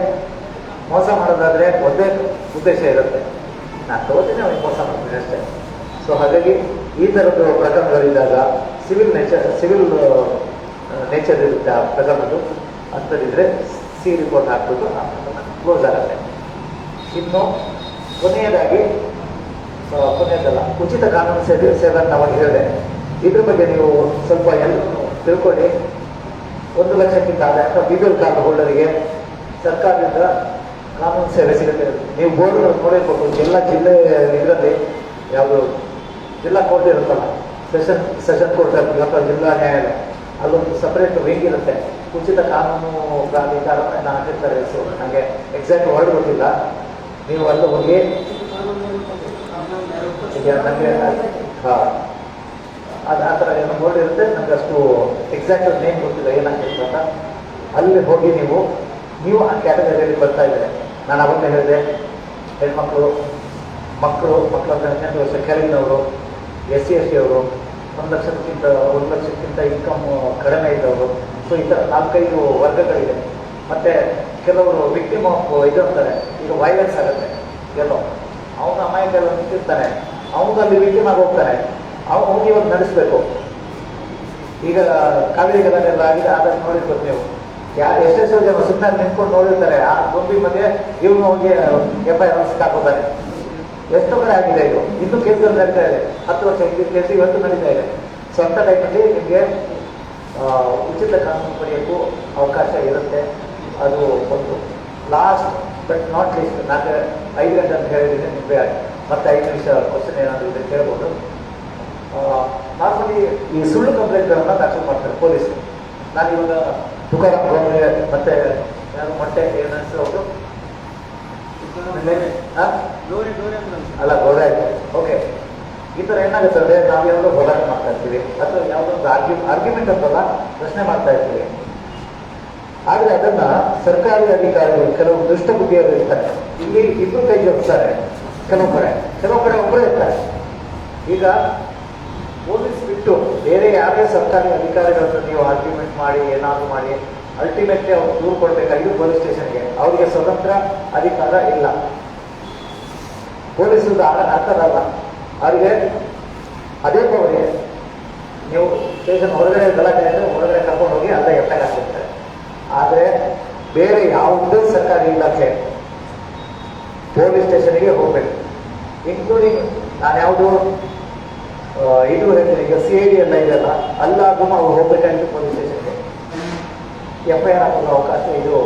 ಮೋಸ ಮಾಡೋದಾದರೆ ಒಂದೇ ಉದ್ದೇಶ ಇರುತ್ತೆ, ನಾನು ತಗೋತೀನಿ ಅವ್ರಿಗೆ ಮೋಸ ಮಾಡ್ತೀನಿ ಅಷ್ಟೇ. ಸೊ ಹಾಗಾಗಿ ಈ ಥರದ್ದು ಪ್ರಕರಣಗಳಿದ್ದಾಗ ಸಿವಿಲ್ ನೇಚರ್ ಇರುತ್ತೆ ಆ ಪ್ರಕರಣದ್ದು. ಅಂಥದ್ದಿದ್ರೆ C ರಿಪೋರ್ಟ್ ಹಾಕ್ಬಿಟ್ಟು ಕ್ಲೋಸ್ ಆಗುತ್ತೆ. ಇನ್ನು ಕೊನೆಯದಾಗಿ ಕೊನೆಯದಲ್ಲ, ಉಚಿತ ಕಾನೂನು ಸೇವೆ ಅಂತ ಅವಾಗ ಹೇಳಿದೆ. ಇದ್ರ ಬಗ್ಗೆ ನೀವು ಸ್ವಲ್ಪ ಎಲ್ಲರೂ ತಿಳ್ಕೊಳ್ಳಿ. 1 ಲಕ್ಷಕ್ಕಿಂತ ಆದಾಯ ಅಥವಾ BPL ಕಾರ್ಡ್ ಹೋಲ್ಡರಿಗೆ ಸರ್ಕಾರದಿಂದ ಕಾನೂನು ಸೇವೆ ಸಿಗುತ್ತೆ. ನೀವು ಬೋರ್ಡ್ ನೋಡಿರ್ಬೋದು, ಎಲ್ಲ ಜಿಲ್ಲೆ ಇದರಲ್ಲಿ ಯಾವುದು ಜಿಲ್ಲಾ ಕೋರ್ಟ್ ಇರುತ್ತಲ್ಲ, ಸೆಷನ್ ಕೋರ್ಟ್ ಅಥವಾ ಜಿಲ್ಲಾ ನ್ಯಾಯಾಲಯ, ಅಲ್ಲೊಂದು ಸಪರೇಟ್ ವಿಂಗ್ ಇರುತ್ತೆ. ಉಚಿತ ಕಾನೂನು ಪ್ರಾಧಿಕಾರ ಹಾಕಿರ್ತಾರೆ ಹೆಸರು, ನನಗೆ ಎಕ್ಸಾಕ್ಟ್ ವರ್ಡ್ ಗೊತ್ತಿಲ್ಲ. ನೀವು ಅಲ್ಲಿ ಹೋಗಿ ನನಗೆ ಅದು ಆ ಥರ ಏನೋ ಬೋರ್ಡ್ ಇರುತ್ತೆ, ನನಗೆ ಅಷ್ಟು ಎಕ್ಸಾಕ್ಟ್ ನೇಮ್ ಗೊತ್ತಿಲ್ಲ ಏನಾಗ್ತಿತ್ತು ಅಂತ. ಅಲ್ಲಿ ಹೋಗಿ ನೀವು ಆ ಕ್ಯಾಟಗರಿಯಲ್ಲಿ ಬರ್ತಾ ಇದ್ದಾರೆ. ನಾನು ಅವಾಗಲೇ ಹೇಳಿದೆ, ಹೆಣ್ಮಕ್ಳು, ಮಕ್ಕಳು ಅಂದರೆ 18 ವರ್ಷ ಕೆಳಗಿನವರು, SC ST ಅವರು, 1 ಲಕ್ಷಕ್ಕಿಂತ ಇನ್ಕಮ್ ಕಡಿಮೆ ಇದ್ದವರು. ಸೊ ಈ ಥರ 4-5 ವರ್ಗಗಳಿದೆ. ಮತ್ತು ಕೆಲವರು ವಿಕ್ಟಿಮ್ ಆಫ್ ಇದು ಅಂತಾರೆ, ಈಗ ವೈಲೆನ್ಸ್ ಆಗುತ್ತೆ, ಎಲ್ಲೋ ಅವನ ಅಮಾಯಕಲ್ಲ ನಿಂತಿರ್ತಾನೆ, ಅವನು ಅಲ್ಲಿ ವಿಕ್ಟಿಮ್ ಆಗಿ ಹೋಗ್ತಾನೆ, ಅವನು ಇವಾಗ ನಡೆಸಬೇಕು. ಈಗ ಕಾವೇರಿ ಗಲಾಟೆಲ್ಲ ಆಗಿದೆ, ಅದನ್ನು ನೋಡಿರ್ಬೋದು ನೀವು. ಎಷ್ಟೆಷ್ಟೋ ಜನ ಸುಮ್ಮನೆ ನಿಂತ್ಕೊಂಡು ನೋಡಿರ್ತಾರೆ, ಆ ಗೊಂಬಿ ಮಧ್ಯೆ ಇವನು ಹೋಗಿ FIR ಹಾಕೋತಾರೆ. ಎಷ್ಟೋ ಕಡೆ ಆಗಿದೆ ಇದು, ಇನ್ನೂ ಕೇಸ್ಗಳು ನಡೀತಾ ಇದೆ. 10 ವರ್ಷ ಹಿಂದಿನ ಕೇಸ್ ಇವತ್ತು ನಡೀತಾ ಇದೆ. ಸೊ ಅಂಥ ಟೈಮಲ್ಲಿ ನಿಮಗೆ ಉಚಿತ ಕಾನೂನು ಪಡೆಯೋಕ್ಕೂ ಅವಕಾಶ ಇರುತ್ತೆ. ಅದು ಒಂದು ಲಾಸ್ಟ್ ಬಟ್ ನಾಟ್ ಲೀಸ್ಟ್, ನಾನು 5 ಗಂಟೆ ಅಂತ ಹೇಳಿದ್ದೀನಿ, ನಿಮಗೆ ಮತ್ತೆ 5 ನಿಮಿಷ ಕ್ವಶನ್ ಏನಾದರೂ ಇದೆ ಕೇಳ್ಬೋದು. ನಾರ್ಮಲಿ ಈ ಸುಳ್ಳು ಕಂಪ್ಲೇಂಟ್ಗಳನ್ನು ದಾಖಲು ಮಾಡ್ತಾರೆ ಪೊಲೀಸರು. ನಾನು ಇವಾಗ ತುಕಾರಾಮ್ ಗೌಡ್ರೆ ಮತ್ತೆ ಯಾರು ಮೊಟ್ಟೆ ಏನನ್ಸು ಅವರು ಅಲ್ಲ ಗೌಡ ಆಯ್ತು. ಓಕೆ, ಈ ಥರ ಏನಾಗುತ್ತೆ ಅಂದರೆ ನಾವು ಯಾವ್ದೋ ಹೋರಾಟ ಮಾಡ್ತಾ ಇರ್ತೀವಿ, ಅಥವಾ ಯಾವುದೋ ಒಂದು ಆರ್ಗ್ಯುಮೆಂಟ್ ಅಂತಲ್ಲ ಪ್ರಶ್ನೆ ಮಾಡ್ತಾ ಇರ್ತೀವಿ. ಆದರೆ ಅದನ್ನ ಸರ್ಕಾರಿ ಅಧಿಕಾರಿಗಳು ಕೆಲವು ದುಷ್ಟ ಬುದ್ಧಿಯವರು ಇರ್ತಾರೆ. ಇಲ್ಲಿ 2 ಕೈ ಜೋಡಿಸ್ತಾರೆ, ಕೆಲವು ಕಡೆ ಒಬ್ಬರೇ ಇರ್ತಾರೆ. ಈಗ ಪೊಲೀಸ್ ಬಿಟ್ಟು ಬೇರೆ ಯಾರೇ ಸರ್ಕಾರಿ ಅಧಿಕಾರಿಗಳನ್ನು ನೀವು ಆರ್ಗ್ಯುಮೆಂಟ್ ಮಾಡಿ ಏನಾದರೂ ಮಾಡಿ ಅಲ್ಟಿಮೇಟ್ಲಿ ಅವ್ರು ದೂರು ಕೊಡಬೇಕಾಗಿದೆ ಪೊಲೀಸ್ ಸ್ಟೇಷನ್ಗೆ. ಅವರಿಗೆ ಸ್ವತಂತ್ರ ಅಧಿಕಾರ ಇಲ್ಲ. ಪೊಲೀಸರು ಆ ಥರ ಅಲ್ಲ, ಅವರಿಗೆ ಅದೇ ಪವರಿಗೆ ನೀವು ಸ್ಟೇಷನ್ ಹೊರಗಡೆ ಗಲಾಟೆ ಅಂದರೆ ಹೊರಗಡೆ ಕರ್ಕೊಂಡು ಹೋಗಿ ಅಲ್ಲೇ ಎಫ್ಐಆರ್ ಹಾಕಿರ್ತಾರೆ. ಆದರೆ ಬೇರೆ ಯಾವುದೇ ಸರ್ಕಾರಿ ಇಲಾಖೆ ಪೊಲೀಸ್ ಸ್ಟೇಷನ್ಗೆ ಹೋಗಬೇಕು, ಇನ್ಕ್ಲೂಡಿಂಗ್ ನಾನು ಯಾವುದು ಇದು ಹೇಳ್ತೀನಿ, ಈಗ CID ಎಲ್ಲ ಇದೆಯಲ್ಲ, ಅಲ್ಲಾದ್ರೂ ಅವ್ರು ಹೋಗ್ಬೇಕಾಗಿತ್ತು ಪೊಲೀಸ್ ಸ್ಟೇಷನ್ಗೆ. FIR ಹಾಕೋದು ಅವಕಾಶ ಇದು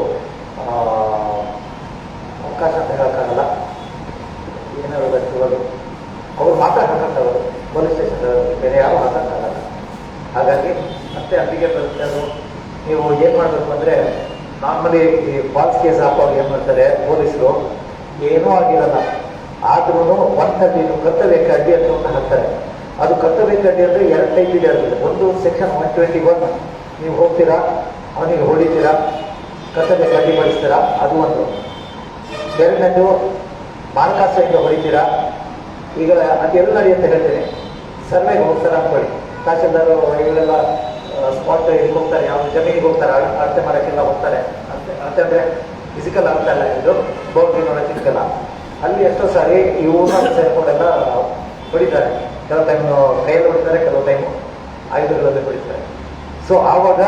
ಅವಕಾಶ ಅಂತ ಹೇಳೋಕ್ಕಾಗಲ್ಲ, ಏನಾದ್ರು ಅವ್ರು ಮಾತಾಡೋಕ್ಕಾಗಲ್ಲ ಪೊಲೀಸ್ ಸ್ಟೇಷನ್, ಬೇರೆ ಯಾರು ಮಾತಾಡೋಕ್ಕಾಗಲ್ಲ. ಹಾಗಾಗಿ ಮತ್ತೆ ಅಲ್ಲಿಗೆ ಬರುತ್ತೆ. ನೀವು ಏನು ಮಾಡಬೇಕು ಅಂದರೆ, ನಾರ್ಮಲಿ ಈ ಫಾಲ್ಸ್ ಕೇಸ್ ಹಾಕೋರು ಏನು ಮಾಡ್ತಾರೆ ಪೊಲೀಸರು, ಏನೂ ಆಗಿರಲ್ಲ ಆದ್ರೂ 132 ಕರ್ತವ್ಯಕ್ಕೆ ಅಡ್ಡಿ ಅಂತ ಒಂದು ಹಾಕ್ತಾರೆ. ಅದು ಕರ್ತವ್ಯಕ್ಕೆ ಅಡ್ಡಿ ಅಂದರೆ 2 ಟೈಪ್ ಇದೆ ಅದರಲ್ಲಿ. ಒಂದು ಸೆಕ್ಷನ್ 121, ನೀವು ಹೋಗ್ತೀರಾ ಅವನಿಗೆ ಹೊಡಿತೀರಾ, ಕರ್ತವ್ಯಕ್ಕೆ ಅಡ್ಡಿಪಡಿಸ್ತೀರಾ, ಅದು ಒಂದು. ಎರಡನೇದು ಮಾನಕಾಸ್ತ್ರದಿಂದ ಹೊಡಿತೀರಾ. ಈಗ ಅದೆಲ್ಲ ನಡೆಯುತ್ತೆ ಹೇಳ್ತೀನಿ. ಸರ್ವೆಗೆ ಹೋಗ್ತಾರೆ ಅಂದ್ಕೊಳ್ಳಿ, ತಹಶೀಲ್ದಾರು ಇವರೆಲ್ಲ ಸ್ಪಾಟ್ ಇಲ್ಲಿ ಹೋಗ್ತಾರೆ, ಯಾವ ಜಮೀನಿಗೆ ಹೋಗ್ತಾರೆ, ಅಳತೆ ಮಾಡೋಕ್ಕೆಲ್ಲ ಹೋಗ್ತಾರೆ. ಅಂದರೆ ಫಿಸಿಕಲ್ ಅರ್ಥ ಅಲ್ಲ, ಇದು ಬೌಂಡ್ರಿ ನೋಡೋಕ್ಕಿಲ್ಲ. ಅಲ್ಲಿ ಎಷ್ಟೋ ಸಾರಿ ಈ ಊರಿನ ಸೇರ್ಕೊಂಡೆಲ್ಲ ಹೊಡಿತಾರೆ. ಕೆಲವು ಟೈಮ್ ಕೈಯಲ್ಲಿ ಹೊಡಿತಾರೆ, ಕೆಲವು ಟೈಮು ಆಯುಧಗಳಲ್ಲಿ ಹೊಡಿತಾರೆ. ಸೊ ಆವಾಗ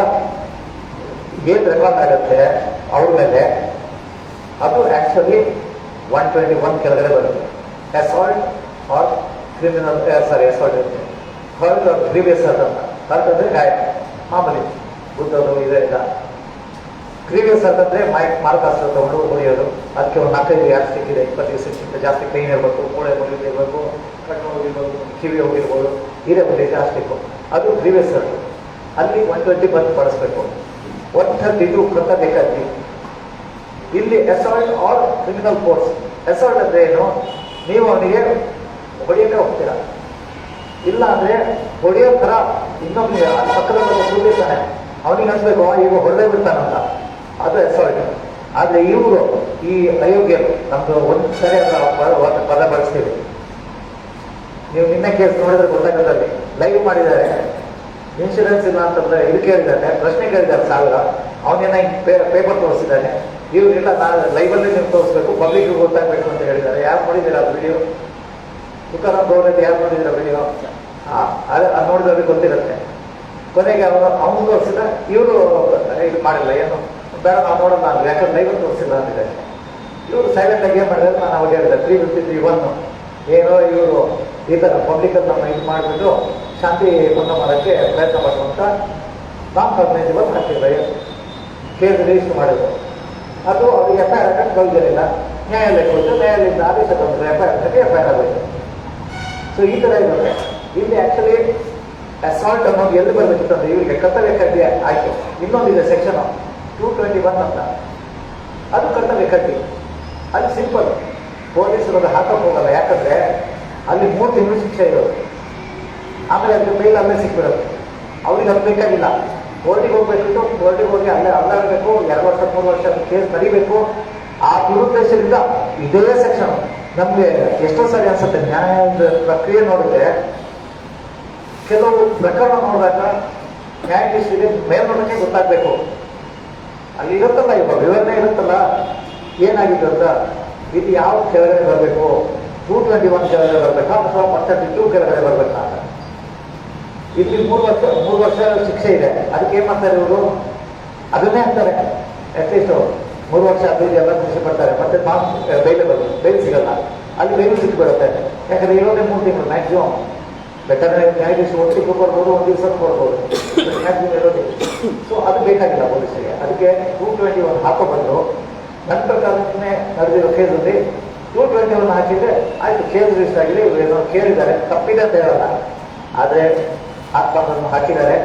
ಏನು ರೆಕಾರ್ಡ್ ಆಗುತ್ತೆ ಅವ್ರ ಮೇಲೆ, ಅದು ಆ್ಯಕ್ಚುಲಿ 121 ಕೆಳಗಡೆ ಬರುತ್ತೆ. ಅಸಾಲ್ಟ್ ಆರ್ ಕ್ರಿಮಿನಲ್ ಅಸಾಲ್ಟ್ ಇರುತ್ತೆ. ಹರ್ಟ್ ಆರ್ ಗ್ರೀವಿಯಸ್ ಅಂತ. ಹರ್ಟ್ ಅಂದರೆ ಗಾಯ, ಮಾಮೂಲಿ ಬುದ್ಧರು ಇದರಿಂದ. ಗ್ರೀವಿಯಸ್ ಅಂತಂದರೆ ಮಾರಕಾಸ್ತ್ರ ತಗೊಂಡು ಹೊಡೆಯೋದು. ಅದಕ್ಕೆ ಒಂದು 4-5 ಯಾರು ಸಿಕ್ಕಿದೆ, 20 ದಿವಸಕ್ಕಿಂತ ಜಾಸ್ತಿ ಕ್ಲೀನ್ ಇರಬೇಕು, ಮೂಳೆ ಮುಗಿದಿರಬೇಕು, ಕಣ್ಣು ಹೋಗಿರ್ಬೋದು, ಕಿವಿ ಹೋಗಿರ್ಬೋದು, ಇದೇ ಹೊಡಿದ್ರೆ ಅಷ್ಟಬೇಕು. ಅದು ಗ್ರೀವಿಯಸ್ ಹರ್ಟ್. ಅಲ್ಲಿ 120 ಬಂದು ಬಳಸಬೇಕು. 132 ಕರ್ತವ್ಯಕ್ಕಾಗಿ. ಇಲ್ಲಿ assault or criminal force. Assault ಅಂದರೆ ಏನು, ನೀವು ಅವನಿಗೆ ಹೊಡೆಯೋಕೆ ಹೋಗ್ತೀರಾ, ಇಲ್ಲ ಅಂದರೆ ಹೊಡೆಯೋ ಥರ ಇನ್ನೊಬ್ಬನಿಗೆ ಪಕ್ಕದಲ್ಲಿ ಕೂಡಿರ್ತಾನೆ, ಅವನಿಗೆ ಅನ್ಸ್ಬೇಕು ಈಗ ಹೊಡೆದೇ ಬಿಡ್ತಾನಂತ, ಅದು ಅಸಾಲ್ಟ್. ಆದರೆ ಇವರು ಈ ಅಯೋಗ್ಯರು ನಮ್ಮದು ಒಂದು ಸರಿಯಾದ ಪದ ಬಳಸ್ತೀವಿ. ನೀವು ನಿನ್ನೆ ಕೇಸ್ ನೋಡಿದ್ರೆ ಗೊತ್ತಾಗತ್ತಲ್ಲಿ ಲೈವ್ ಮಾಡಿದ್ದಾರೆ. ಇನ್ಶೂರೆನ್ಸ್ ಇಲ್ಲ ಅಂತಂದ್ರೆ ಇದು ಕೇಳಿದ್ದಾನೆ, ಪ್ರಶ್ನೆ ಕೇಳಿದ್ದಾರೆ 1000. ಅವನೇನ ಪೇಪರ್ ತೋರಿಸಿದ್ದಾನೆ. ಇವ್ರಿಲ್ಲ, ನಾನು ಲೈವಲ್ಲಿ ನೀವು ತೋರಿಸ್ಬೇಕು, ಪಬ್ಲಿಕ್ಗೆ ಗೊತ್ತಾಗಬೇಕು ಅಂತ ಹೇಳಿದ್ದಾರೆ. ಯಾರು ನೋಡಿದ್ದೀರಾ ಅದು ವಿಡಿಯೋ? ತುಕಾರಾಮ್ ಗೌಡ್ರೆ ಯಾರು ನೋಡಿದ್ದೀರಾ ವಿಡಿಯೋ? ಅದು ನೋಡಿದವ್ರಿಗೆ ಗೊತ್ತಿರುತ್ತೆ. ಕೊನೆಗೆ ಅವನು ತೋರಿಸಿದ, ಇವರು ಇದು ಮಾಡಿಲ್ಲ, ಏನು ಬೇಡ ನಾವು ನೋಡೋಣ ಅಂದ್ರೆ, ಯಾಕಂದ್ರೆ ಲೈವ್ ತೋರಿಸಿಲ್ಲ ಅಂತಿದ್ದಾರೆ. ಇವರು ಸೈಲೆಂಟಾಗಿ ಏನು ಮಾಡಿದ್ರೆ, ನಾನು ಅವಾಗ ಹೇಳಿದೆ 353(1) ಏನೋ ಇವರು ಈ ಥರ ಪಬ್ಲಿಕಲ್ಲಿ ನಮ್ಮ ಇದು ಮಾಡಿಬಿಟ್ಟು ಶಾಂತಿ ಭಂಗ ಮಾಡೋಕ್ಕೆ ಪ್ರಯತ್ನ ಮಾಡುವಂಥ ನಾನ್ ಕಾಗ್ನೈಸಬಲ್ ಹಾಕಿದ್ದಾರೆ, ಕೇಸ್ ರಿಜಿಸ್ಟರ್ ಮಾಡಿದ್ರು. ಅದು ಅವ್ರಿಗೆ ಎಫ್ ಐ ಆರ್ ಹಾಕಕ್ಕೆ ಬಗೆಹರಿಲ್ಲ. ನ್ಯಾಯಾಲಯಕ್ಕೆ ಹೋಯ್ತು, ನ್ಯಾಯಾಲಯದಿಂದ ಆದೇಶ ತಂದರೆ ಎಫ್ ಐ ಆರ್ ಹಾಕಿ ಎಫ್ ಐ ಆರ್ ಆಗೋಯ್ತು. ಸೊ ಈ ಥರ ಇದ್ದಾರೆ. ಇಲ್ಲಿ ಆ್ಯಕ್ಚುಲಿ ಅಸಾಲ್ಟ್ ಅನ್ನೋದು ಎಲ್ಲಿ ಬರಬೇಕಿತ್ತಂದ್ರೆ ಇವರಿಗೆ ಕರ್ತವ್ಯ ಕಡ್ಡಿ ಆಯಿತು. ಇನ್ನೊಂದಿದೆ ಸೆಕ್ಷನ್ 221 ಅಂತ, ಅದು ಕರ್ತವ್ಯ ಕಡ್ಡಿ. ಅದು ಸಿಂಪಲ್, ಪೊಲೀಸರು ಅದು ಹಾಕಕ್ಕೆ ಹೋಗಲ್ಲ. ಯಾಕಂದರೆ ಅಲ್ಲಿ 3 ತಿಂಗಳು ಶಿಕ್ಷೆ ಇರೋದು, ಆಮೇಲೆ ಅದ್ರ ಬೇಗ ಅಲ್ಲೇ ಸಿಕ್ಬಿಡೋದು. ಅವ್ರಿಗೆ ಅದು ಬೇಕಾಗಿಲ್ಲ. ಕೋರ್ಟಿಗೆ ಹೋಗ್ಬೇಕಿತ್ತು, ಕೋರ್ಟಿಗೆ ಹೋಗಿ ಅಲ್ಲೇ ಅಲ್ಲಾಡಬೇಕು, 2 ವರ್ಷ 3 ವರ್ಷ ಕೇಸ್ ನಡೀಬೇಕು. ಆ ದುರುದ್ದೇಶದಿಂದ ಇದೇ ಸೆಕ್ಷನ್ ನಮಗೆ ಎಷ್ಟೋ ಸರಿ ಅನ್ಸುತ್ತೆ. ನ್ಯಾಯದ ಪ್ರಕ್ರಿಯೆ ನೋಡಿದ್ರೆ ಕೆಲವು ಪ್ರಕರಣ ನೋಡಿದಾಗ ನ್ಯಾಯಾಧೀಶರಿಗೆ ಮೇಲ್ನೋಟಕ್ಕೆ ಗೊತ್ತಾಗಬೇಕು. ಅಲ್ಲಿ ಇರುತ್ತಲ್ಲ, ಇವಾಗ ವಿವರಣೆ ಇರುತ್ತಲ್ಲ ಏನಾಗಿದೆ ಅಂತ. ಇದು ಯಾವ ಕೆಳಗಡೆ ಬರಬೇಕು, 221 ಕೆಳಗಡೆ ಬರಬೇಕಾ ಅಥವಾ 132 ಕೆಳಗಡೆ ಬರಬೇಕಾ ಅಂತ. ಇಲ್ಲಿ 3 ವರ್ಷ ಶಿಕ್ಷೆ ಇದೆ. ಅದಕ್ಕೆ ಏನು ಮಾಡ್ತಾರೆ ಇವರು? ಅದನ್ನೇ ಅಂತಾರೆ. ಅಟ್ಲೀಸ್ಟ್ 3 ವರ್ಷ 15 ಎಲ್ಲ ಖುಷಿ ಪಡ್ತಾರೆ. ಮತ್ತೆ ಬೈಲ್ ಸಿಗಲ್ಲ. ಅಲ್ಲಿ ಬೈಲು ಸಿಕ್ಕಿಬಿಡುತ್ತೆ. ಯಾಕಂದ್ರೆ ಇರೋದೇ 3 ತಿಂಗಳು ಮ್ಯಾಕ್ಸಿಮಮ್. ಬೇಕಾದ್ರೆ ನ್ಯಾಯಾಧೀಶ ಒಟ್ಟಿಗೆ ಕೊಡ್ಬೋದು, 1 ದಿವಸ ಕೊಡ್ಬೋದು, ಮ್ಯಾಕ್ಸಿಮಮ್ ಇರೋದು. ಸೊ ಅದು ಬೇಕಾಗಿಲ್ಲ ಪೊಲೀಸರಿಗೆ. ಅದಕ್ಕೆ 221 ಹಾಕೋ ಬಂದು ನನ್ನ ಪ್ರಕಾರನೇ ನಡೆದಿರೋ ಕೇಸಲ್ಲಿ 221 ಹಾಕಿದ್ರೆ ಆಯ್ತು, ಕೇಸ್ ರಿಜಿಸ್ಟರ್ ಆಗಿದೆ, ಇವರು ಏನೋ ಕೇಳಿದ್ದಾರೆ, ತಪ್ಪಿದೆ ಅಂತ ಹೇಳಲ್ಲ. ಆದರೆ ಆತ್ಮವನ್ನು ಹಾಕಿದ್ದಾರೆ.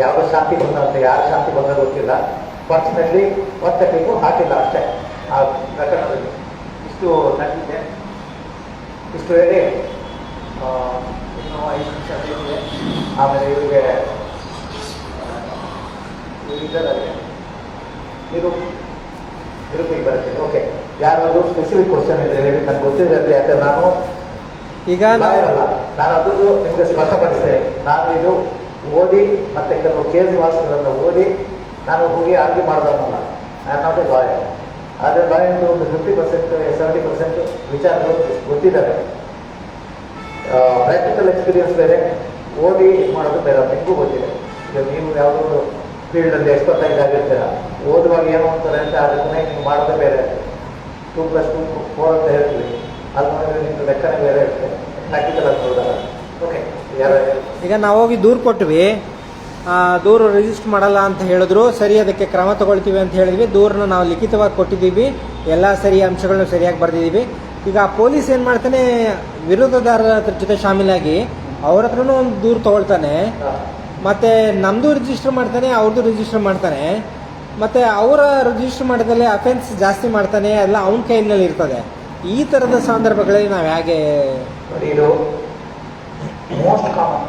ಯಾವುದೋ ಶಾಂತಿ ಬಂದ ಅಂತ, ಯಾರು ಶಾಂತಿ ಬಂದ ಗೊತ್ತಿಲ್ಲ. ಫಾರ್ಚುನೇಟ್ಲಿ 132 ಹಾಕಿಲ್ಲ ಅಷ್ಟೇ ಆ ಪ್ರಕರಣದಲ್ಲಿ. ಇಷ್ಟು ನಡೆದಿದೆ. ಇಷ್ಟು ಹೇಳಿ ಇನ್ನೂ 5 ನಿಮಿಷ ಬೇಕಿದೆ. ಆಮೇಲೆ ಇವರಿಗೆ ನಿರೂಪಿಗೆ ಬರ್ತೀನಿ. ಓಕೆ, ಯಾರಾದರೂ ಸ್ಪೆಸಿಫಿಕ್ ಕ್ವಶನ್ ಇದ್ರೆ ಹೇಳಿ, ನನಗೆ ಗೊತ್ತಿದೆ. ಯಾಕಂದ್ರೆ ನಾನು ಈಗ ಇರಲ್ಲ, ನಾನು ಅದನ್ನು ನಿಮಗೆ ಸ್ಪಷ್ಟಪಡಿಸ್ತೇನೆ. ನಾನು ಇದು ಓದಿ ಮತ್ತೆ ಕೆಲವು ಕೇಸ್ ವಾಸ್ಗಳನ್ನು ಓದಿ ನಾನು ಹೋಗಿ ಆರ್ಗ್ಯೂ ಮಾಡೋದನ್ನಲ್ಲ. I am not a lawyer. ಆದರೆ ಲಾಯರ್ದು ಒಂದು 50% 70% ವಿಚಾರಗಳು ಗೊತ್ತಿದ್ದಾರೆ. ಪ್ರಾಕ್ಟಿಕಲ್ ಎಕ್ಸ್ಪೀರಿಯನ್ಸ್ ಬೇರೆ, ಓದಿ ಮಾಡೋದು ಬೇರೆ. ನಿಮಗೂ ಗೊತ್ತಿದೆ. ಈಗ ನೀವು ಯಾವುದೋ ಒಂದು ಫೀಲ್ಡಲ್ಲಿ ಎಕ್ಸ್ಪರ್ಟೈಸ್ ಆಗಿರ್ತೀರ, ಓದುವಾಗ ಏನು ಅಂತಾರೆ ಅಂತ ಅದಕ್ಕೆ ನೀವು ಮಾಡೋದೇ ಬೇರೆ. 2+2 4 ಅಂತ ಹೇಳ್ತೀವಿ. ಅದು ನೋಡಿದ್ರೆ ನಿಮ್ದು ಲೆಕ್ಕನೇ ಬೇರೆ ಇರುತ್ತೆ. ಪ್ರಾಕ್ಟಿಕಲ್ ಆಗಿ ನೋಡಿದಾಗ. ಓಕೆ, ಈಗ ನಾವು ಹೋಗಿ ದೂರು ಕೊಟ್ವಿ, ದೂರು ರಿಜಿಸ್ಟರ್ ಮಾಡಲ್ಲ ಅಂತ ಹೇಳಿದ್ರು. ಸರಿ, ಅದಕ್ಕೆ ಕ್ರಮ ತಗೊಳ್ತೀವಿ ಅಂತ ಹೇಳಿದ್ವಿ. ದೂರನ್ನ ನಾವು ಲಿಖಿತವಾಗಿ ಕೊಟ್ಟಿದ್ದೀವಿ, ಎಲ್ಲ ಸರಿ ಅಂಶಗಳನ್ನ ಸರಿಯಾಗಿ ಬರೆದಿದ್ದೀವಿ. ಈಗ ಪೊಲೀಸ್ ಏನು ಮಾಡ್ತಾನೆ, ವಿರೋಧದಾರರ ಜೊತೆ ಶಾಮೀಲಾಗಿ ಅವ್ರ ಹತ್ರನೂ ಒಂದು ದೂರು ತಗೊಳ್ತಾನೆ, ಮತ್ತೆ ನಮ್ಮದು ರಿಜಿಸ್ಟರ್ ಮಾಡ್ತಾನೆ, ಅವ್ರದ್ದು ರಿಜಿಸ್ಟರ್ ಮಾಡ್ತಾನೆ, ಮತ್ತೆ ಅವರ ರಿಜಿಸ್ಟರ್ ಮಾಡಿದಲ್ಲಿ ಅಫೆನ್ಸ್ ಜಾಸ್ತಿ ಮಾಡ್ತಾನೆ. ಎಲ್ಲ ಅವನ ಕೈಯಲ್ಲಿ ಇರ್ತದೆ. ಈ ಥರದ ಸಂದರ್ಭಗಳಲ್ಲಿ ನಾವು ಹೇಗೆ? ಇದು ಮೋಸ್ಟ್ ಕಾಮನ್.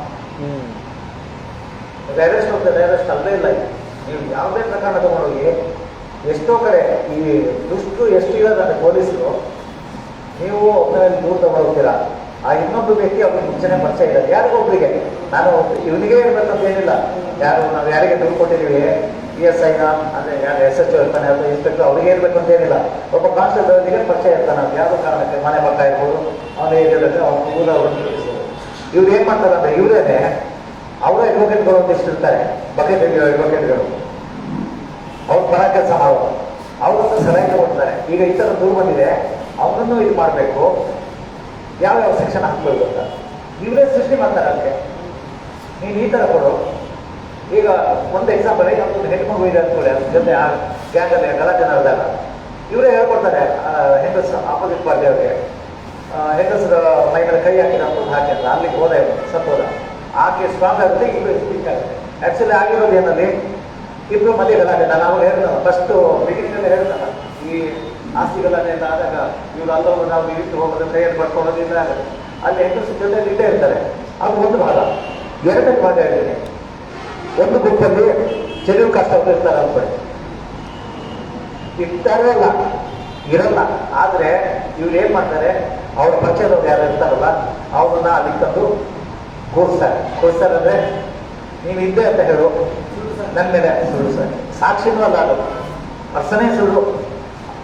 ಡೈರೆಸ್ಟ್ ಆಫ್ ದ ಡೈರೆಸ್ಟ್ ಅಲ್ಲೇ ಇಲ್ಲ. ನೀವು ಯಾವುದೇ ಪ್ರಕರಣ ತಗೊಂಡೋಗಿ ಎಷ್ಟೋ ಕಡೆ ಈ ದುಷ್ಟು ಎಷ್ಟು ಇರೋದಂದ್ರೆ ಪೊಲೀಸರು, ನೀವು ಒಬ್ಬನೇ ದೂರ ತಗೊಂಡೋಗ್ತೀರಾ, ಆ ಇನ್ನೊಬ್ಬ ವ್ಯಕ್ತಿ ಅವ್ರಿಗೆ ಮುಂಚೆನೆ ಪರಿಚಯ ಇಲ್ಲ. ಯಾರಿಗೊಬ್ರಿಗೆ ನಾನು ಇವನಿಗೆ ಇರ್ಬೇಕಂತ ಏನಿಲ್ಲ. ನಾವು ಯಾರಿಗೆ ದೂರು ಕೊಟ್ಟಿದ್ದೀವಿ, PSIನ ಅಂದರೆ ಯಾರು SHO ಇರ್ತಾನೆ ಅಥವಾ ಇನ್ಸ್ಪೆಕ್ಟರ್, ಅವ್ರಿಗೆ ಇರಬೇಕು ಅಂತ ಏನಿಲ್ಲ. ಒಬ್ಬ ಕಾನ್ಸ್ಟೇಬಲ್ಗೆ ಪರಿಚಯ ಇರ್ತಾನೆ. ಅದು ಯಾವುದೋ ಕಾರಣಕ್ಕೆ ಮನೆ ಪಕ್ಕ ಇರ್ಬೋದು, ಅವನು ಹೇಗಿರುತ್ತೆ ಅವ್ನು ಊರ ತಿಳಿಸ್ಬೋದು. ಇವ್ರು ಏನು ಮಾಡ್ತಾರೆ ಅಂದರೆ ಇವರೇನೆ ಅವರ ಅಡ್ವೊಕೇಟ್ಗಳು ಒಂದಿಷ್ಟು ಇರ್ತಾರೆ, ಬಕೆಟ್ ಅಡ್ವೊಕೇಟ್ಗಳು. ಅವ್ರು ಪರ ಕೆಲಸ ಮಾಡೋದು, ಅವ್ರನ್ನ ಸಲಹೆ ಕೊಡ್ತಾರೆ. ಈಗ ಈ ಥರ ದೂರು ಬಂದಿದೆ, ಅವನನ್ನು ಇದು ಮಾಡಬೇಕು, ಯಾವ್ಯಾವ ಸೆಕ್ಷನ್ ಹಾಕ್ಬೇಕು ಅಂತ ಇವರೇ ಸೃಷ್ಟಿ ಮಾಡ್ತಾರೆ. ಅದಕ್ಕೆ ನೀನು ಈ ಥರ ಕೊಡು. ಈಗ ಒಂದು ಎಕ್ಸಾಂಪಲ್, ಈಗ ಒಂದು ಹೆಣ್ಮಗು ಇದೆ ಅಂದ್ಕೊಳ್ಳಿ, ಅದ್ರ ಜೊತೆ ಆ ಗ್ಯಾಂಗಲ್ಲಿ ಗಲಾಟೆ ನಡೆದಾಗ ಇವರೇ ಹೇಳ್ಕೊಡ್ತಾರೆ ಹೆಂಗಸರು, ಆಪೋಸಿಟ್ ಪಾರ್ಟಿ ಅವರಿಗೆ, ಹೆಂಗಸರ ಮೈ ಮೇಲೆ ಕೈ ಹಾಕಿದ ಅಂತ ಹಾಕಿಲ್ಲ, ಅಲ್ಲಿಗೆ ಹೋದ ಸತ್ತೋದ, ಆಕೆ ಸ್ಟ್ರಾಂಗ್ ಆಗುತ್ತೆ, ಇಬ್ಬರು ಸ್ಪೀಕ್ ಆಗುತ್ತೆ. ಆ್ಯಕ್ಚುಲಿ ಆಗಿರೋದು ಏನಲ್ಲಿ ಇಬ್ಬರು ಮಧ್ಯೆ ಗಲಾಟೆ. ನಾನು ಅವಾಗ ಹೇಳ್ತಾನೆ, ಫಸ್ಟು ಮೀಟಿಂಗ್ನಲ್ಲೇ ಹೇಳ್ತಾನೆ, ಈ ಆಸ್ತಿ ಗಲಾಟೆ ಎಲ್ಲ ಆದಾಗ ಇವರು ಅಲ್ಲವರು ನಾವು ಇಟ್ಟು ಹೋಗೋದು, ಕೈಯಲ್ಲಿ ಪಡ್ಕೊಳ್ಳೋದಿಲ್ಲ. ಅಲ್ಲಿ ಹೆಂಗಸರ ಜೊತೆ ಇಲ್ಲೇ ಇರ್ತಾರೆ. ಅದು ಒಂದು ಭಾಗ. ಎರಡನೇ ಭಾಗ ಹೇಳ್ತೀನಿ, ಒಂದು ಗುಂಪಲ್ಲಿ ಚೆಲುವು ಕಷ್ಟ ಇರ್ತಾರೆ ಅಂದ್ಕೊಳ್ಳಿ, ಇರ್ತಾರೆ ಇರಲ್ಲ. ಆದರೆ ಇವ್ರು ಏನು ಮಾಡ್ತಾರೆ, ಅವ್ರ ಪಕ್ಷದವ್ರು ಯಾರು ಇರ್ತಾರಲ್ಲ ಅವ್ರನ್ನ ಅಲ್ಲಿ ತಂದು ಕೂರಿಸ್ತಾರೆ ಅಂದರೆ ನೀವು ಇದ್ದೆ ಅಂತ ಹೇಳು, ನನ್ನ ಮೇಲೆ ಸುಳ್ಳು ಸರ್, ಸಾಕ್ಷಿನೂ ಅಲ್ಲ, ಅದು ಪರ್ಸನೇ ಸುಳ್ಳು,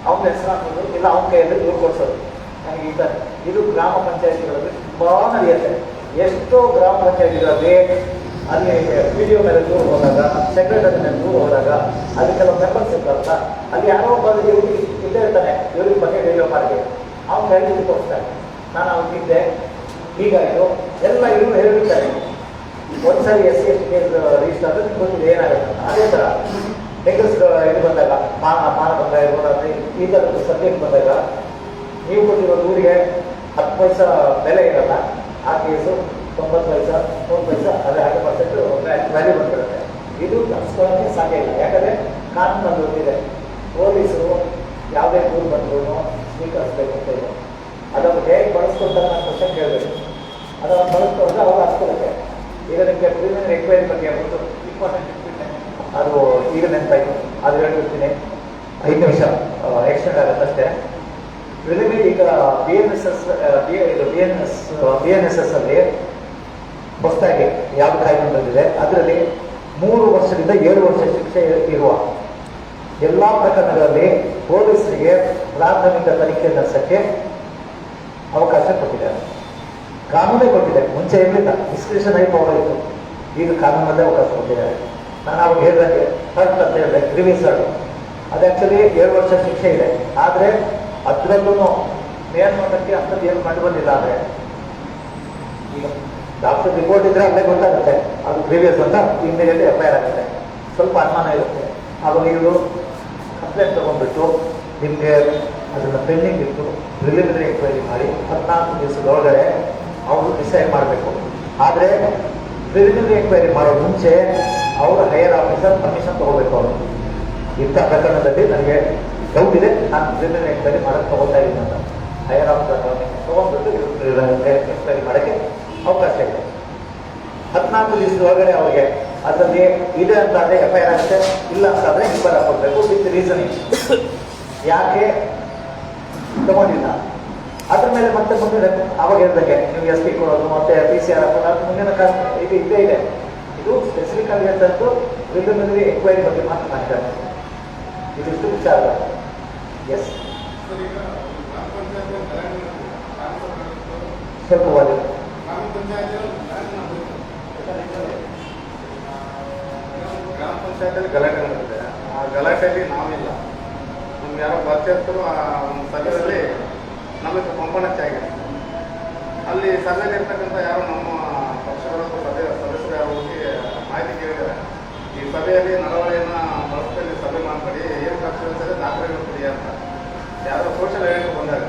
ಅವನ ಹೆಸರು ಹಾಕೋದು ಇಲ್ಲ, ಅವನ ಕೈಯಲ್ಲಿ ದೂರು ಕೊಡಿಸೋದು. ನನಗೆ ಈ ಥರ ಇದು ಗ್ರಾಮ ಪಂಚಾಯತಿಗಳಲ್ಲಿ ತುಂಬ ನಡೆಯುತ್ತೆ. ಎಷ್ಟೋ ಗ್ರಾಮ ಪಂಚಾಯತಿಗಳಲ್ಲಿ ಅಲ್ಲಿ PDO ಮೇಲೆ ದೂರು ಹೋದಾಗ, ಸೆಕ್ರೆಟರಿ ಮೇಲೆ ದೂರು ಹೋದಾಗ, ಅಲ್ಲಿ ಕೆಲವು ಮೆಂಬರ್ಸ್ ಇರ್ತಾರಲ್ಲ, ಅಲ್ಲಿ ಯಾರೋ ಒಬ್ಬ ಇಲ್ಲೇ ಇರ್ತಾನೆ, ಇವ್ರಿಗೆ ಬಗ್ಗೆ ಡೈಲಿ ಮಾಡಿ ಅವ್ನ ಕೈಲಿ ತೋರಿಸ್ತಾರೆ. ನಾನು ಅವ್ನಿದ್ದೆ, ಹೀಗಾಯಿತು ಎಲ್ಲ ಇವರು ಹೇಳಿರ್ತಾರೆ. ಒಂದ್ಸರಿ SC ಕೇಸ್ ರಿಜಿಸ್ಟರ್ ಆದರೆ ನಿಮ್ಗೆ ಗೊತ್ತಿದೆ ಏನಾಗುತ್ತೆ. ಅದೇ ಥರ ಹೆಂಗಸ್ರು ಇದು ಬಂದಾಗ ಮಾನ ಬಂದಾಗ ಇರ್ಬೋದು, ಈ ಥರದ್ದು ಸಬ್ಜೆಕ್ಟ್ ಬಂದಾಗ ನೀವು ಕೊಟ್ಟಿರೋ ಊರಿಗೆ 10 ಪೈಸಾ ಬೆಲೆ ಇರಲ್ಲ. ಆ ಕೇಸು 90 ಪೈಸಾ 100 ಪೈಸಾ ಅದೇ 10% ವ್ಯಾಲ್ಯೂ ಬಂದಿರುತ್ತೆ. ಇದು ತಪ್ಪಿಸ್ಕೊಳ್ಳೋಕ್ಕೆ ಸಾಧ್ಯ ಇಲ್ಲ. ಯಾಕಂದರೆ ಕಾನೂನಲ್ಲಿ ಗೊತ್ತಿದೆ, ಪೊಲೀಸರು ಯಾವುದೇ ದೂರು ಬಂದರೂ ಸ್ವೀಕರಿಸಬೇಕು ಅಂತ ಇದೆ. ಅದನ್ನು ಹೇಗೆ ಬಳಸ್ಕೊಳ್ತಾರೆ ನಾನು ಕ್ವಶನ್ ಕೇಳಬೇಕು. ಅದನ್ನು ಬಳಸ್ಕೊಂಡ್ರೆ ಅವಾಗ ಅನ್ಕೊಳ್ಳುತ್ತೆ. ಈಗ ನಿಮಗೆ ಪ್ರಿಲಿಮಿನರಿ ಎನ್ಕ್ವೈರಿ ಬಗ್ಗೆ ಒಂದು ಇಂಪಾರ್ಟೆಂಟ್ ಅದು ಈಗ ನೆನಪಾಯಿತು, ಅದು ಹೇಳ್ತಿರ್ತೀನಿ. 5 ನಿಮಿಷ ಎಕ್ಸ್ಟೆಂಡ್ ಆಗುತ್ತಷ್ಟೇ. ಪ್ರಿಲಿಮಿನರಿ ಈಗ BNSS ಅಲ್ಲಿ ಹೊಸದಾಗಿ ಯಾವ ಕಾಯ್ದೆ ಬಂದಿದೆ, ಅದರಲ್ಲಿ 3 ವರ್ಷದಿಂದ 7 ವರ್ಷ ಶಿಕ್ಷೆ ಇರುವ ಎಲ್ಲ ಪ್ರಕರಣಗಳಲ್ಲಿ ಪೊಲೀಸರಿಗೆ ಪ್ರಾಥಮಿಕ ತನಿಖೆ ನಡೆಸಕ್ಕೆ ಅವಕಾಶ ಕೊಟ್ಟಿದ್ದಾರೆ. ಕಾನೂನೇ ಕೊಟ್ಟಿದೆ, ಮುಂಚೆ ಇರಲಿಲ್ಲ, ಡಿಸ್ಕ್ರಿಷನ್ ಹೈ ಪವರ್ ಇತ್ತು. ಈಗ ಕಾನೂನಲ್ಲೇ ಅವಕಾಶ ಕೊಟ್ಟಿದ್ದಾರೆ. ನಾನು ಅವಾಗ ಹೇಳಿದಂಗೆ ಹರ್ಟ್ ಅಂತ ಹೇಳಿದೆ, ರಿವೀಸ್ ಹರ್ಟ್, ಅದು ಆ್ಯಕ್ಚುಲಿ 7 ವರ್ಷ ಶಿಕ್ಷೆ ಇದೆ. ಆದರೆ ಅದರಲ್ಲೂ ಮೇಲ್ನೋಟಕ್ಕೆ ಅಂಥದ್ದು ಏನು ಕಂಡು ಬಂದಿಲ್ಲ. ಆದರೆ ಈಗ ಡಾಕ್ಟರ್ ರಿಪೋರ್ಟ್ ಇದ್ರೆ ಅಲ್ಲೇ ಗೊತ್ತಾಗುತ್ತೆ ಅದು ಪ್ರೀವಿಯಸ್ ಅಂತ, ಇಮ್ಮಿಡಿಯೇಟ್ಲಿ FIR ಆಗುತ್ತೆ. ಸ್ವಲ್ಪ ಅನುಮಾನ ಇರುತ್ತೆ. ಆವಾಗ ಇವರು ಕಂಪ್ಲೇಂಟ್ ತೊಗೊಂಡ್ಬಿಟ್ಟು ನಿಮಗೆ ಅದನ್ನು ಪೆಂಡಿಂಗ್ ಇಟ್ಟು ಪ್ರಿಲಿಮಿನರಿ ಎನ್ಕ್ವೈರಿ ಮಾಡಿ 14 ದಿವಸದೊಳಗಡೆ ಅವರು ಡಿಸೈಡ್ ಮಾಡಬೇಕು. ಆದರೆ ಪ್ರಿಲಿಮಿನರಿ ಎನ್ಕ್ವೈರಿ ಮಾಡೋ ಮುಂಚೆ ಅವರು ಹೈಯರ್ ಆಫೀಸರ್ ಪರ್ಮಿಷನ್ ತೊಗೋಬೇಕು. ಅವರು ಇಂಥ ಪ್ರಕರಣದಲ್ಲಿ ನನಗೆ ಡೌಟ್ ಇದೆ, ನಾನು ಪ್ರಿಲಿಮಿನರಿ ಎನ್ಕ್ವೈರಿ ಮಾಡೋಕ್ಕೆ ತೊಗೊಳ್ತಾ ಇದ್ದೀನಿ ಅಂತ ಹೈಯರ್ ಆಫೀಸರ್ ಪರ್ಮಿಷನ್ ತೊಗೊಂಡ್ಬಿಟ್ಟು ಎನ್ಕ್ವೈರಿ ಮಾಡೋಕ್ಕೆ ಅವಕಾಶ ಇದೆ. 14 ದಿವಸದೊಳಗಡೆ ಅವರಿಗೆ ಅದರಲ್ಲಿ ಇದೆ ಅಂತಾದರೆ FIR ಆಗುತ್ತೆ, ಇಲ್ಲ ಅಂತಾದರೆ ಹಿಂಬರ ಕೊಡಬೇಕು ವಿತ್ ರೀಸನಿಂಗ್. ಯಾಕೆ ತಗೊಂಡಿಲ್ಲ ಅದ್ರ ಮೇಲೆ ಮತ್ತೆ ಮುಂದೆ ಅವಾಗ ಹೇಳ್ದಂಗೆ ನೀವು SP ಕೊಡೋದು ಮತ್ತೆ PCR ಹಾಕೋದು ಅದು ಮುಂದಿನ ಇದು ಇದ್ದೇ ಇದೆ. ಇದು ಸ್ಪೆಸಿಫಿಕ್ ಆಗಿ ಅಂತಂದು ಪ್ರಿಲಿಮಿನರಿ ಎನ್ಕ್ವೈರಿ ಬಗ್ಗೆ ಮಾತ್ರ ಮಾಡ್ತಾರೆ. ಇದಿಷ್ಟು ವಿಚಾರ. ಎಸ್ ಸ್ವಲ್ಪ ಓದಿ. ಗ್ರಾಮ ಪಂಚಾಯತಿಯಲ್ಲಿ ಗಲಾಟೆ ನಡೆದಿದೆ. ಆ ಗಲಾಟೆಯಲ್ಲಿ ನಾವಿಲ್ಲ, ನಮ್ಗೆ ಯಾರೋ ಬಾಧ್ಯಸ್ಥರು ಆ ಒಂದು ಸಭೆಯಲ್ಲಿ ನಮಗೆ ಕೊಂಪಣಕ್ಕೆ ಆಗಿದೆ. ಅಲ್ಲಿ ಸಭೆಯಲ್ಲಿ ಇರ್ತಕ್ಕಂಥ ಯಾರೋ ನಮ್ಮ ಪಕ್ಷದ ಸದಸ್ಯರು ಯಾರು ಹೋಗಿ ಮಾಹಿತಿ ಕೇಳಿದ್ದಾರೆ, ಈ ಸಭೆಯಲ್ಲಿ ನಡವಳಿಯನ್ನು ಬಳಸ್ಕೊಂಡು ಸಭೆ ಮಾಡ್ಬೇಡಿ, ಏನು ಕರ್ತವ್ಯ ದಾಖಲೆಗಳು ಕೊಡಿ ಅಂತ ಯಾರೋ ಸೋಷಿಯಲ್ ಏಜೆಂಟ್ ಬಂದಾಗ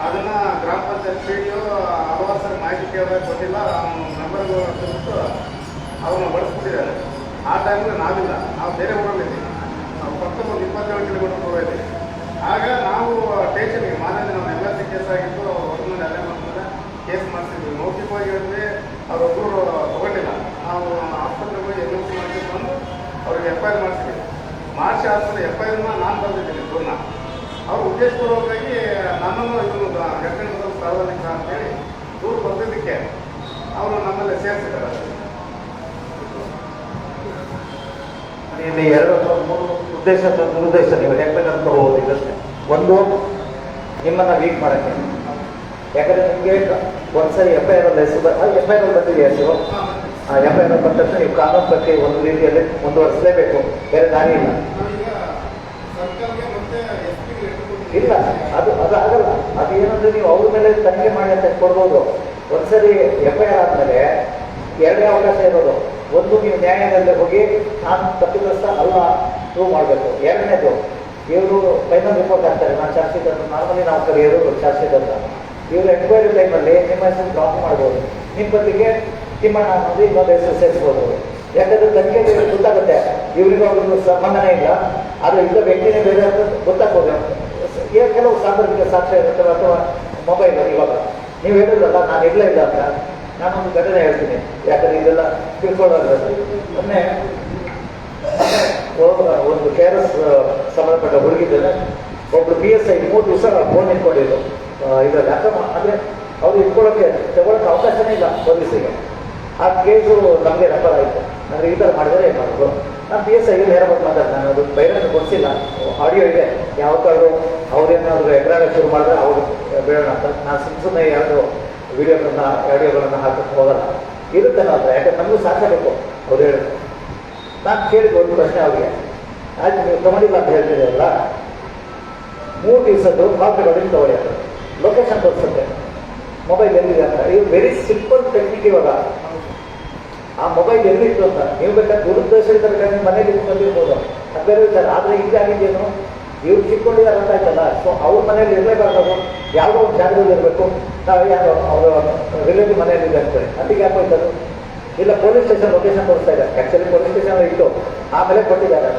ಅದನ್ನು ಗ್ರಾಮ ಪಂಚಾಯತ್ PDO ಹಲವಾರು ಸರಿ ಮಾಹಿತಿ ಕೇಳಿದಾಗ ಕೊಟ್ಟಿಲ್ಲ, ಮೆಂಬರ್ಗಳು ಬಿಟ್ಟು ಅವ್ರನ್ನ ಬಳಸ್ಬಿಟ್ಟಿದ್ದಾರೆ. ಆ ಟೈಮಲ್ಲಿ ನಾವಿಲ್ಲ, ನಾವು ಬೇರೆ ಊರಲ್ಲಿದ್ದೀವಿ, ನಾವು ಪಕ್ಕ ಒಂದು 27 ಕಿಲೋಮೀಟರ್ ದೂರ ಇದ್ದೀವಿ. ಆಗ ನಾವು ಸ್ಟೇಷನ್ಗೆ ಮಾನ್ಯ ನಾವು MLC ಕೇಸ್ ಆಗಿತ್ತು, ಹೊರನಲ್ಲಿ ಅಲ್ಲೇ ಮಾಡ್ತಾರೆ ಕೇಸ್ ಮಾಡಿಸಿದ್ವಿ. ಮೌಖಿಕವಾಗಿ ಹೇಳಿದ್ವಿ, ಅವರು ದೂರು ತಗೊಂಡಿಲ್ಲ. ನಾವು ಆಸ್ಪತ್ರೆಗೆ ಹೋಗಿ MLC ಮಾಡಿಸಿ ಬಂದು ಅವ್ರಿಗೆ FIR ಮಾಡಿಸಿದ್ವಿ. ಮಾಡಿಸಿ ಆದಮೇಲೆ FIRನ ನಾನು ಬಂದಿದ್ದೀನಿ ದೂರನ್ನ. ಅವರು ಉದ್ದೇಶಪೂರ್ವಕವಾಗಿ ನನ್ನನ್ನು ಇದನ್ನು ಘಟನೆಗಳು ಸಾರ್ವಜನಿಕ ಅಂತೇಳಿ ದೂರು ಬಂದಿದ್ದಕ್ಕೆ ಅವರು ನಮ್ಮಲ್ಲಿ ಸೇರಿಸಿದ್ದಾರೆ. ಇಲ್ಲಿ 2-3 ಉದ್ದೇಶ ಅಥವಾ ದುರುದ್ದೇಶ ನೀವು ಹೆಂಗೆ ಹೋಗೋದು ಇದಷ್ಟೇ. ಒಂದು, ನಿಮ್ಮನ್ನು ವೀಕ್ ಮಾಡೋಕ್ಕೆ. ಯಾಕಂದರೆ ನಿಮಗೆ ಒಂದ್ಸರಿ FIR ಹೆಸರು FIR ಬಂದಿದೆ ಹೆಸರು, FIR ಬಂದ ತಕ್ಷಣ ನೀವು ಕಾನೂನು ಪ್ರಕ್ರಿಯೆ ಒಂದು ರೀತಿಯಲ್ಲಿ ಮುಂದುವರಿಸಲೇಬೇಕು, ಬೇರೆ ದಾರಿ ಇಲ್ಲ. ಇಲ್ಲ, ಅದು ಆಗಲ್ಲ. ಅದು ಏನಂದ್ರೆ ನೀವು ಅವ್ರ ಮೇಲೆ ತನಿಖೆ ಮಾಡಿ ಅಂತ ಕೊಡ್ಬೋದು. ಒಂದ್ಸರಿ FIR ಆದಮೇಲೆ 2 ಅವಕಾಶ ಇರೋದು. ಒಂದು, ನೀವು ನ್ಯಾಯಾಲಯದಲ್ಲಿ ಹೋಗಿ ನಾನು ತಪ್ಪಿತಸ್ಥ ಅಲ್ಲ ಪ್ರೂವ್ ಮಾಡಬೇಕು. 2ನೇದು, ಇವರು ಫೈನಲ್ ರಿಪೋರ್ಟ್ ಹಾಕ್ತಾರೆ, ನಾನು ಚಾರ್ಜ್ ಶೀಟ್ ಅಂತ ನಾರ್ಮಲಿ ನಾವು ಕರೆಯೋದು ಚಾರ್ಜ್ ಶೀಟ್ ಅಂತ. ಇವರು ಎನ್ಕ್ವೈರಿ ಟೈಮಲ್ಲಿ ನಿಮ್ಮ ಹೆಸರು ಡ್ರಾಪ್ ಮಾಡ್ಬೋದು, ನಿಮ್ಮ ಬದಲಿಗೆ ತಿಮ್ಮಣ್ಣ ಅನ್ನೋದು ಇನ್ನೊಂದು ಹೆಸರು ಸೇರಿಸ್ಬೋದು. ಯಾಕಂದ್ರೆ ತನಿಖೆ ಗೊತ್ತಾಗುತ್ತೆ ಇವ್ರಿಗೆ ಅವ್ರಿಗೂ ಸಂಬಂಧನೇ ಇಲ್ಲ, ಆದರೆ ಇದ್ದ ವ್ಯಕ್ತಿನೇ ಬೇರೆ ಅಂತ ಗೊತ್ತಾಗ್ಬೋದು. ಕೆಲವು ಸಾಂದರ್ಭಿಕ ಸಾಕ್ಷ್ಯ ಇರುತ್ತವೆ ಅಥವಾ ಮೊಬೈಲ್. ಇವಾಗ ನೀವು ಹೇಳಿದ್ರಲ್ಲ ನಾನು ಇರಲೇ ಇಲ್ಲ ಅಂತ, ನಾನೊಂದು ಘಟನೆ ಹೇಳ್ತೀನಿ, ಯಾಕಂದರೆ ಇದೆಲ್ಲ ತಿಳ್ಕೊಳ್ಳೋದು. ಮೊನ್ನೆ ಒಂದು KRS ಸಂಬಂಧಪಟ್ಟ ಹುಡುಗಿದ್ದಲ್ಲ, ಒಬ್ರು PSI 3 ದಿವಸ ಫೋನ್ ಇಟ್ಕೊಂಡಿದ್ರು ಇದರಲ್ಲಿ. ಅಂದರೆ ಅವ್ರು ಇಟ್ಕೊಳ್ಳೋಕ್ಕೆ ತಗೊಳ್ಳೋಕ್ಕೆ ಅವಕಾಶನೇ ಇಲ್ಲ ಪೊಲೀಸಿಗೆ. ಆ ಕೇಸು ನಮಗೆ ರೆಫರ್ ಆಯಿತು. ಅಂದರೆ ಈ ಥರ ಮಾಡಿದರೆ ಏನು ಮಾಡೋದು. ನಾನು PSI ನೇರವಾಗಿ ಮಾತಾಡ್ತೀನಿ, ನಾನು ಅದು ಬೈರನ್ನು ಕೊಡಿಸಿಲ್ಲ, ಆಡಿಯೋ ಇದೆ. ಯಾವ ಕಾರು ಅವ್ರೇನಾದರೂ ಎಗ್ರಾಗ ಶುರು ಮಾಡಿದ್ರೆ ಅವ್ರು ಬೇಡೋಣ ಅಂತ ನಾನು ಸುಮ್ಮನೆ ಯಾವುದು ವಿಡಿಯೋಗಳನ್ನ ಆಡಿಯೋಗಳನ್ನು ಹಾಕಕ್ಕೆ ಹೋಗಲ್ಲ. ಇರುತ್ತೆ ಮಾತ್ರ, ಯಾಕಂದ್ರೆ ನಮಗೂ ಸಾಕಬೇಕು ಅವ್ರು ಹೇಳಿದ್ರು. ನಾನು ಕೇಳಿದ್ದು ಒಂದು ಪ್ರಶ್ನೆ ಅವ್ರಿಗೆ, ಆಯ್ತು ನೀವು ತಗೊಂಡಿಲ್ಲ ಅಂತ ಹೇಳ್ತಿದ್ದೀರಲ್ಲ, 3 ದಿವಸದ್ದು ಕಾಪಿ ರೆಕಾರ್ಡಿಂಗ್ ತಗೊಳ್ಳಿ ಅಂತ ಲೊಕೇಶನ್ ತೋರಿಸುತ್ತೆ. ಮೊಬೈಲ್ ಎಲ್ಲಿದೆ ಅಂತ. ಇದು ವೆರಿ ಸಿಂಪಲ್ ಟೆಕ್ನಿಕ್ ಇವಾಗ. ಆ ಮೊಬೈಲ್ ಎಲ್ಲಿತ್ತು ಅಂತ ನೀವು ಬೇಕಾದ್ರೆ ದುರುದ್ದೇಶದಿಂದ ಬೇಕಾದ್ರೆ ಮನೇಲಿ ಬಂದಿರ್ಬೋದು, ಅದು ಬೇರೆ ವಿಚಾರ. ಆದರೆ ಈಗ ಆಗಿದ್ದೇನು, ಇವ್ರು ಚಿಕ್ಕೊಂಡಿದ್ದಾರೆ ಅಂತ ಆಯ್ತಲ್ಲ, ಸೊ ಅವ್ರ ಮನೇಲಿ ಇರಲೇಬಾರ್ದು, ಯಾವುದೋ ಒಂದು ಜಾಗದಲ್ಲಿ ಇರಬೇಕು. ನಾವು ಯಾರು ಅವರ ರಿಲೇಟಿವ್ ಮನೆಯಲ್ಲಿ ಇದೆ ಅಂತಾರೆ, ಅಲ್ಲಿಗೆ ಯಾಕೆ ಹೋಯ್ತದು? ಇಲ್ಲ ಪೊಲೀಸ್ ಸ್ಟೇಷನ್ ಲೊಕೇಶನ್ ತೋರಿಸ್ತಾ ಇದ್ದಾರೆ. ಆ್ಯಕ್ಚುಲಿ ಪೊಲೀಸ್ ಸ್ಟೇಷನ್ ಇತ್ತು, ಆಮೇಲೆ ಕೊಟ್ಟಿದ್ದಾರೆ.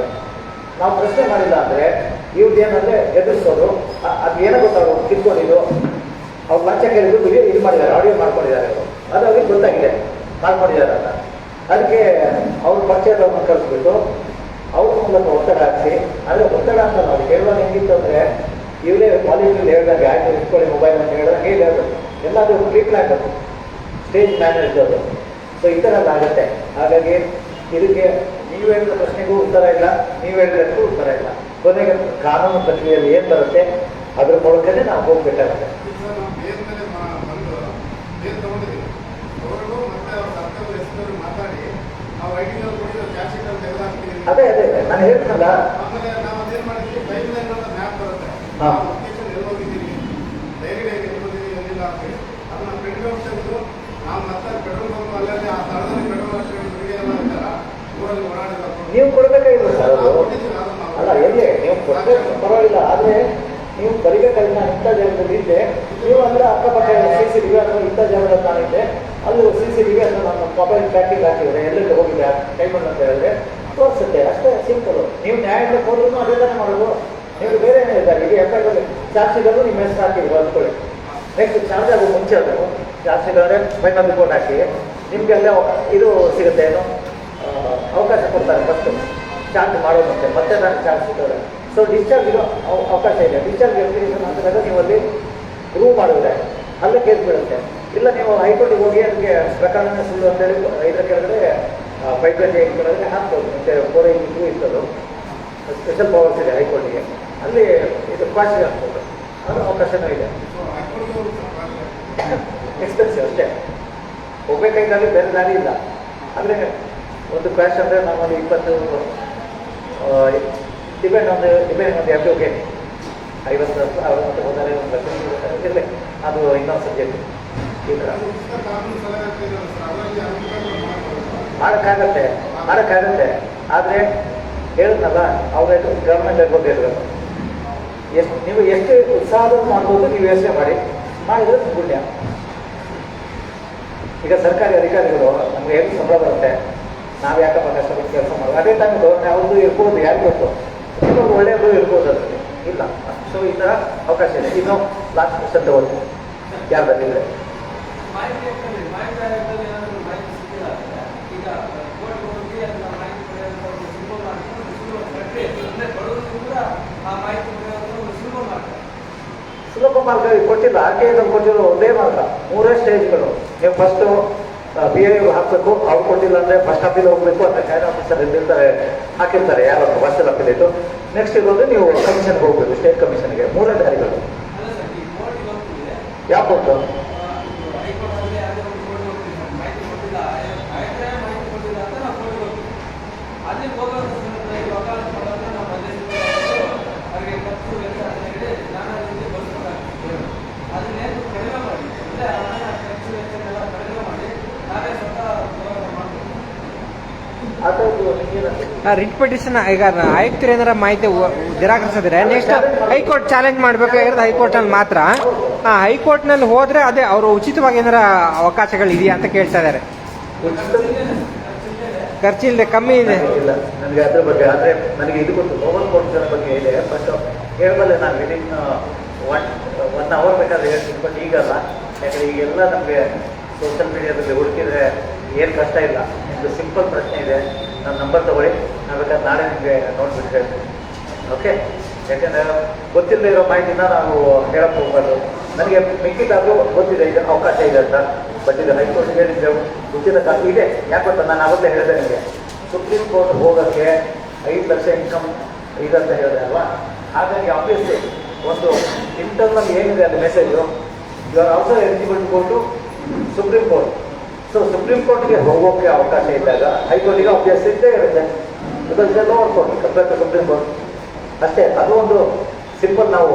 ನಾವು ಪ್ರಶ್ನೆ ಮಾಡಿಲ್ಲ ಅಂದರೆ ಇವ್ರದ್ದು ಏನಂದರೆ ಎದುರಿಸೋದು. ಅದು ಏನೋ ಗೊತ್ತಾಗೋದು, ಕಿತ್ಕೊಂಡಿದ್ದು ಅವ್ರು ಲಂಚ ಕೇಳಿದ್ರು, ಇದು ಮಾಡಿದ್ದಾರೆ, ಆಡಿಯೋ ಮಾಡ್ಕೊಂಡಿದ್ದಾರೆ. ಅದು ಅವ್ರಿಗೆ ಗೊತ್ತಾಗಿದೆ ಮಾಡ್ಕೊಂಡಿದ್ದಾರೆ ಅಂತ. ಅದಕ್ಕೆ ಅವ್ರ ಪರಿಚಯದವ್ರನ್ನ ಕಳಿಸ್ಬಿಟ್ಟು ಅವ್ರ ಮೂಲಕ ಒತ್ತಡ ಹಾಕಿ, ಆದರೆ ಒತ್ತಡ ಅಂತ ನಾವು ಹೇಳುವಾಗ ಹೆಂಗಿತ್ತು ಅಂದರೆ, ಇವರೇ ಕಾಲೇಜಲ್ಲಿ ಹೇಳಿದಾಗ ಆಯ್ತು ಇಟ್ಕೊಳ್ಳಿ ಮೊಬೈಲ್ ಅಂತ ಹೇಳಿದಾಗ ಹೇಳೋದು ಎಲ್ಲಾದರೂ ಟ್ರೀಟ್ಮೆಂಟ್ ಅದು ಸ್ಟೇಜ್ ಮ್ಯಾನೇಜ್ ಅದು. ಸೊ ಈ ಥರ ಎಲ್ಲ ಆಗುತ್ತೆ. ಹಾಗಾಗಿ ಇದಕ್ಕೆ ನೀವು ಹೇಳಿದ ಪ್ರಶ್ನೆಗೂ ಉತ್ತರ ಇಲ್ಲ, ನೀವು ಹೇಳಿದಕ್ಕೂ ಉತ್ತರ ಇಲ್ಲ. ಕೊನೆಗೆ ಕಾನೂನು ಪ್ರಕ್ರಿಯೆಯಲ್ಲಿ ಏನು ಬರುತ್ತೆ ಅದ್ರ ಮೂಲಕನೇ ನಾವು ಹೋಗ್ಬೇಕಾಗುತ್ತೆ. ಅದೇ ಅದೇ ನಾನು ಹೇಳ್ತೀನಲ್ಲ. ಹಾಂ ನೀವು ಕೊಡಬೇಕಾಗಿಲ್ಲ ಸರ್ ಅದು. ಅಲ್ಲ ಎಲ್ಲಿ ನೀವು ಕೊಡಬೇಕು ಪರವಾಗಿಲ್ಲ, ಆದರೆ ನೀವು ಬರಿಬೇಕಾಗಿಲ್ಲ. ಇಂಥ ಜಾಗದಲ್ಲಿ ಇದ್ದೆ ನೀವು ಅಂದರೆ ಅಕ್ಕಪಕ್ಕ CCTV ಅಥವಾ ಇಂಥ ಜಾಗದಲ್ಲಿ ನಾನಿದ್ದೆ, ಅಲ್ಲಿ CCTV ಅಥವಾ ನಮ್ಮ ಮೊಬೈಲ್ ಟ್ರ್ಯಾಕಿಂಗ್ ಹಾಕಿದ್ರೆ ಎಲ್ಲೆಲ್ಲಿ ಹೋಗಿದೆ ಟೈಮಲ್ಲಿ ಅಂತ ಹೇಳಿದ್ರೆ ತೋರಿಸುತ್ತೆ. ಅಷ್ಟೇ ಸಿಂಪಲ್. ನೀವು ನ್ಯಾಯಕ್ಕೆ ಹೋದ್ರೂ ಅದೇ ತಾನೇ ಮಾಡೋದು. ನೀವು ಬೇರೆ ಏನೇ ಇದ್ದಾರೆ ಈಗ FIR ಚಾರ್ಜ್ ಶೀಟಲ್ಲೂ ನಿಮ್ಮ ಹೆಸರು ಹಾಕಿದ್ರು ಅಂದ್ಕೊಳ್ಳಿ. ನೆಕ್ಸ್ಟ್ ಚಾರ್ಜ್ ಆಗೋ ಮುಂಚೆ ಅದು ಚಾರ್ಜ್ ಶೀಟ್ ಅಂದರೆ ಫೈನಲ್ ರಿಪೋರ್ಟ್ ಹಾಕಿ ನಿಮಗೆ ಅಲ್ಲೇ ಇದು ಸಿಗುತ್ತೆ, ಏನು ಅವಕಾಶ ಕೊಡ್ತಾರೆ ಫಸ್ಟು ಚಾರ್ಜ್ ಮಾಡೋದಂತೆ, ಮತ್ತೆ ನಾನು ಚಾರ್ಜ್ ಶೀಟ್. ಸೊ ಡಿಸ್ಚಾರ್ಜ್ ಇರೋ ಅವಕಾಶ ಇದೆ. ಡಿಸ್ಚಾರ್ಜ್ ಅಪ್ಲಿಕೇಶನ್ ಅಂತಂದಾಗ ನೀವು ಅಲ್ಲಿ ಪ್ರೂವ್ ಮಾಡಿದ್ರೆ ಅಲ್ಲೇ ಕೇಸ್ ಬೀಳುತ್ತೆ. ಇಲ್ಲ ನೀವು ಹೈಕೋರ್ಟಿಗೆ ಹೋಗಿ ಅದಕ್ಕೆ ಪ್ರಕರಣ ಸುಳ್ಳು ಅಂತೇಳಿ ಇದರ ಕೆಳಗಡೆ 528 ಕೆಳಗಡೆ ಹಾಕ್ಬೋದು. ಮತ್ತೆ 482 ಇರ್ತದು, ಸ್ಪೆಷಲ್ ಪವರ್ಸ್ ಇದೆ ಹೈಕೋರ್ಟಿಗೆ, ಅಲ್ಲಿ ಇದು ಕ್ವಾಶಿಗೆ ಹಾಕ್ಬೋದು. ಅದು ಅವಕಾಶನೂ ಇದೆ. ಎಕ್ಸ್ಪೆನ್ಸಿವ್ ಅಷ್ಟೇ. ಹೋಗ್ಬೇಕಾದ್ರೆ ಬೇರೆ ದಾರಿ ಇಲ್ಲ. ಅಂದರೆ ಒಂದು ಕ್ವಾಶ್ ಅಂದರೆ ನಮ್ಮಲ್ಲಿ 20 ಡಿಪೆಂಡ್ ಒಂದು ಯಾಕೆ ಓಕೆ 50 60 ಹೋದರೆ ಒಂದು ಲಕ್ಷ ಇರಲಿ, ಅದು ಇನ್ನೊಂದು ಸಬ್ಜೆಕ್ಟ್. ಈ ಥರ ಮಾಡೋಕ್ಕಾಗತ್ತೆ. ಆದರೆ ಹೇಳಿದ್ನಲ್ಲ ಅವ್ರ ಗೌರ್ಮೆಂಟ್ ಬಗ್ಗೆ ಇರಬೇಕು. ನೀವು ಎಷ್ಟು ಉತ್ಸಾಹದ ಮಾಡ್ಬೋದು, ನೀವು ಯೋಚನೆ ಮಾಡಿದ್ರೆ ಪುಣ್ಯ. ಈಗ ಸರ್ಕಾರಿ ಅಧಿಕಾರಿಗಳು ನಮ್ಗೆ ಏನು ಸಂಬಳ ಬರುತ್ತೆ, ನಾವು ಯಾಕಪ್ಪ ಕಷ್ಟಪಟ್ಟು ಕೆಲಸ ಮಾಡೋದು. ಅದೇ ಟೈಮ್ ಗೌರ್ಮೆಂಟ್ ಅವ್ರದ್ದು ಇರ್ಬೋದು, ಯಾರು ಗೊತ್ತು, ಇನ್ನೊಂದು ಒಳ್ಳೆಯದು ಇರ್ಬೋದು ಅದರಲ್ಲಿ ಇಲ್ಲ. ಸೊ ಈ ಥರ ಅವಕಾಶ ಇದೆ. ಇನ್ನು ಲಾಸ್ಟ್ ಕ್ವಶನ್ ತಗೊಳ್ತೀನಿ, ಯಾರು ಬಂದಿದ್ರೆ. ಸುಲಭ ಮಾರ್ಗ ಕೊಟ್ಟಿಲ್ಲ, ಆರ್ಟಿಐ ಕೊಟ್ಟಿರೋ ಒಂದೇ ಮಾರ್ಗ, 3 ಸ್ಟೇಜ್ಗಳು. ನೀವು ಫಸ್ಟು BIO ಹಾಕಬೇಕು, ಅವ್ರು ಕೊಟ್ಟಿಲ್ಲ ಅಂದರೆ ಫಸ್ಟ್ ಅಪೀಲ್ ಹೋಗಬೇಕು ಅಂತ ಖೈರ್ ಆಫೀಸರ್ ಇರ್ತಾರೆ, ಹಾಕಿರ್ತಾರೆ ಯಾರು ಫಸ್ಟ್ ಅಪೀಲೇಟು. ನೆಕ್ಸ್ಟ್ ಇರೋದು ನೀವು ಕಮಿಷನ್ಗೆ ಹೋಗಬೇಕು, ಸ್ಟೇಟ್ ಕಮಿಷನ್ಗೆ. 3 ದಾರಿಗಳು. ಯಾವ ಕೊಟ್ಟು ರಿಟ್ ಪಿಟಿಷನ್ ಈಗ ಆಯುಕ್ತರು ಏನಾರ ಮಾಹಿತಿ ನಿರಾಕರಿಸಿದ್ರೆ ನೆಕ್ಸ್ಟ್ ಹೈಕೋರ್ಟ್ ಚಾಲೆಂಜ್ ಮಾಡಬೇಕಾಗಿರೋದು ಹೈಕೋರ್ಟ್ನಲ್ಲಿ ಮಾತ್ರ. ಹೈಕೋರ್ಟ್ನಲ್ಲಿ ಹೋದ್ರೆ ಅದೇ ಅವರು ಉಚಿತವಾಗಿ ಏನಾರ ಅವಕಾಶಗಳು ಇದೆಯಾ ಅಂತ ಕೇಳ್ತಾ ಇದ್ದಾರೆ. ಖರ್ಚಿಲ್ಲದೆ ಕಮ್ಮಿ ಇದೆ. ಇಲ್ಲ ನನಗೆ ಅದ್ರ ಬಗ್ಗೆ, ಆದರೆ ನನಗೆ ಇದು ಗೊತ್ತು, ನೋಬಲ್ ಕೋರ್ಟ್ಗಳ ಬಗ್ಗೆ ಇದೆ. ಬಟ್ ಹೇಳಬಲ್ಲೆ ನಾನು ವಿದಿನ್ 1 ಅವರ್ ಬೇಕಾದ್ರೆ ಹೇಳ್ತೀನಿ. ಬಟ್ ಈಗಲ್ಲ, ಯಾಕಂದರೆ ಈಗೆಲ್ಲ ನಮಗೆ ಸೋಷಿಯಲ್ ಮೀಡಿಯಾದಲ್ಲಿ ಹುಡುಕಿದ್ರೆ ಏನು ಕಷ್ಟ ಇಲ್ಲ. ನಿಮ್ಮದು ಸಿಂಪಲ್ ಪ್ರಶ್ನೆ ಇದೆ, ನನ್ನ ನಂಬರ್ ತೊಗೊಳ್ಳಿ, ನಾನು ಬೇಕಾದ್ರೆ ನಾಳೆ ನಿಮಗೆ ನೋಟ್ಬಿಟ್ಟು ಹೇಳ್ತೀನಿ. ಓಕೆ, ಯಾಕೆಂದರೆ ಗೊತ್ತಿಲ್ಲದೆ ಇರೋ ಮಾಹಿತಿನ ನಾವು ಹೇಳಕ್ಕೆ ಹೋಗ್ಬಾರ್ದು. ನನಗೆ ಮಿಕ್ಕಿದಾದರೂ ಗೊತ್ತಿದೆ ಇದು ಅವಕಾಶ ಇದೆ ಅಂತ. ಬಟ್ ಇದು ಹೈಕೋರ್ಟ್ಗೆ ಹೇಳಿದ್ದೆ ಉಚಿತ ಇದೆ. ಯಾಕೆ ಗೊತ್ತಾ, ನಾನು ಅವತ್ತೇ ಹೇಳಿದೆ ನಿಮಗೆ, ಸುಪ್ರೀಂ ಕೋರ್ಟ್ ಹೋಗೋಕ್ಕೆ 5 ಲಕ್ಷ ಇನ್ಕಮ್ ಇದಂತ ಹೇಳಿದೆ ಅಲ್ವಾ. ಹಾಗಾಗಿ ಆಬ್ವಿಯಸ್ಲಿ ಒಂದು ಇಂಟರ್ನಲ್ ಏನಿದೆ ಅದು message, you are also eligible to go to supreme court. So supreme ಕೋರ್ಟ್ಗೆ ಹೋಗೋಕ್ಕೆ ಅವಕಾಶ ಇದ್ದಾಗ ಹೈಕೋರ್ಟಿಗೆ ಆಬ್ವಿಯಸ್ ಇದ್ದೇ ಇರುತ್ತೆ. ಬಿಕಾಸ್ ಇದೆ lower court compare to supreme court ಅಷ್ಟೇ. ಅದು ಒಂದು ಸಿಂಪಲ್ ನಾವು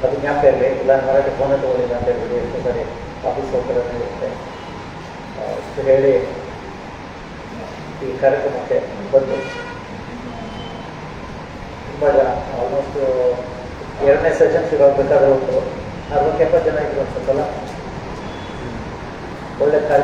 ಅದು ಜ್ಞಾಪಕ ಇರಲಿ, ಇಲ್ಲ ಮರಾಠಿ ಫೋನೇ ತಗೊಳ್ಳಿಲ್ಲ ಅಂತ ಹೇಳ್ಬಿಡಿ, ಎಷ್ಟು ಸರಿ ಆಫೀಸ್ ಹೋಗ್ತಾರೆ ಇರುತ್ತೆ. ಇಷ್ಟು ಹೇಳಿ ಈ ಕಾರ್ಯಕ್ರಮಕ್ಕೆ ಬಂದು ತುಂಬ ಜನ ಆಲ್ಮೋಸ್ಟ್ 2ನೇ ಸೆಷನ್ ಸಿಗೋಗ್ಬೇಕಾದ್ರೆ ಉಂಟು 40-70 ಜನ ಇದ್ರು ಅನ್ಸುತ್ತಲ್ಲ. ಒಳ್ಳೆ ಕಾರ್ಯ.